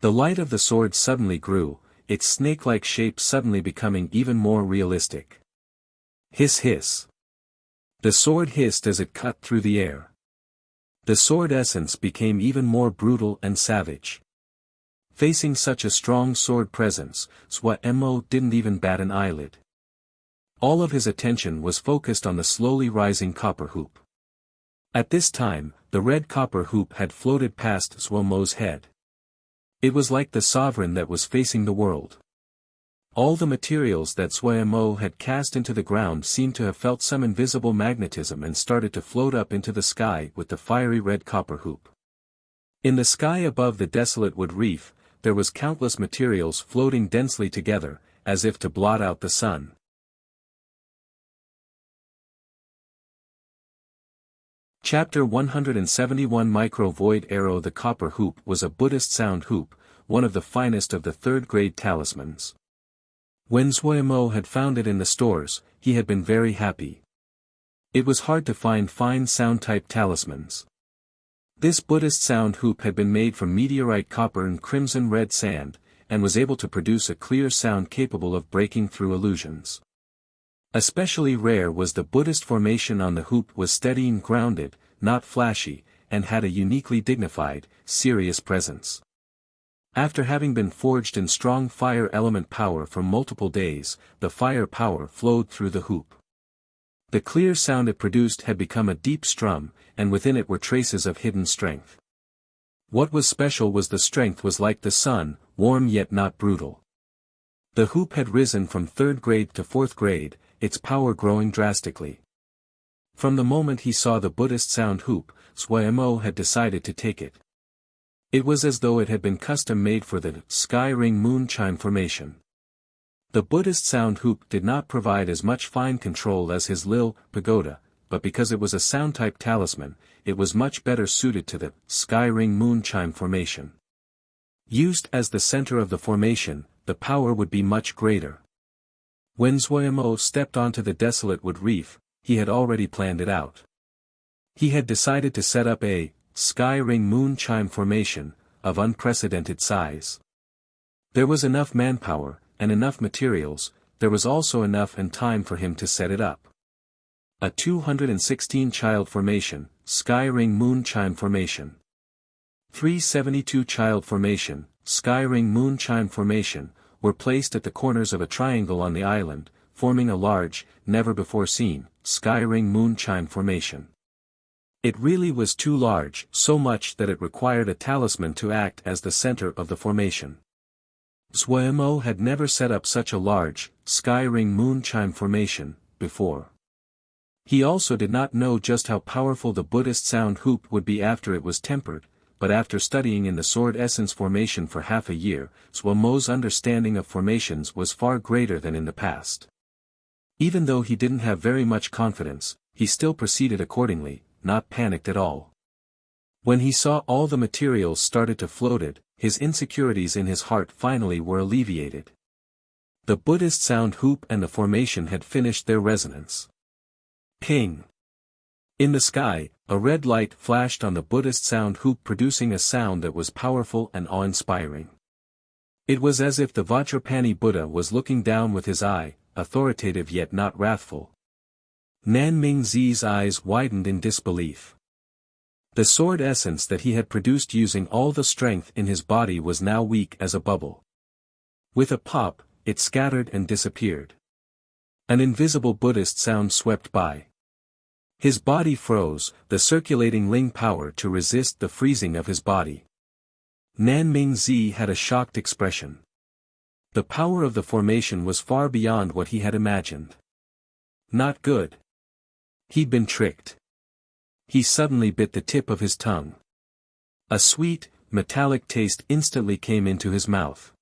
The light of the sword suddenly grew, its snake-like shape suddenly becoming even more realistic. Hiss hiss. The sword hissed as it cut through the air. The sword essence became even more brutal and savage. Facing such a strong sword presence, Swa Mo didn't even bat an eyelid. All of his attention was focused on the slowly rising copper hoop. At this time, the red copper hoop had floated past Swa Mo's head. It was like the sovereign that was facing the world. All the materials that Swa Mo had cast into the ground seemed to have felt some invisible magnetism and started to float up into the sky with the fiery red copper hoop. In the sky above the desolate wood reef, there was countless materials floating densely together, as if to blot out the sun. Chapter 171 Micro-Void Arrow. The copper hoop was a Buddhist sound hoop, one of the finest of the third-grade talismans. When Swa Mo had found it in the stores, he had been very happy. It was hard to find fine sound-type talismans. This Buddhist sound hoop had been made from meteorite copper and crimson red sand, and was able to produce a clear sound capable of breaking through illusions. Especially rare was the Buddhist formation on the hoop. Was steady and grounded, not flashy, and had a uniquely dignified, serious presence. After having been forged in strong fire element power for multiple days, the fire power flowed through the hoop. The clear sound it produced had become a deep strum, and within it were traces of hidden strength. What was special was the strength was like the sun, warm yet not brutal. The hoop had risen from 3rd grade to 4th grade, its power growing drastically. From the moment he saw the Buddhist sound hoop, Swa Mo had decided to take it. It was as though it had been custom-made for the sky ring moon chime formation. The Buddhist sound hoop did not provide as much fine control as his Lil pagoda, but because it was a sound-type talisman, it was much better suited to the sky ring moon chime formation. Used as the center of the formation, the power would be much greater. When Swa Mo stepped onto the desolate wood reef, he had already planned it out. He had decided to set up a sky ring moon chime formation of unprecedented size. There was enough manpower, and enough materials, there was also enough and time for him to set it up. A 216-child formation, sky ring moon chime formation. 372-child formation, sky ring moon chime formation, were placed at the corners of a triangle on the island, forming a large, never-before-seen, sky ring moon chime formation. It really was too large, so much that it required a talisman to act as the center of the formation. Swa Mo had never set up such a large, sky ring moon chime formation, before. He also did not know just how powerful the Buddhist sound hoop would be after it was tempered, but after studying in the sword essence formation for half a year, Swa Mo's understanding of formations was far greater than in the past. Even though he didn't have very much confidence, he still proceeded accordingly, not panicked at all. When he saw all the materials started to floated, his insecurities in his heart finally were alleviated. The Buddhist sound hoop and the formation had finished their resonance. Ping! In the sky, a red light flashed on the Buddhist sound hoop, producing a sound that was powerful and awe-inspiring. It was as if the Vajrapani Buddha was looking down with his eye, authoritative yet not wrathful. Nan Mingzi's eyes widened in disbelief. The sword essence that he had produced using all the strength in his body was now weak as a bubble. With a pop, it scattered and disappeared. An invisible Buddhist sound swept by. His body froze, the circulating Ling power to resist the freezing of his body. Nan Mingzi had a shocked expression. The power of the formation was far beyond what he had imagined. Not good. He'd been tricked. He suddenly bit the tip of his tongue. A sweet, metallic taste instantly came into his mouth.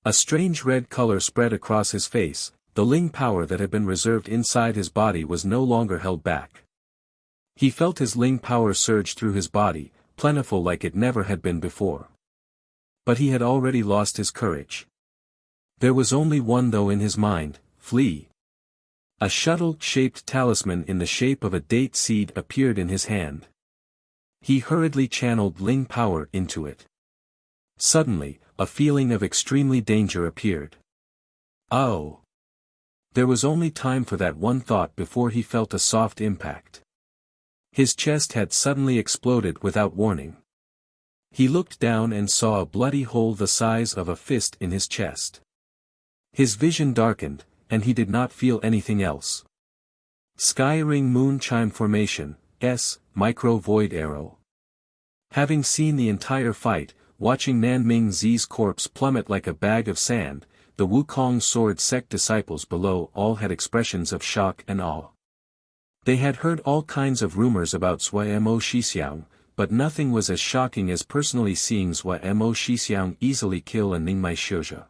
A strange red color spread across his face. The Ling power that had been reserved inside his body was no longer held back. He felt his Ling power surge through his body, plentiful like it never had been before. But he had already lost his courage. There was only one though in his mind: flee. A shuttle-shaped talisman in the shape of a date seed appeared in his hand. He hurriedly channeled Ling power into it. Suddenly, a feeling of extremely danger appeared. Oh! There was only time for that one thought before he felt a soft impact. His chest had suddenly exploded without warning. He looked down and saw a bloody hole the size of a fist in his chest. His vision darkened, and he did not feel anything else. Sky Ring Moon Chime Formation, S, Micro Void Arrow. Having seen the entire fight, watching Nanming Zi's corpse plummet like a bag of sand, the Wukong sword sect disciples below all had expressions of shock and awe. They had heard all kinds of rumors about Sui Mo Shixiang, but nothing was as shocking as personally seeing Sui Mo Shixiang easily kill a Ningmai Shouja.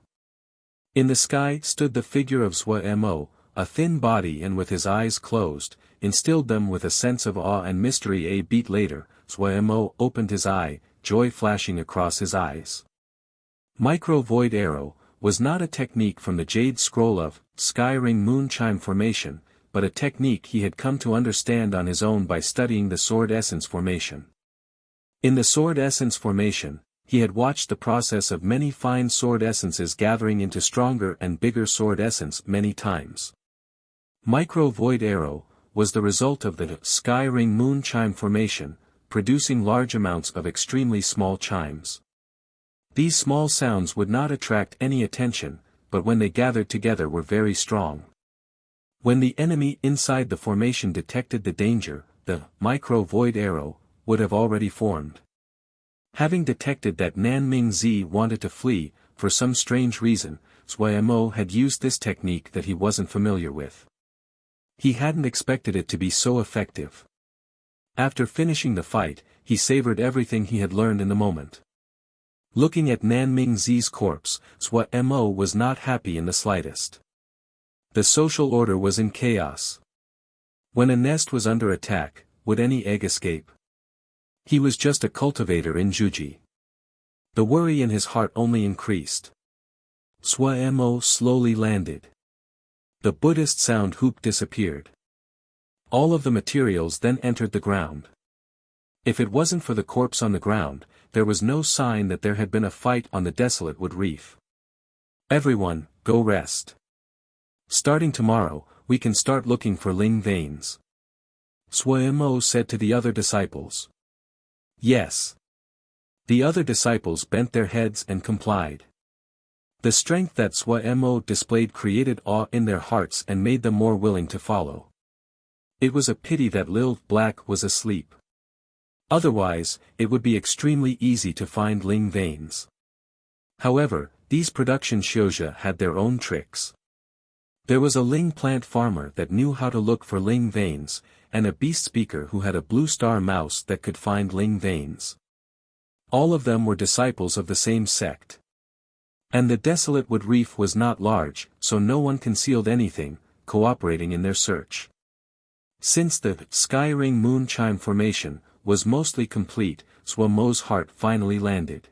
In the sky stood the figure of Sui Mo, a thin body and with his eyes closed, instilled them with a sense of awe and mystery. A beat later, Sui Mo opened his eye, joy flashing across his eyes. Micro Void Arrow was not a technique from the Jade Scroll of Sky Ring Moon Chime Formation, but a technique he had come to understand on his own by studying the Sword Essence Formation. In the Sword Essence Formation, he had watched the process of many fine sword essences gathering into stronger and bigger sword essence many times. Micro Void Arrow was the result of the Sky Ring Moon Chime Formation, producing large amounts of extremely small chimes. These small sounds would not attract any attention, but when they gathered together were very strong. When the enemy inside the formation detected the danger, the Micro Void Arrow would have already formed. Having detected that Nanming Zi wanted to flee, for some strange reason, Sui Mo had used this technique that he wasn't familiar with. He hadn't expected it to be so effective. After finishing the fight, he savored everything he had learned in the moment. Looking at Nanming Zi's corpse, Sui Mo was not happy in the slightest. The social order was in chaos. When a nest was under attack, would any egg escape? He was just a cultivator in Juji. The worry in his heart only increased. Sui Mo slowly landed. The Buddhist sound hoop disappeared. All of the materials then entered the ground. If it wasn't for the corpse on the ground, there was no sign that there had been a fight on the desolate wood reef. Everyone, go rest. Starting tomorrow, we can start looking for Ling veins. Sui Mo said to the other disciples. Yes. The other disciples bent their heads and complied. The strength that Sui Mo displayed created awe in their hearts and made them more willing to follow. It was a pity that Lil Black was asleep. Otherwise, it would be extremely easy to find Ling veins. However, these production shouja had their own tricks. There was a Ling plant farmer that knew how to look for Ling veins, and a beast speaker who had a blue star mouse that could find Ling veins. All of them were disciples of the same sect. And the desolate wood reef was not large, so no one concealed anything, cooperating in their search. Since the Sky Ring Moon Chime Formation was mostly complete, Sui Mo's heart finally landed.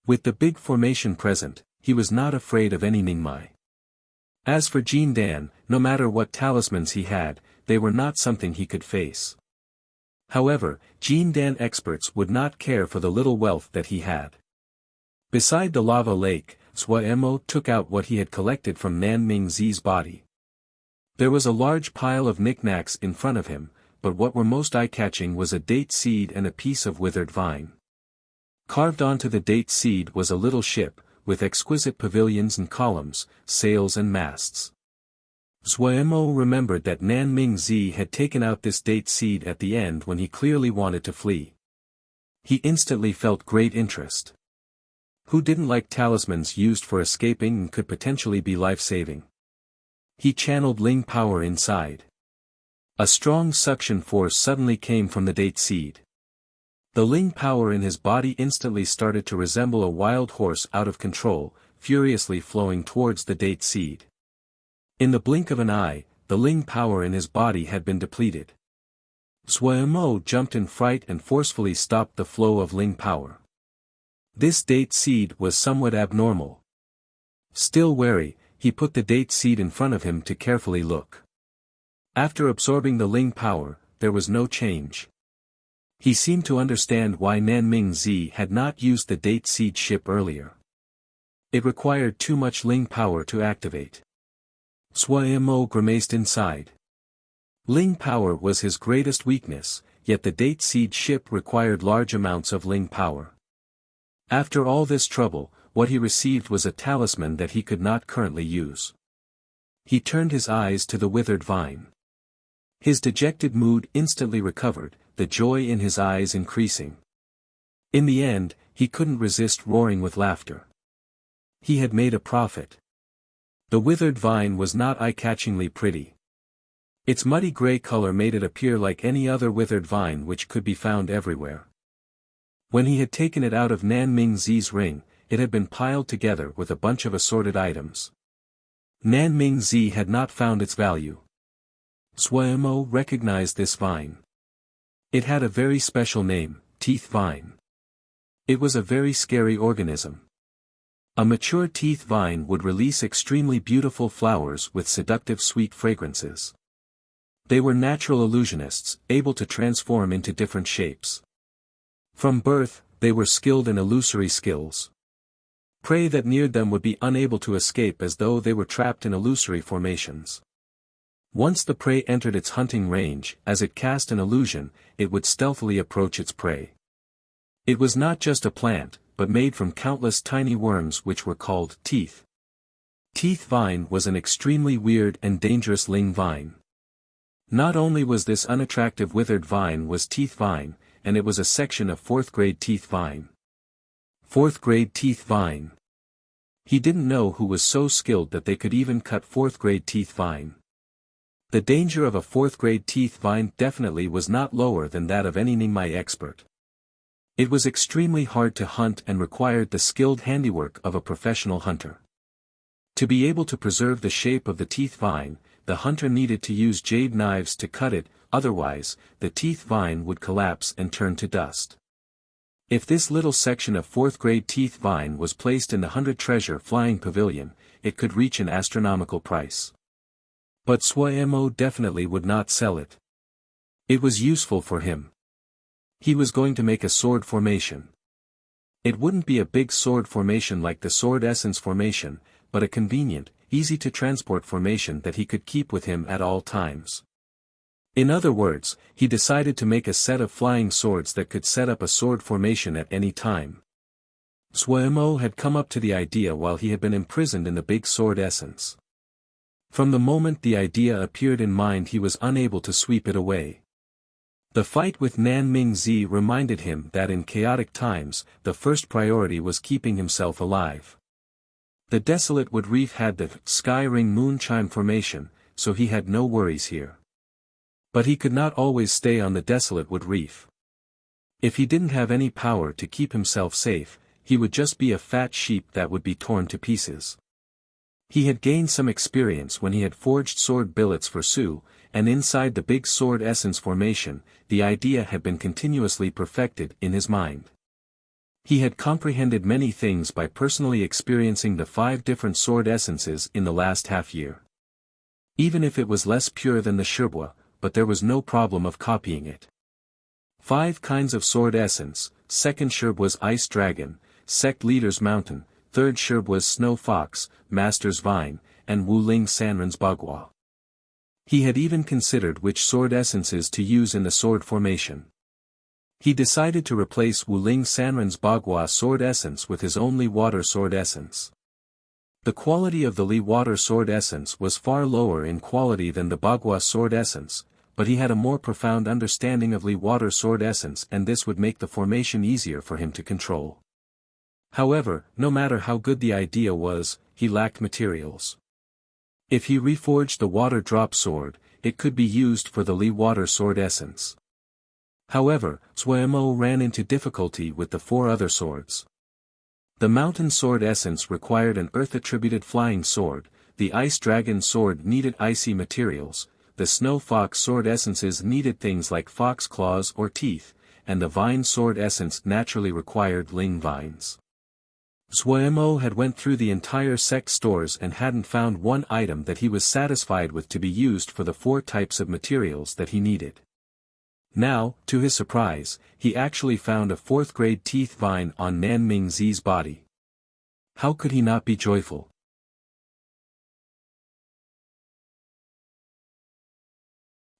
With the big formation present, he was not afraid of any Ningmai. As for Jin Dan, no matter what talismans he had, they were not something he could face. However, Jin Dan experts would not care for the little wealth that he had. Beside the lava lake, Sui Mo took out what he had collected from Nanming Zi's body. There was a large pile of knickknacks in front of him, but what were most eye-catching was a date seed and a piece of withered vine. Carved onto the date seed was a little ship, with exquisite pavilions and columns, sails and masts. Sui Mo remembered that Nanming Zi had taken out this date seed at the end when he clearly wanted to flee. He instantly felt great interest. Who didn't like talismans used for escaping and could potentially be life-saving? He channeled Ling power inside. A strong suction force suddenly came from the date seed. The Ling power in his body instantly started to resemble a wild horse out of control, furiously flowing towards the date seed. In the blink of an eye, the Ling power in his body had been depleted. Sui Mo jumped in fright and forcefully stopped the flow of Ling power. This date seed was somewhat abnormal. Still wary, he put the date seed in front of him to carefully look. After absorbing the Ling power, there was no change. He seemed to understand why Nanming Zi had not used the date seed ship earlier. It required too much Ling power to activate. Sui Mo grimaced inside. Ling power was his greatest weakness, yet the date seed ship required large amounts of Ling power. After all this trouble, what he received was a talisman that he could not currently use. He turned his eyes to the withered vine. His dejected mood instantly recovered, the joy in his eyes increasing. In the end, he couldn't resist roaring with laughter. He had made a profit. The withered vine was not eye-catchingly pretty. Its muddy gray color made it appear like any other withered vine which could be found everywhere. When he had taken it out of Nanming Zi's ring, it had been piled together with a bunch of assorted items. Nanming Zi had not found its value. Sui Mo recognized this vine. It had a very special name, teeth vine. It was a very scary organism. A mature teeth vine would release extremely beautiful flowers with seductive sweet fragrances. They were natural illusionists, able to transform into different shapes. From birth, they were skilled in illusory skills. Prey that neared them would be unable to escape as though they were trapped in illusory formations. Once the prey entered its hunting range, as it cast an illusion, it would stealthily approach its prey. It was not just a plant, but made from countless tiny worms which were called teeth. Teeth vine was an extremely weird and dangerous Ling vine. Not only was this unattractive withered vine was teeth vine, and it was a section of 4th grade teeth vine. 4th grade teeth vine. He didn't know who was so skilled that they could even cut 4th grade teeth vine. The danger of a 4th grade teeth vine definitely was not lower than that of any Ningmai expert. It was extremely hard to hunt and required the skilled handiwork of a professional hunter. To be able to preserve the shape of the teeth vine, the hunter needed to use jade knives to cut it, otherwise, the teeth vine would collapse and turn to dust. If this little section of 4th grade teeth vine was placed in the 100 treasure flying pavilion, it could reach an astronomical price. But Sui Mo definitely would not sell it. It was useful for him. He was going to make a sword formation. It wouldn't be a big sword formation like the sword essence formation, but a convenient, easy-to-transport formation that he could keep with him at all times. In other words, he decided to make a set of flying swords that could set up a sword formation at any time. Sui Mo had come up to the idea while he had been imprisoned in the big sword essence. From the moment the idea appeared in mind he was unable to sweep it away. The fight with Nanming Zi reminded him that in chaotic times, the first priority was keeping himself alive. The desolate wood reef had the sky ring moon chime formation, so he had no worries here. But he could not always stay on the desolate wood reef. If he didn't have any power to keep himself safe, he would just be a fat sheep that would be torn to pieces. He had gained some experience when he had forged sword billets for Su, and inside the big sword essence formation, the idea had been continuously perfected in his mind. He had comprehended many things by personally experiencing the 5 different sword essences in the last half-year. Even if it was less pure than the Shirbua, but there was no problem of copying it. 5 kinds of sword essence: 2nd Shirbua's Ice Dragon, Sect Leader's Mountain, 3rd Shirbua's Snow Fox, Master's Vine, and Wuling Sanren's Bagua. He had even considered which sword essences to use in the sword formation. He decided to replace Wuling Sanren's Bagua sword essence with his own Li Water sword essence. The quality of the Li Water sword essence was far lower in quality than the Bagua sword essence, but he had a more profound understanding of Li Water sword essence and this would make the formation easier for him to control. However, no matter how good the idea was, he lacked materials. If he reforged the water drop sword, it could be used for the Li Water sword essence. However, Sui Mo ran into difficulty with the 4 other swords. The mountain sword essence required an earth-attributed flying sword, the ice dragon sword needed icy materials, the snow fox sword essences needed things like fox claws or teeth, and the vine sword essence naturally required ling vines. Suemo had went through the entire sect stores and hadn't found one item that he was satisfied with to be used for the 4 types of materials that he needed. Now, to his surprise, he actually found a 4th-grade teeth vine on Nanming Zi's body. How could he not be joyful?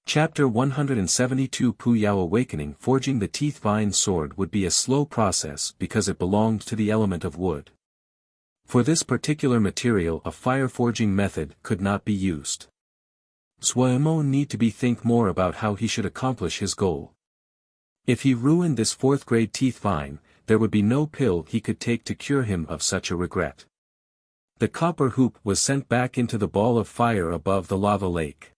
Chapter 172 Puyao Awakening. Forging the teeth vine sword would be a slow process because it belonged to the element of wood. For this particular material a fire forging method could not be used. Suemo need to think more about how he should accomplish his goal. If he ruined this 4th-grade teeth vine, there would be no pill he could take to cure him of such a regret. The copper hoop was sent back into the ball of fire above the lava lake.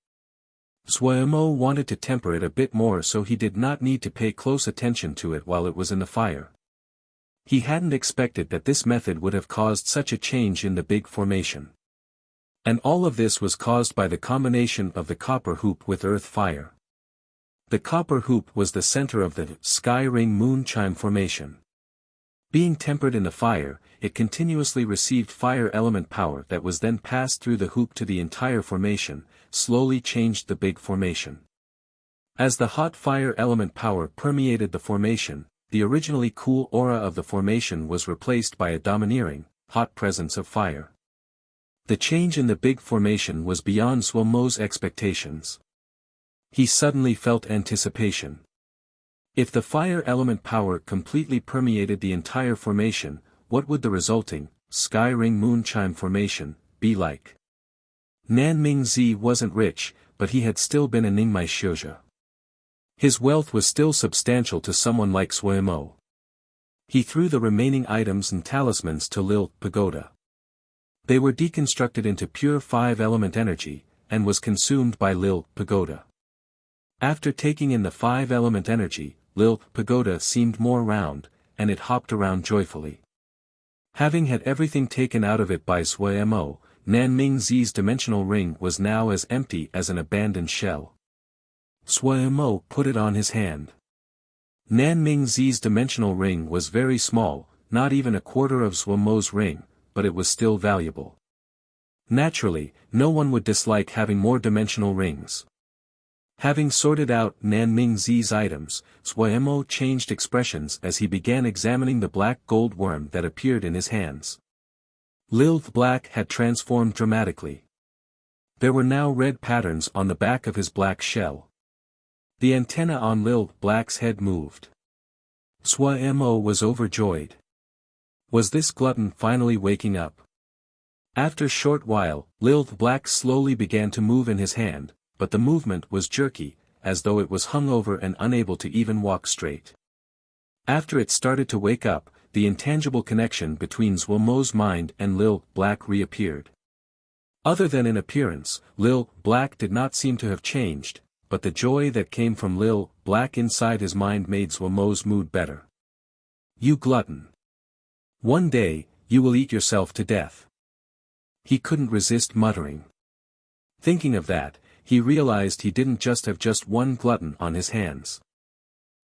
Suemo wanted to temper it a bit more so he did not need to pay close attention to it while it was in the fire. He hadn't expected that this method would have caused such a change in the big formation. And all of this was caused by the combination of the copper hoop with earth fire. The copper hoop was the center of the sky ring moon chime formation. Being tempered in the fire, it continuously received fire element power that was then passed through the hoop to the entire formation, slowly changed the big formation. As the hot fire element power permeated the formation, the originally cool aura of the formation was replaced by a domineering, hot presence of fire. The change in the big formation was beyond Suemo's expectations. He suddenly felt anticipation. If the fire element power completely permeated the entire formation, what would the resulting, sky ring moon chime formation, be like? Nanming Zi wasn't rich, but he had still been a Ningmai Shioja. His wealth was still substantial to someone like Suemo. He threw the remaining items and talismans to Lil Pagoda. They were deconstructed into pure 5-element energy, and was consumed by Lil Pagoda. After taking in the 5-element energy, Lil Pagoda seemed more round, and it hopped around joyfully. Having had everything taken out of it by Suemo, Nanming Zi's dimensional ring was now as empty as an abandoned shell. Suemo put it on his hand. Nanming Zi's dimensional ring was very small, not even a quarter of Suemo's ring, but it was still valuable. Naturally, no one would dislike having more dimensional rings. Having sorted out Nanming Zi's items, Suemo changed expressions as he began examining the black gold worm that appeared in his hands. Lilth Black had transformed dramatically. There were now red patterns on the back of his black shell. The antenna on Lilth Black's head moved. Suemo was overjoyed. Was this glutton finally waking up? After a short while, Lilth Black slowly began to move in his hand, but the movement was jerky, as though it was hungover and unable to even walk straight. After it started to wake up, the intangible connection between Suemo's mind and Lil Black reappeared. Other than in appearance, Lil Black did not seem to have changed, but the joy that came from Lil Black inside his mind made Suemo's mood better. You glutton. One day, you will eat yourself to death. He couldn't resist muttering. Thinking of that, he realized he didn't just have one glutton on his hands.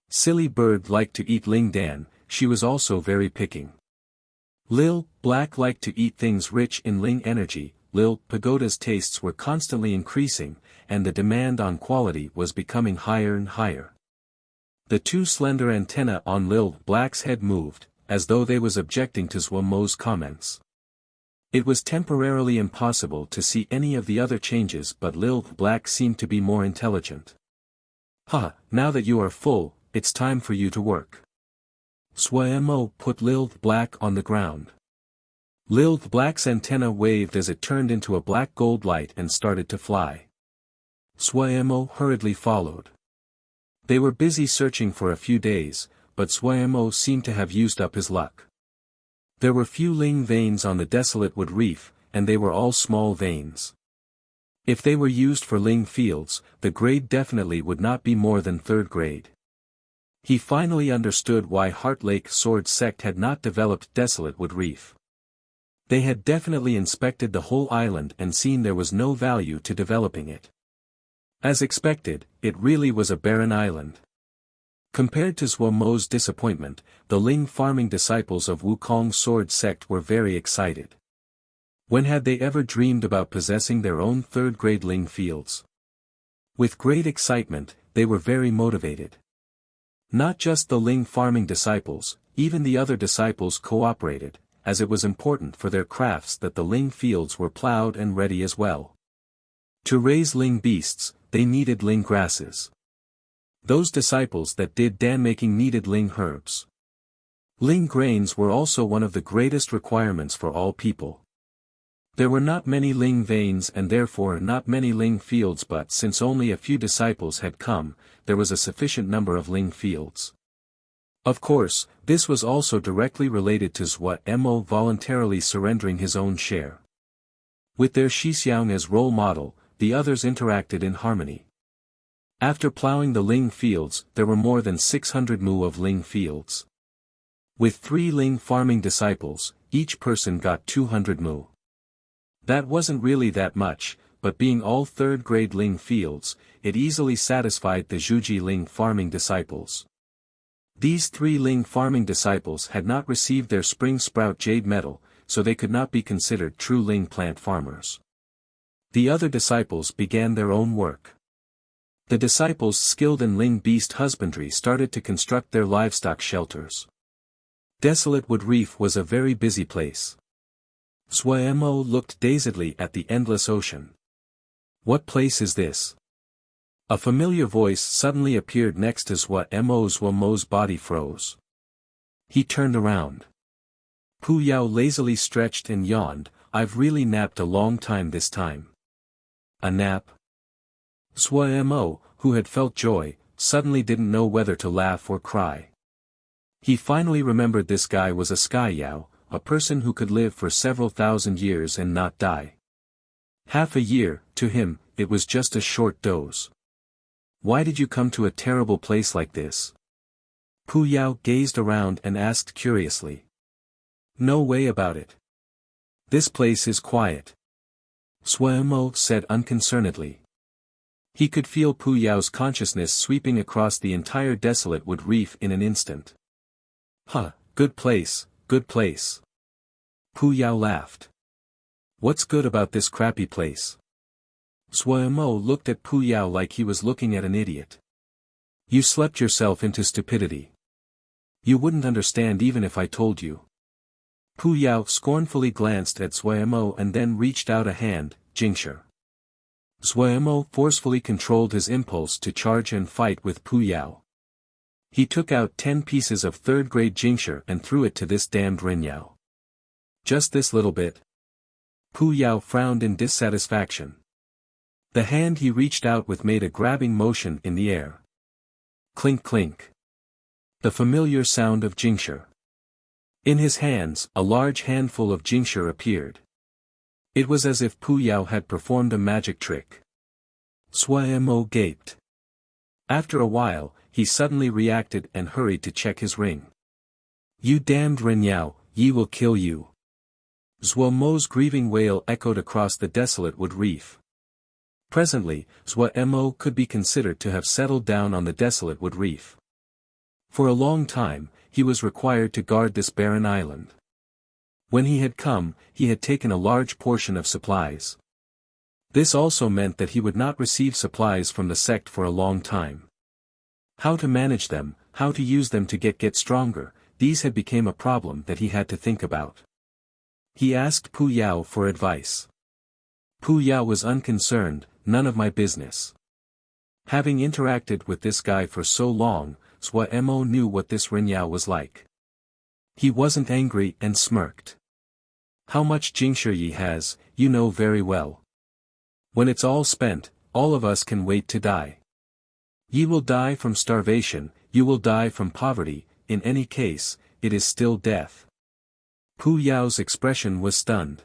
Silly bird liked to eat Ling Dan, she was also very picking. Lil Black liked to eat things rich in Ling energy. Lil Pagoda's tastes were constantly increasing, and the demand on quality was becoming higher and higher. The 2 slender antennae on Lil Black's head moved, as though they was objecting to Suemo's comments. It was temporarily impossible to see any of the other changes, but Lil Black seemed to be more intelligent. Now that you are full, it's time for you to work. Suemo put Lil Black on the ground. Lil Black's antenna waved as it turned into a black gold light and started to fly. Suemo hurriedly followed. They were busy searching for a few days, but Suemo seemed to have used up his luck. There were few Ling veins on the desolate wood reef, and they were all small veins. If they were used for Ling fields, the grade definitely would not be more than 3rd grade. He finally understood why Heart Lake Sword Sect had not developed Desolate Wood Reef. They had definitely inspected the whole island and seen there was no value to developing it. As expected, it really was a barren island. Compared to Zhuo Mo's disappointment, the Ling farming disciples of Wukong's sword sect were very excited. When had they ever dreamed about possessing their own third-grade Ling fields? With great excitement, they were very motivated. Not just the Ling farming disciples, even the other disciples cooperated, as it was important for their crafts that the Ling fields were plowed and ready as well. To raise Ling beasts, they needed Ling grasses. Those disciples that did dan-making needed Ling herbs. Ling grains were also one of the greatest requirements for all people. There were not many Ling veins and therefore not many Ling fields, but since only a few disciples had come, there was a sufficient number of Ling fields. Of course, this was also directly related to Zhuo Mo voluntarily surrendering his own share. With their Shixiang as role model, the others interacted in harmony. After plowing the Ling fields, there were more than 600 mu of Ling fields. With 3 Ling farming disciples, each person got 200 mu. That wasn't really that much, but being all third-grade Ling fields, it easily satisfied the Zhuji Ling farming disciples. These 3 Ling farming disciples had not received their spring sprout jade metal, so they could not be considered true Ling plant farmers. The other disciples began their own work. The disciples skilled in Ling beast husbandry started to construct their livestock shelters. Desolate Wood Reef was a very busy place. Zhuo Mo looked dazedly at the endless ocean. What place is this? A familiar voice suddenly appeared next to Zhuo Mo's body froze. He turned around. Pu Yao lazily stretched and yawned. I've really napped a long time this time. A nap? Zhuo Mo, who had felt joy, suddenly didn't know whether to laugh or cry. He finally remembered this guy was a Sky Yao, a person who could live for several thousand years and not die. Half a year, to him, it was just a short doze. Why did you come to a terrible place like this? Pu Yao gazed around and asked curiously. No way about it. This place is quiet. Zhuo Mo said unconcernedly. He could feel Pu Yao's consciousness sweeping across the entire desolate Wood Reef in an instant. Huh, good place, good place. Pu Yao laughed. What's good about this crappy place? Zhuo Mo looked at Pu Yao like he was looking at an idiot. You slept yourself into stupidity. You wouldn't understand even if I told you. Pu Yao scornfully glanced at Zhuo Mo and then reached out a hand, Jingshi. Zhuo Mo forcefully controlled his impulse to charge and fight with Pu Yao. He took out 10 pieces of third-grade Jingshi and threw it to this damned Ren Yao. Just this little bit? Pu Yao frowned in dissatisfaction. The hand he reached out with made a grabbing motion in the air. Clink clink. The familiar sound of Jingshi. In his hands, a large handful of Jingshi appeared. It was as if Pu Yao had performed a magic trick. Zhuo Mo gaped. After a while, he suddenly reacted and hurried to check his ring. You damned Ren Yao, ye will kill you. Zhuo Mo's grieving wail echoed across the desolate Wood Reef. Presently, Zhuo Mo could be considered to have settled down on the desolate Wood Reef. For a long time, he was required to guard this barren island. When he had come, he had taken a large portion of supplies. This also meant that he would not receive supplies from the sect for a long time. How to manage them, how to use them to get stronger, these had become a problem that he had to think about. He asked Pu Yao for advice. Pu Yao was unconcerned, none of my business. Having interacted with this guy for so long, Zhuo Mo knew what this Ren Yao was like. He wasn't angry and smirked. How much Jingshi ye has, you know very well. When it's all spent, all of us can wait to die. Ye will die from starvation, you will die from poverty, in any case, it is still death. Pu Yao's expression was stunned.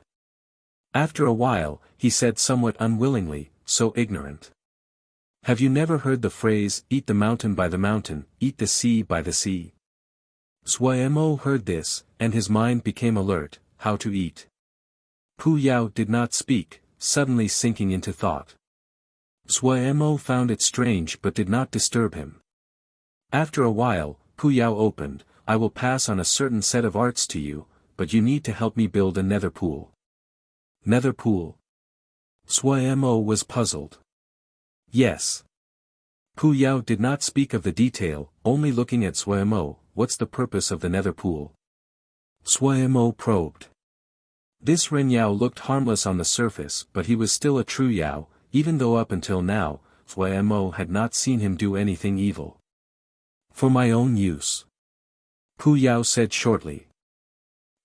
After a while, he said somewhat unwillingly, so ignorant. Have you never heard the phrase, eat the mountain by the mountain, eat the sea by the sea? Zhuo Mo heard this, and his mind became alert, how to eat. Pu Yao did not speak, suddenly sinking into thought. Zhuo Mo found it strange but did not disturb him. After a while, Pu Yao opened, I will pass on a certain set of arts to you, but you need to help me build a nether pool. Nether pool? Sui Mo was puzzled. Yes. Pu Yao did not speak of the detail, only looking at Sui Mo, what's the purpose of the nether pool? Sui Mo probed. This Ren Yao looked harmless on the surface, but he was still a true Yao, even though up until now, Sui Mo had not seen him do anything evil. For my own use. Pu Yao said shortly.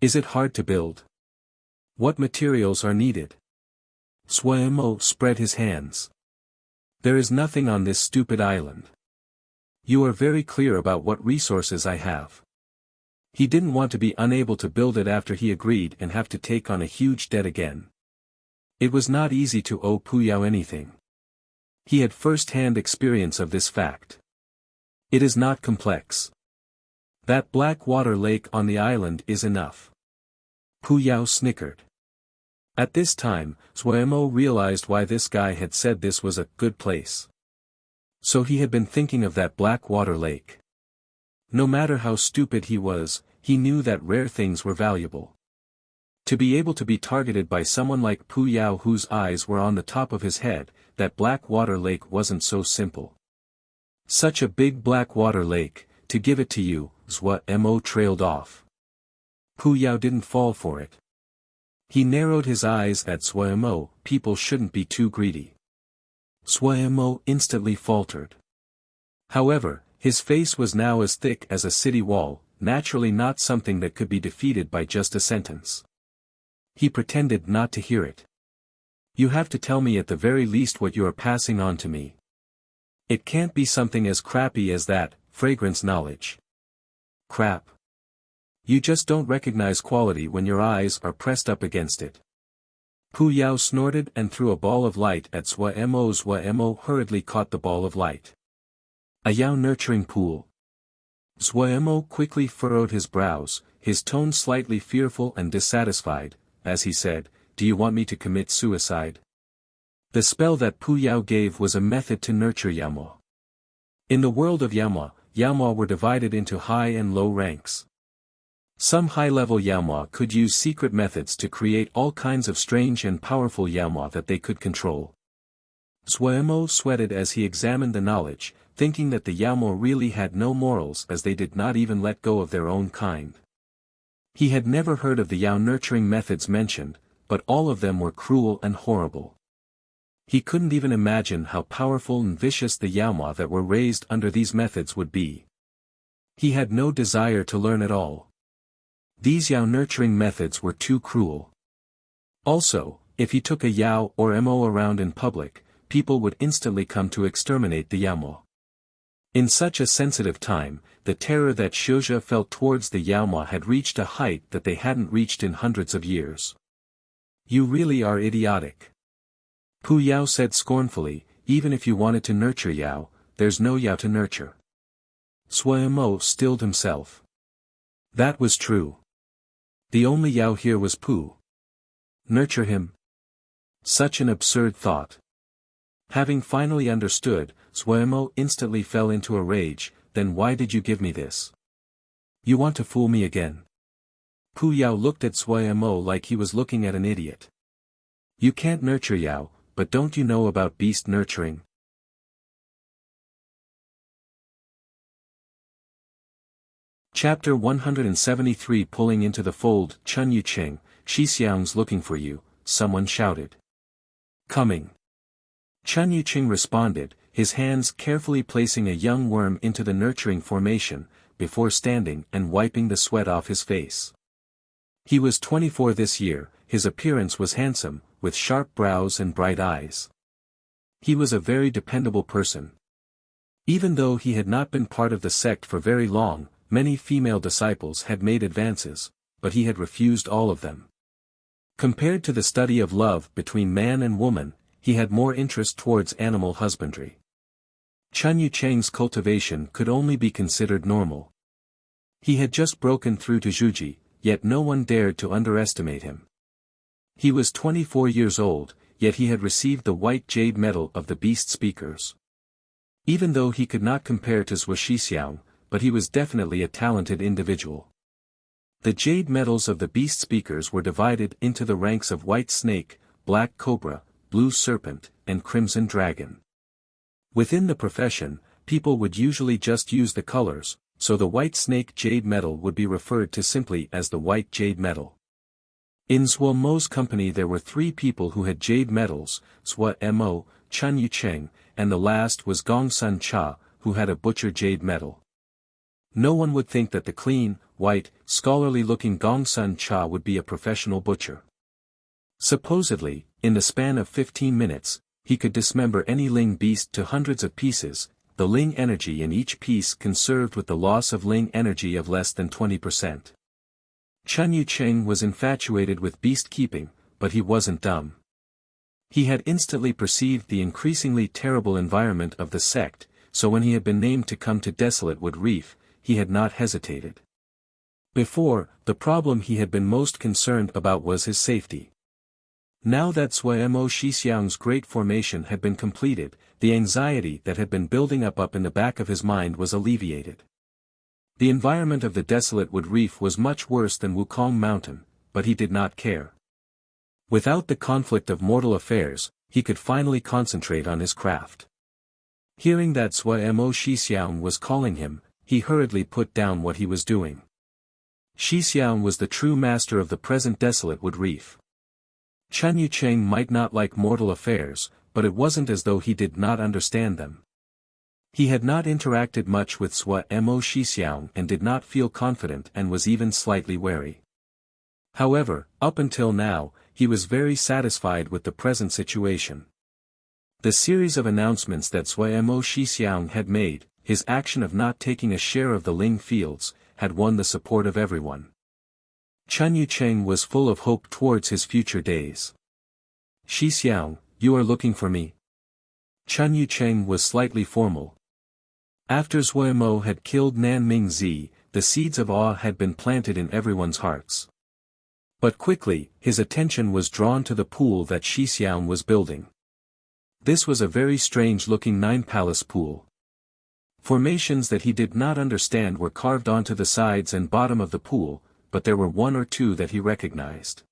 Is it hard to build? What materials are needed? Sui Mo spread his hands. There is nothing on this stupid island. You are very clear about what resources I have. He didn't want to be unable to build it after he agreed and have to take on a huge debt again. It was not easy to owe Pu Yao anything. He had first-hand experience of this fact. It is not complex. That black water lake on the island is enough. Pu Yao snickered. At this time, Sui Mo realized why this guy had said this was a good place. So he had been thinking of that black water lake. No matter how stupid he was, he knew that rare things were valuable. To be able to be targeted by someone like Pu Yao whose eyes were on the top of his head, that black water lake wasn't so simple. Such a big black water lake, to give it to you, Sui Mo trailed off. Pu Yao didn't fall for it. He narrowed his eyes at Sui Mo, people shouldn't be too greedy. Sui Mo instantly faltered. However, his face was now as thick as a city wall, naturally not something that could be defeated by just a sentence. He pretended not to hear it. You have to tell me at the very least what you are passing on to me. It can't be something as crappy as that, fragrance knowledge. Crap. You just don't recognize quality when your eyes are pressed up against it. Pu Yao snorted and threw a ball of light at Sui Mo. Sui Mo hurriedly caught the ball of light. A Yao nurturing pool. Sui Mo quickly furrowed his brows, his tone slightly fearful and dissatisfied, as he said, do you want me to commit suicide? The spell that Pu Yao gave was a method to nurture Yaomao. In the world of Yaomao, Yaomao were divided into high and low ranks. Some high-level Yaomao could use secret methods to create all kinds of strange and powerful Yaomao that they could control. Sui Mo sweated as he examined the knowledge, thinking that the Yaomao really had no morals as they did not even let go of their own kind. He had never heard of the Yao nurturing methods mentioned, but all of them were cruel and horrible. He couldn't even imagine how powerful and vicious the Yaomao that were raised under these methods would be. He had no desire to learn at all. These Yao nurturing methods were too cruel. Also, if he took a Yao or Mo around in public, people would instantly come to exterminate the Yaomao. In such a sensitive time, the terror that Xiuzhe felt towards the Yaomao had reached a height that they hadn't reached in hundreds of years. You really are idiotic. Pu Yao said scornfully, even if you wanted to nurture Yao, there's no Yao to nurture. Sui Mo stilled himself. That was true. The only Yao here was Pu. Nurture him? Such an absurd thought. Having finally understood, Sui Mo instantly fell into a rage, then why did you give me this? You want to fool me again? Pu Yao looked at Sui Mo like he was looking at an idiot. You can't nurture Yao, but don't you know about beast nurturing? Chapter 173 Pulling into the fold. Chun Yuqing, Xixiang's looking for you, someone shouted. Coming. Chun Yuqing responded, his hands carefully placing a young worm into the nurturing formation, before standing and wiping the sweat off his face. He was 24 this year, his appearance was handsome, with sharp brows and bright eyes. He was a very dependable person. Even though he had not been part of the sect for very long, many female disciples had made advances, but he had refused all of them. Compared to the study of love between man and woman, he had more interest towards animal husbandry. Chun Yuqing's cultivation could only be considered normal. He had just broken through to Zhuji, yet no one dared to underestimate him. He was 24 years old, yet he had received the white jade medal of the beast speakers. Even though he could not compare to Zhuo Shixiang, but he was definitely a talented individual. The jade metals of the beast speakers were divided into the ranks of white snake, black cobra, blue serpent, and crimson dragon. Within the profession, people would usually just use the colors, so the white snake jade metal would be referred to simply as the white jade metal. In Zhuo Mo's company there were 3 people who had jade metals, Zhuo Mo, Chun Yucheng, and the last was Gong Sun Cha, who had a butcher jade metal. No one would think that the clean, white, scholarly-looking Gong Sun Cha would be a professional butcher. Supposedly, in the span of 15 minutes, he could dismember any Ling beast to hundreds of pieces, the Ling energy in each piece conserved with the loss of Ling energy of less than 20%. Chun Yucheng was infatuated with beast keeping, but he wasn't dumb. He had instantly perceived the increasingly terrible environment of the sect, so when he had been named to come to Desolate Wood Reef, he had not hesitated. Before, the problem he had been most concerned about was his safety. Now that Zhuo Mo Shixiang's great formation had been completed, the anxiety that had been building up in the back of his mind was alleviated. The environment of the Desolate Wood Reef was much worse than Wukong Mountain, but he did not care. Without the conflict of mortal affairs, he could finally concentrate on his craft. Hearing that Zhuo Mo Shixiang was calling him, he hurriedly put down what he was doing. Shixiang was the true master of the present Desolate Wood Reef. Chun Yucheng might not like mortal affairs, but it wasn't as though he did not understand them. He had not interacted much with Zhuo Mo Shixiang and did not feel confident and was even slightly wary. However, up until now, he was very satisfied with the present situation. The series of announcements that Zhuo Mo Shixiang had made, his action of not taking a share of the Ling fields, had won the support of everyone. Chun Yucheng was full of hope towards his future days. Shixiang, you are looking for me? Chun Yucheng was slightly formal. After Zhuo Mo had killed Nan Mingzi, the seeds of awe had been planted in everyone's hearts. But quickly, his attention was drawn to the pool that Shixiang was building. This was a very strange-looking 9-palace pool. Formations that he did not understand were carved onto the sides and bottom of the pool, but there were 1 or 2 that he recognized.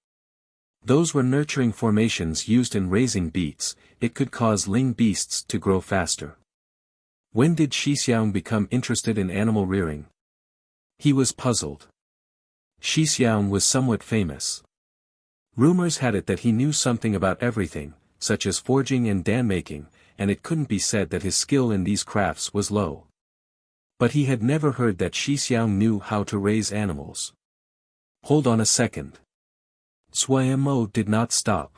Those were nurturing formations used in raising beasts. It could cause Ling beasts to grow faster. When did Shixiang become interested in animal rearing? He was puzzled. Shixiang was somewhat famous. Rumors had it that he knew something about everything, such as forging and dam making, and it couldn't be said that his skill in these crafts was low. But he had never heard that Shixiang knew how to raise animals. Hold on a second. Zhuo Mo did not stop.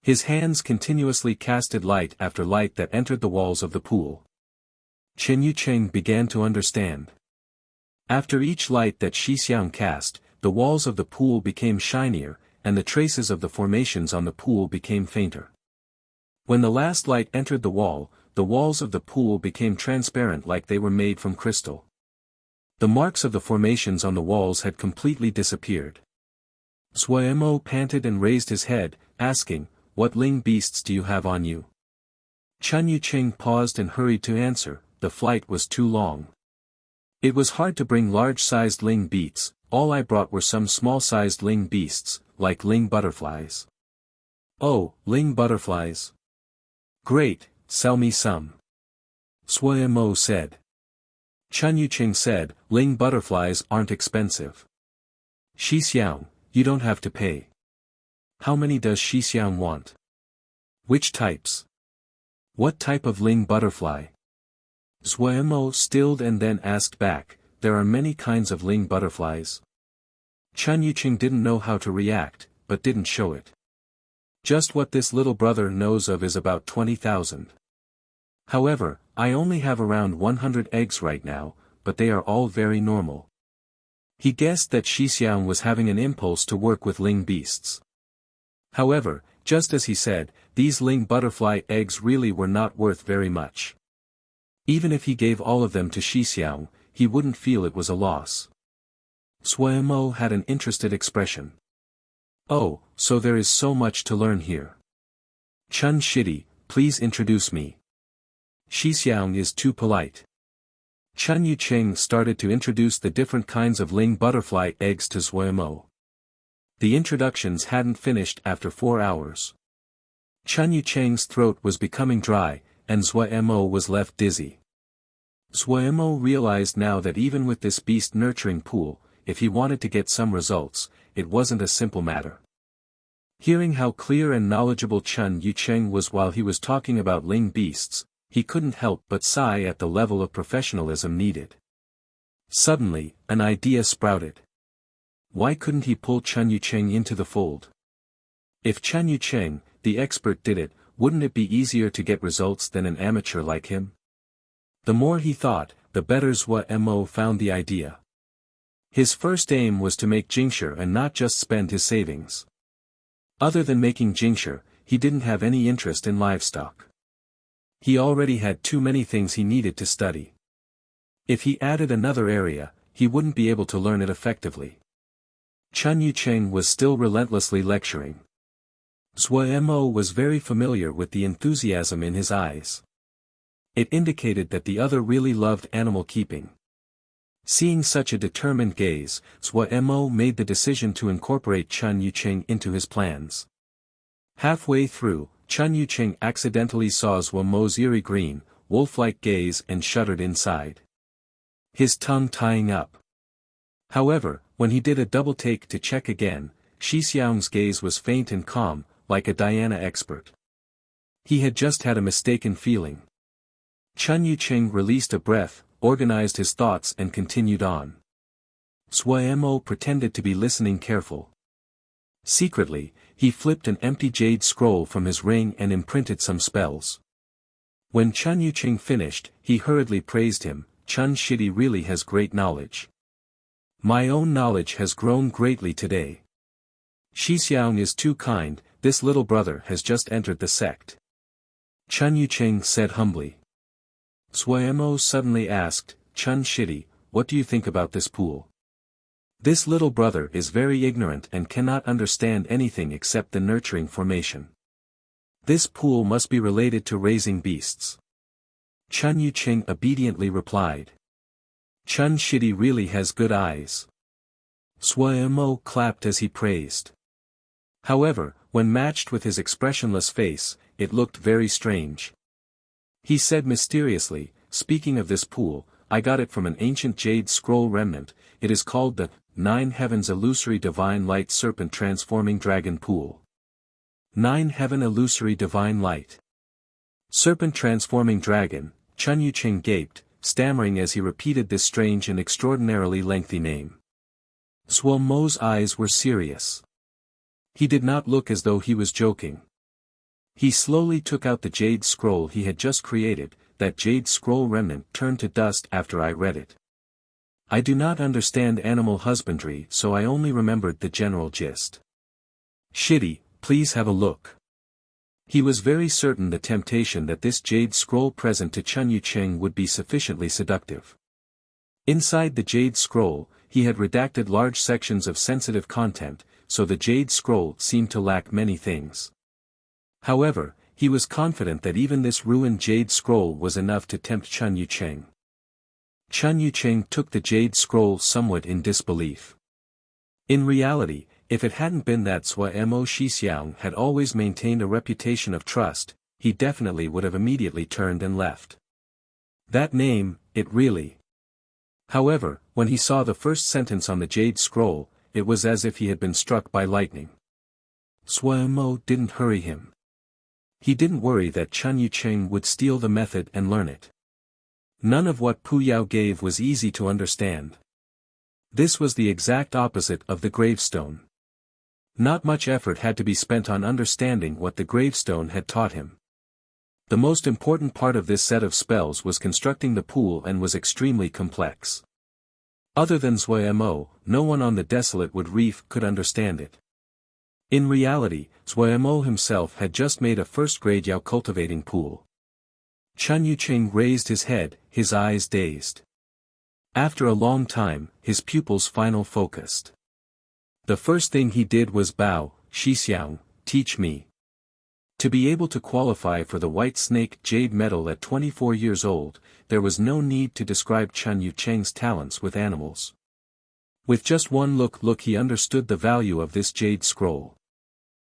His hands continuously casted light after light that entered the walls of the pool. Chun Yucheng began to understand. After each light that Shixiang cast, the walls of the pool became shinier, and the traces of the formations on the pool became fainter. When the last light entered the walls of the pool became transparent like they were made from crystal. The marks of the formations on the walls had completely disappeared. Zhuo Mo panted and raised his head, asking, "What Ling beasts do you have on you?" Chun Yucheng paused and hurried to answer, "The flight was too long. It was hard to bring large-sized Ling beasts, all I brought were some small-sized Ling beasts, like Ling butterflies." "Oh, Ling butterflies? Great, sell me some." Zhuo Mo said. Chun Yucheng said, "Ling butterflies aren't expensive. Shixiang, you don't have to pay." "How many does Shixiang want? Which types? What type of Ling butterfly?" Zhuo Mo stilled and then asked back, "There are many kinds of Ling butterflies." Chun Yucheng didn't know how to react, but didn't show it. Just what this little brother knows of is about 20,000. However, I only have around 100 eggs right now, but they are all very normal. He guessed that Shixiang was having an impulse to work with Ling beasts. However, just as he said, these Ling butterfly eggs really were not worth very much. Even if he gave all of them to Shixiang, he wouldn't feel it was a loss. Zhuo Mo had an interested expression. "Oh, so there is so much to learn here. Chun Shidi, please introduce me." Xixiang is too polite. Chen Yucheng started to introduce the different kinds of ling butterfly eggs to Zuemo. The introductions hadn't finished after 4 hours. Chen Yucheng's throat was becoming dry, and Zuemo was left dizzy. Zuemo realized now that even with this beast nurturing pool, if he wanted to get some results, it wasn't a simple matter. Hearing how clear and knowledgeable Chen Yucheng was while he was talking about ling beasts, he couldn't help but sigh at the level of professionalism needed. Suddenly, an idea sprouted. Why couldn't he pull Chen Yucheng into the fold? If Chen Yucheng, the expert, did it, wouldn't it be easier to get results than an amateur like him? The more he thought, the better Zuemo found the idea. His first aim was to make jingshe and not just spend his savings. Other than making jingshe, he didn't have any interest in livestock. He already had too many things he needed to study. If he added another area, he wouldn't be able to learn it effectively. Chen Yucheng was still relentlessly lecturing. Zuemo was very familiar with the enthusiasm in his eyes. It indicated that the other really loved animal keeping. Seeing such a determined gaze, Zuemo made the decision to incorporate Chen Yucheng into his plans. Halfway through, Chen Yucheng accidentally saw Zuemo's eerie green, wolf-like gaze and shuddered inside. His tongue tying up. However, when he did a double take to check again, Xixiang's gaze was faint and calm, like a Diana expert. He had just had a mistaken feeling. Chen Yucheng released a breath, organized his thoughts and continued on. Zuemo pretended to be listening careful. Secretly, he flipped an empty jade scroll from his ring and imprinted some spells. When Chen Yucheng finished, he hurriedly praised him. Chen Shidi really has great knowledge. My own knowledge has grown greatly today. Xixiang is too kind, this little brother has just entered the sect. Chen Yucheng said humbly. Zuemo suddenly asked, Chen Shidi, what do you think about this pool? This little brother is very ignorant and cannot understand anything except the nurturing formation. This pool must be related to raising beasts. Chen Yucheng obediently replied. Chen Shidi really has good eyes. Zuemo clapped as he praised. However, when matched with his expressionless face, it looked very strange. He said mysteriously, speaking of this pool, I got it from an ancient jade scroll remnant, it is called the 9 Heavens Illusory Divine Light Serpent Transforming Dragon Pool. 9 Heaven Illusory Divine Light. Serpent Transforming Dragon, Chen Yucheng gaped, stammering as he repeated this strange and extraordinarily lengthy name. Zuemo's eyes were serious. He did not look as though he was joking. He slowly took out the jade scroll he had just created, that jade scroll remnant turned to dust after I read it. I do not understand animal husbandry, so I only remembered the general gist. Shidi, please have a look. He was very certain the temptation that this jade scroll present to Chen Yucheng would be sufficiently seductive. Inside the jade scroll, he had redacted large sections of sensitive content, so the jade scroll seemed to lack many things. However, he was confident that even this ruined jade scroll was enough to tempt Chen Yucheng. Chen Yucheng took the jade scroll somewhat in disbelief. In reality, if it hadn't been that Zuemo Xixiang had always maintained a reputation of trust, he definitely would have immediately turned and left. That name, it really. However, when he saw the first sentence on the jade scroll, it was as if he had been struck by lightning. Zuemo didn't hurry him. He didn't worry that Chen Yucheng would steal the method and learn it. None of what Pu Yao gave was easy to understand. This was the exact opposite of the gravestone. Not much effort had to be spent on understanding what the gravestone had taught him. The most important part of this set of spells was constructing the pool and was extremely complex. Other than Zuemo, no one on the desolate wood reef could understand it. In reality, Zuemo himself had just made a first-grade Yao cultivating pool. Chen Yucheng raised his head, his eyes dazed. After a long time, his pupils finally focused. The first thing he did was bow, Xixiang, teach me. To be able to qualify for the White Snake Jade Medal at 24 years old, there was no need to describe Chen Yucheng's talents with animals. With just one look he understood the value of this jade scroll.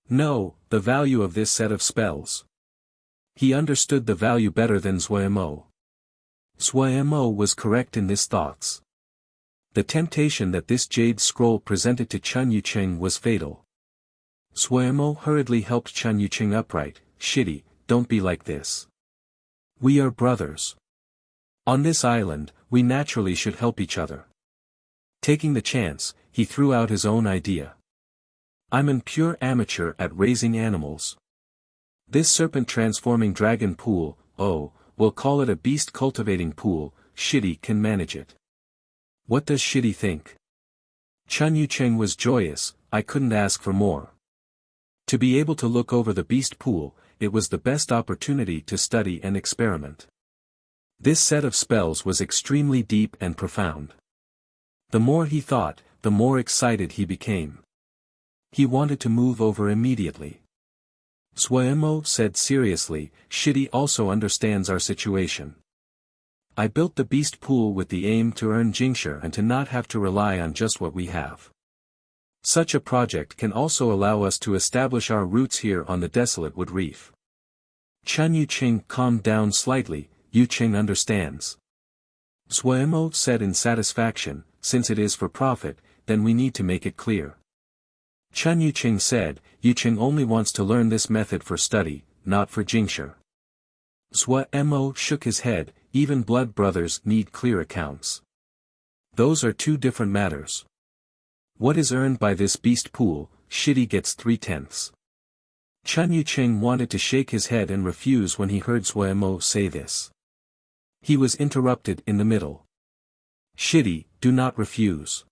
No, the value of this set of spells. He understood the value better than Zuo. Zuo was correct in his thoughts. The temptation that this jade scroll presented to Chen Yucheng was fatal. Zuo hurriedly helped Chen Yucheng upright. "Shitty, don't be like this. We are brothers. On this island, we naturally should help each other." Taking the chance, he threw out his own idea. "I'm an pure amateur at raising animals. This serpent-transforming dragon pool, we'll call it a beast-cultivating pool, Shitty can manage it." "What does Shitty think?" Chen Yucheng was joyous. "I couldn't ask for more. To be able to look over the beast pool, it was the best opportunity to study and experiment." This set of spells was extremely deep and profound. The more he thought, the more excited he became. He wanted to move over immediately. Zuo said seriously, "Shitty also understands our situation. I built the beast pool with the aim to earn Jingshi and to not have to rely on just what we have. Such a project can also allow us to establish our roots here on the desolate wood reef." Chen Yucheng calmed down slightly. "Yucheng understands." Zuo said in satisfaction, "Since it is for profit, then we need to make it clear." Chen Yucheng said, "Yucheng only wants to learn this method for study, not for Jingshi." Zuo shook his head. "Even blood brothers need clear accounts. Those are two different matters. What is earned by this beast pool, Shitty gets 3/10. Chen Yucheng wanted to shake his head and refuse when he heard Zuo say this. He was interrupted in the middle. "Shitty, do not refuse.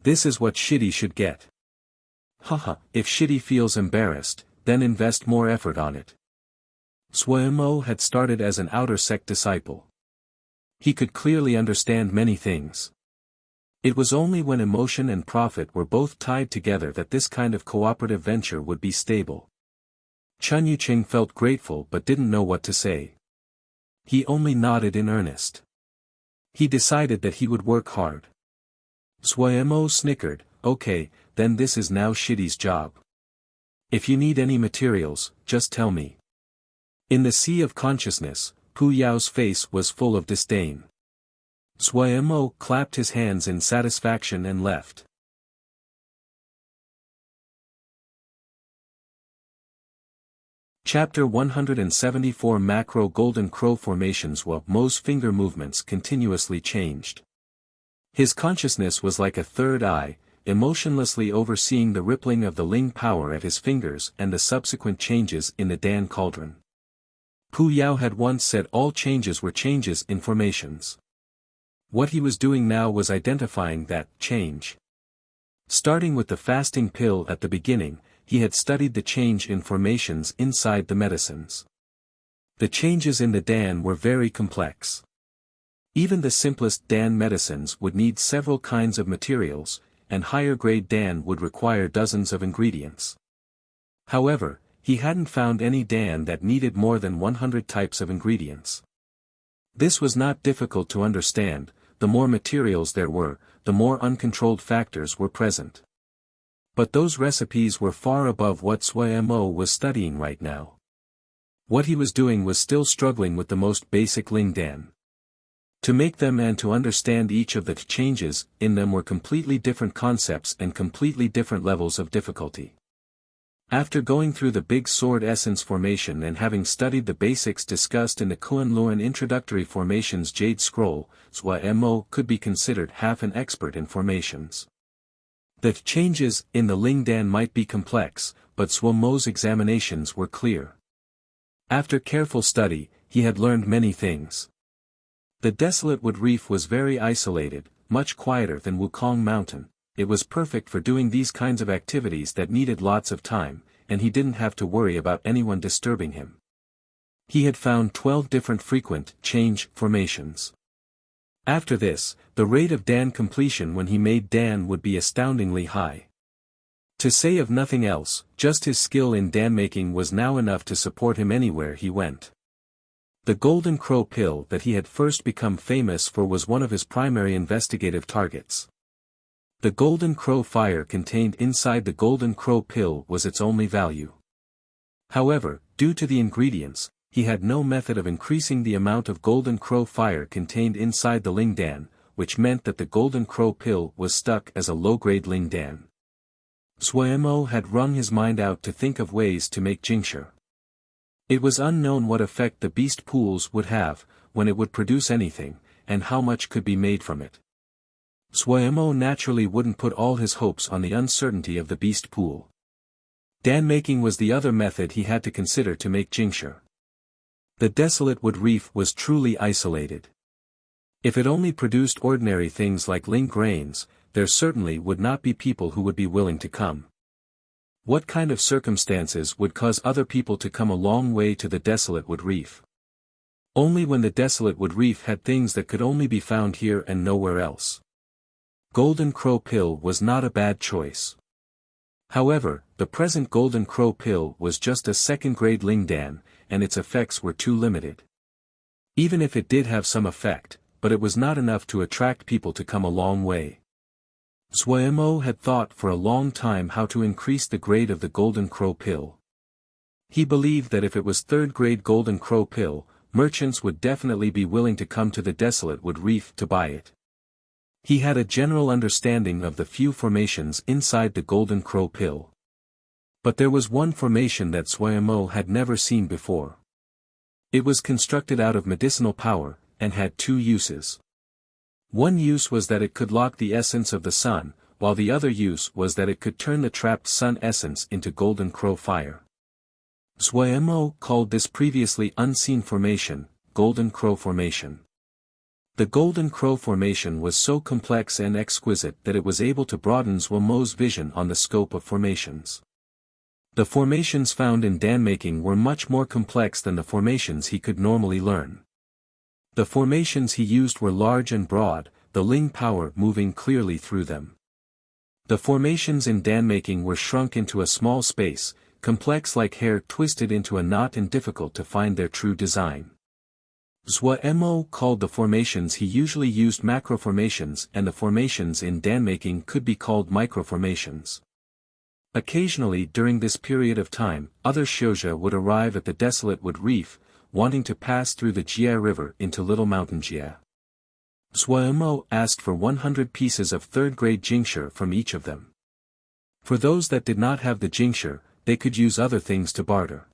This is what Shitty should get. Haha, if Shitty feels embarrassed, then invest more effort on it." Zuo had started as an outer sect disciple. He could clearly understand many things. It was only when emotion and profit were both tied together that this kind of cooperative venture would be stable. Chen Yucheng felt grateful but didn't know what to say. He only nodded in earnest. He decided that he would work hard. Zuo snickered. "Okay, then this is now Shitty's job. If you need any materials, just tell me." In the sea of consciousness, Pu Yao's face was full of disdain. Zuo clapped his hands in satisfaction and left. Chapter 174 Macro Golden Crow Formations. While Mo's finger movements continuously changed. His consciousness was like a third eye, emotionlessly overseeing the rippling of the Ling power at his fingers and the subsequent changes in the Dan cauldron. Pu Yao had once said all changes were changes in formations. What he was doing now was identifying that change. Starting with the fasting pill at the beginning, he had studied the change in formations inside the medicines. The changes in the Dan were very complex. Even the simplest Dan medicines would need several kinds of materials, and higher-grade Dan would require dozens of ingredients. However, he hadn't found any Dan that needed more than 100 types of ingredients. This was not difficult to understand. The more materials there were, the more uncontrolled factors were present. But those recipes were far above what Zuo was studying right now. What he was doing was still struggling with the most basic Ling Dan. To make them and to understand each of the changes in them were completely different concepts and completely different levels of difficulty. After going through the Big Sword Essence formation and having studied the basics discussed in the Kunlun Introductory Formations Jade Scroll, Zuo could be considered half an expert in formations. The changes in the Ling Dan might be complex, but Zuo's examinations were clear. After careful study, he had learned many things. The desolate wood reef was very isolated, much quieter than Wukong Mountain. It was perfect for doing these kinds of activities that needed lots of time, and he didn't have to worry about anyone disturbing him. He had found 12 different frequent change formations. After this, the rate of Dan completion when he made Dan would be astoundingly high. To say of nothing else, just his skill in dan-making was now enough to support him anywhere he went. The Golden Crow pill that he had first become famous for was one of his primary investigative targets. The Golden Crow fire contained inside the Golden Crow pill was its only value. However, due to the ingredients, he had no method of increasing the amount of Golden Crow fire contained inside the Ling Dan, which meant that the Golden Crow pill was stuck as a low-grade Ling Dan. Zhuemo had wrung his mind out to think of ways to make Jingshi. It was unknown what effect the beast pools would have, when it would produce anything, and how much could be made from it. Zhuemo naturally wouldn't put all his hopes on the uncertainty of the beast pool. Dan-making was the other method he had to consider to make Jingshi. The desolate wood reef was truly isolated. If it only produced ordinary things like ling grains, there certainly would not be people who would be willing to come. What kind of circumstances would cause other people to come a long way to the desolate wood reef? Only when the desolate wood reef had things that could only be found here and nowhere else. Golden Crow pill was not a bad choice. However, the present Golden Crow pill was just a second-grade Ling Dan, and its effects were too limited. Even if it did have some effect, but it was not enough to attract people to come a long way. Zhuemo had thought for a long time how to increase the grade of the Golden Crow pill. He believed that if it was third-grade Golden Crow pill, merchants would definitely be willing to come to the desolate wood reef to buy it. He had a general understanding of the few formations inside the Golden Crow pill. But there was one formation that Zhuemo had never seen before. It was constructed out of medicinal power, and had two uses. One use was that it could lock the essence of the sun, while the other use was that it could turn the trapped sun essence into Golden Crow fire. Zhuemo called this previously unseen formation, Golden Crow Formation. The Golden Crow Formation was so complex and exquisite that it was able to broaden Zhuemo's vision on the scope of formations. The formations found in dan-making were much more complex than the formations he could normally learn. The formations he used were large and broad, the Ling power moving clearly through them. The formations in dan-making were shrunk into a small space, complex like hair twisted into a knot and difficult to find their true design. Zhuemo called the formations he usually used macroformations, and the formations in dan-making could be called microformations. Occasionally during this period of time, other Xiuzhi would arrive at the desolate wood reef, wanting to pass through the Jie River into Little Mountain Jie. Zhuemo asked for 100 pieces of third-grade Jingshi from each of them. For those that did not have the Jingshi, they could use other things to barter.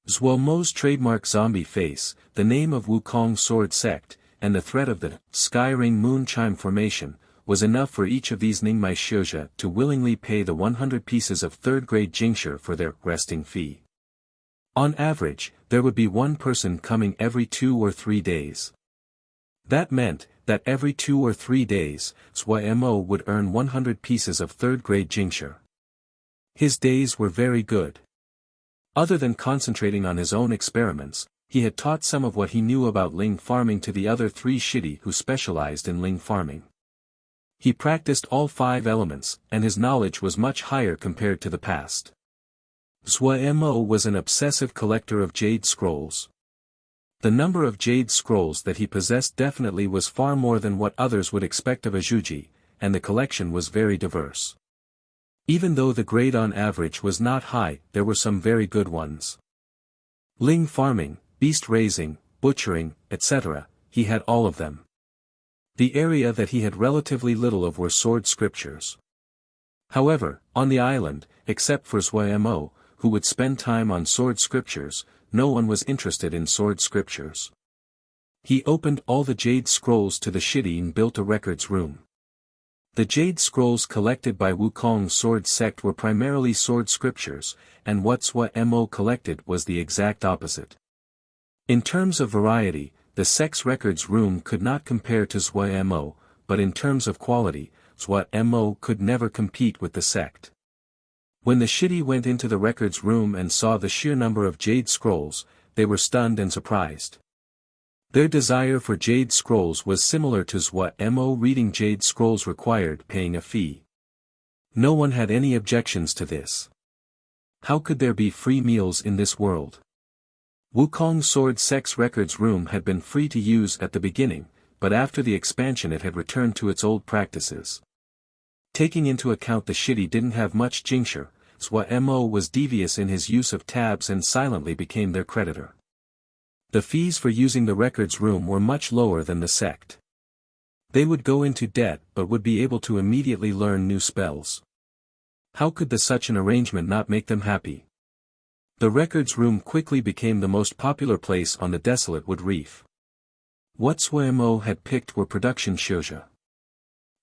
Zhuemo's trademark zombie face, the name of Wukong Sword Sect, and the threat of the Sky Ring Moon Chime Formation, was enough for each of these Ningmai Xiuzhi to willingly pay the 100 pieces of third-grade Jingshi for their resting fee. On average, there would be one person coming every 2 or 3 days. That meant, that every 2 or 3 days, Zhuemo would earn 100 pieces of third-grade Jingshi. His days were very good. Other than concentrating on his own experiments, he had taught some of what he knew about Ling farming to the other 3 shidi who specialized in Ling farming. He practiced all 5 elements, and his knowledge was much higher compared to the past. Zhuemo was an obsessive collector of jade scrolls. The number of jade scrolls that he possessed definitely was far more than what others would expect of a Zhuji, and the collection was very diverse. Even though the grade on average was not high, there were some very good ones. Ling farming, beast raising, butchering, etc., he had all of them. The area that he had relatively little of were sword scriptures. However, on the island, except for Zhuemo, who would spend time on sword scriptures, no one was interested in sword scriptures. He opened all the jade scrolls to the shidi and built a records room. The jade scrolls collected by Wukong Sword Sect were primarily sword scriptures, and what Zhuemo collected was the exact opposite. In terms of variety, the sect's records room could not compare to Zhuemo, but in terms of quality, Zhuemo could never compete with the sect. When the shidi went into the records room and saw the sheer number of jade scrolls, they were stunned and surprised. Their desire for jade scrolls was similar to Zhuemo reading jade scrolls required paying a fee. No one had any objections to this. How could there be free meals in this world? Wukong's sword sex records room had been free to use at the beginning, but after the expansion it had returned to its old practices. Taking into account the shitty didn't have much jingsher, Zhua Mo was devious in his use of tabs and silently became their creditor. The fees for using the records room were much lower than the sect. They would go into debt but would be able to immediately learn new spells. How could such an arrangement not make them happy? The records room quickly became the most popular place on the desolate wood reef. What Zhua Mo had picked were production shouja.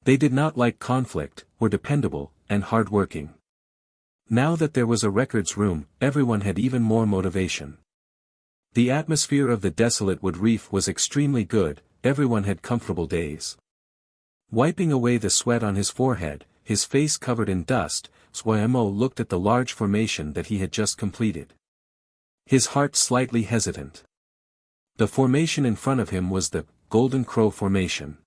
They did not like conflict, were dependable, and hard-working. Now that there was a records room, everyone had even more motivation. The atmosphere of the desolate wood reef was extremely good, everyone had comfortable days. Wiping away the sweat on his forehead, his face covered in dust, Zhua Mo looked at the large formation that he had just completed. His heart slightly hesitant. The formation in front of him was the Golden Crow formation.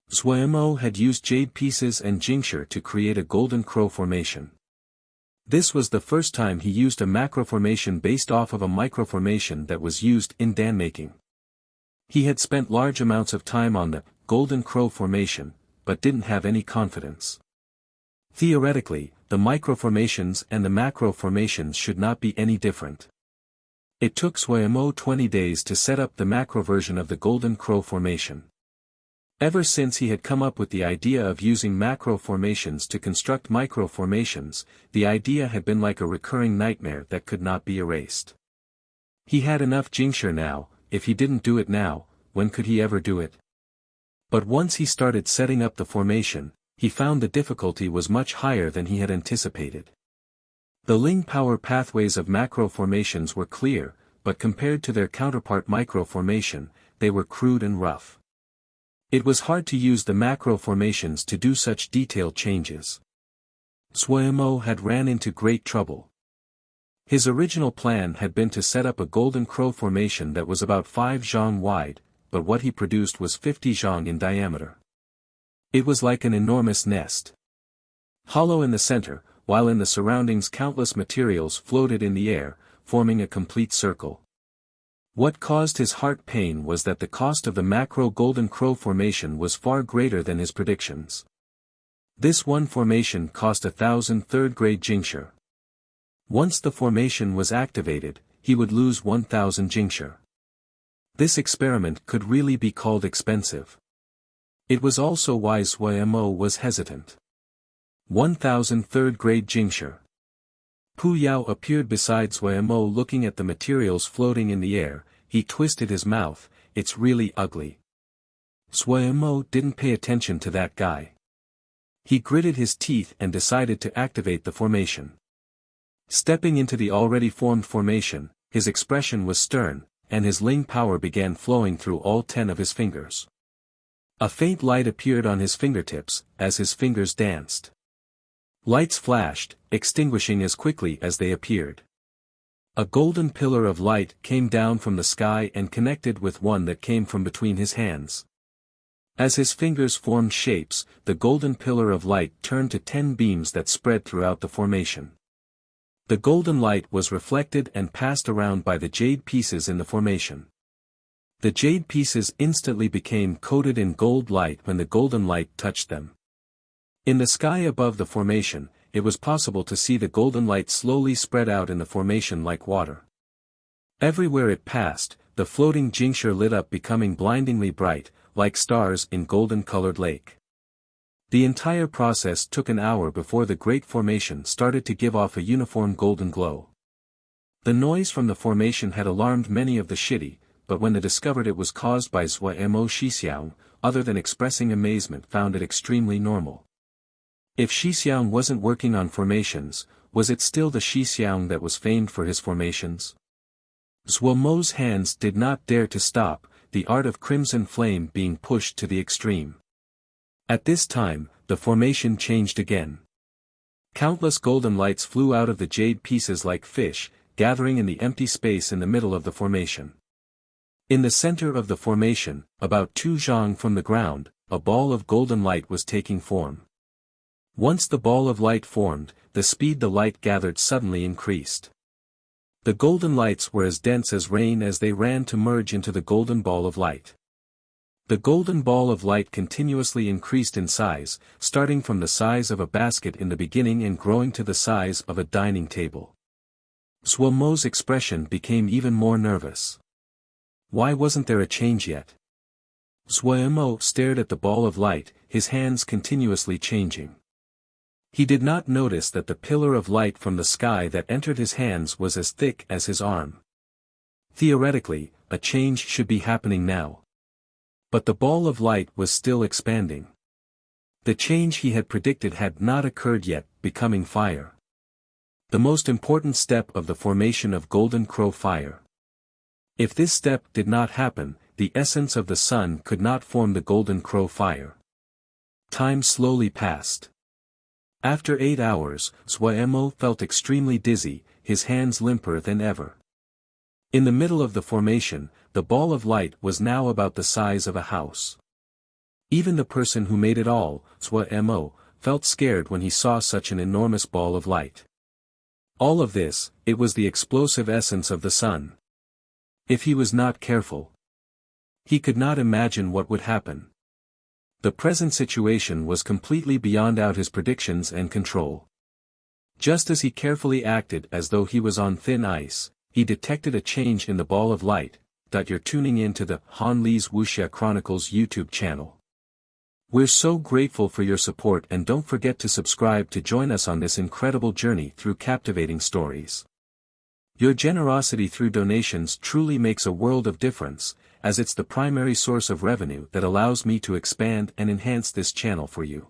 Zhua Mo had used jade pieces and jingsher to create a Golden Crow formation. This was the first time he used a macro formation based off of a micro formation that was used in dan making. He had spent large amounts of time on the Golden Crow formation, but didn't have any confidence. Theoretically, the micro formations and the macro formations should not be any different. It took Zhua Mo 20 days to set up the macro version of the Golden Crow formation. Ever since he had come up with the idea of using macro formations to construct micro formations, the idea had been like a recurring nightmare that could not be erased. He had enough jingsher now, if he didn't do it now, when could he ever do it? But once he started setting up the formation, he found the difficulty was much higher than he had anticipated. The Ling power pathways of macro formations were clear, but compared to their counterpart micro formation, they were crude and rough. It was hard to use the macro formations to do such detailed changes. Zhua Mo had ran into great trouble. His original plan had been to set up a Golden Crow formation that was about 5 zhang wide, but what he produced was 50 zhang in diameter. It was like an enormous nest. Hollow in the center, while in the surroundings countless materials floated in the air, forming a complete circle. What caused his heart pain was that the cost of the macro Golden Crow formation was far greater than his predictions. This one formation cost 1,000 third-grade jingsher. Once the formation was activated, he would lose 1,000 jingsher. This experiment could really be called expensive. It was also why Zhua Mo was hesitant. 1,000 third-grade jingsher. Pu Yao appeared beside Zhua Mo looking at the materials floating in the air. He twisted his mouth, "It's really ugly." Zhua Mo didn't pay attention to that guy. He gritted his teeth and decided to activate the formation. Stepping into the already formed formation, his expression was stern, and his Ling power began flowing through all 10 of his fingers. A faint light appeared on his fingertips, as his fingers danced. Lights flashed, extinguishing as quickly as they appeared. A golden pillar of light came down from the sky and connected with one that came from between his hands. As his fingers formed shapes, the golden pillar of light turned to 10 beams that spread throughout the formation. The golden light was reflected and passed around by the jade pieces in the formation. The jade pieces instantly became coated in gold light when the golden light touched them. In the sky above the formation, it was possible to see the golden light slowly spread out in the formation like water. Everywhere it passed, the floating jingsher lit up, becoming blindingly bright, like stars in golden-colored lake. The entire process took an hour before the great formation started to give off a uniform golden glow. The noise from the formation had alarmed many of the shitty, but when they discovered it was caused by Zhua Mo, Shixiang, other than expressing amazement, found it extremely normal. If Shixiang wasn't working on formations, was it still the Shixiang that was famed for his formations? Zhua Mo's hands did not dare to stop, the art of crimson flame being pushed to the extreme. At this time, the formation changed again. Countless golden lights flew out of the jade pieces like fish, gathering in the empty space in the middle of the formation. In the center of the formation, about 2 zhang from the ground, a ball of golden light was taking form. Once the ball of light formed, the speed the light gathered suddenly increased. The golden lights were as dense as rain as they ran to merge into the golden ball of light. The golden ball of light continuously increased in size, starting from the size of a basket in the beginning and growing to the size of a dining table. Zhuo Mo's expression became even more nervous. Why wasn't there a change yet? Zhuo Mo stared at the ball of light, his hands continuously changing. He did not notice that the pillar of light from the sky that entered his hands was as thick as his arm. Theoretically, a change should be happening now. But the ball of light was still expanding. The change he had predicted had not occurred yet, becoming fire. The most important step of the formation of Golden Crow fire. If this step did not happen, the essence of the sun could not form the Golden Crow fire. Time slowly passed. After 8 hours, Zhuo Mo felt extremely dizzy, his hands limper than ever. In the middle of the formation, the ball of light was now about the size of a house. Even the person who made it all, Zhuo Mo, felt scared when he saw such an enormous ball of light. All of this, it was the explosive essence of the sun. If he was not careful, he could not imagine what would happen. The present situation was completely beyond out his predictions and control. Just as he carefully acted as though he was on thin ice, he detected a change in the ball of light. You're tuning in to the Han Li's Wuxia Chronicles YouTube channel. We're so grateful for your support, and don't forget to subscribe to join us on this incredible journey through captivating stories. Your generosity through donations truly makes a world of difference, as it's the primary source of revenue that allows me to expand and enhance this channel for you.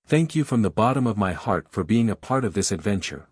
Thank you from the bottom of my heart for being a part of this adventure.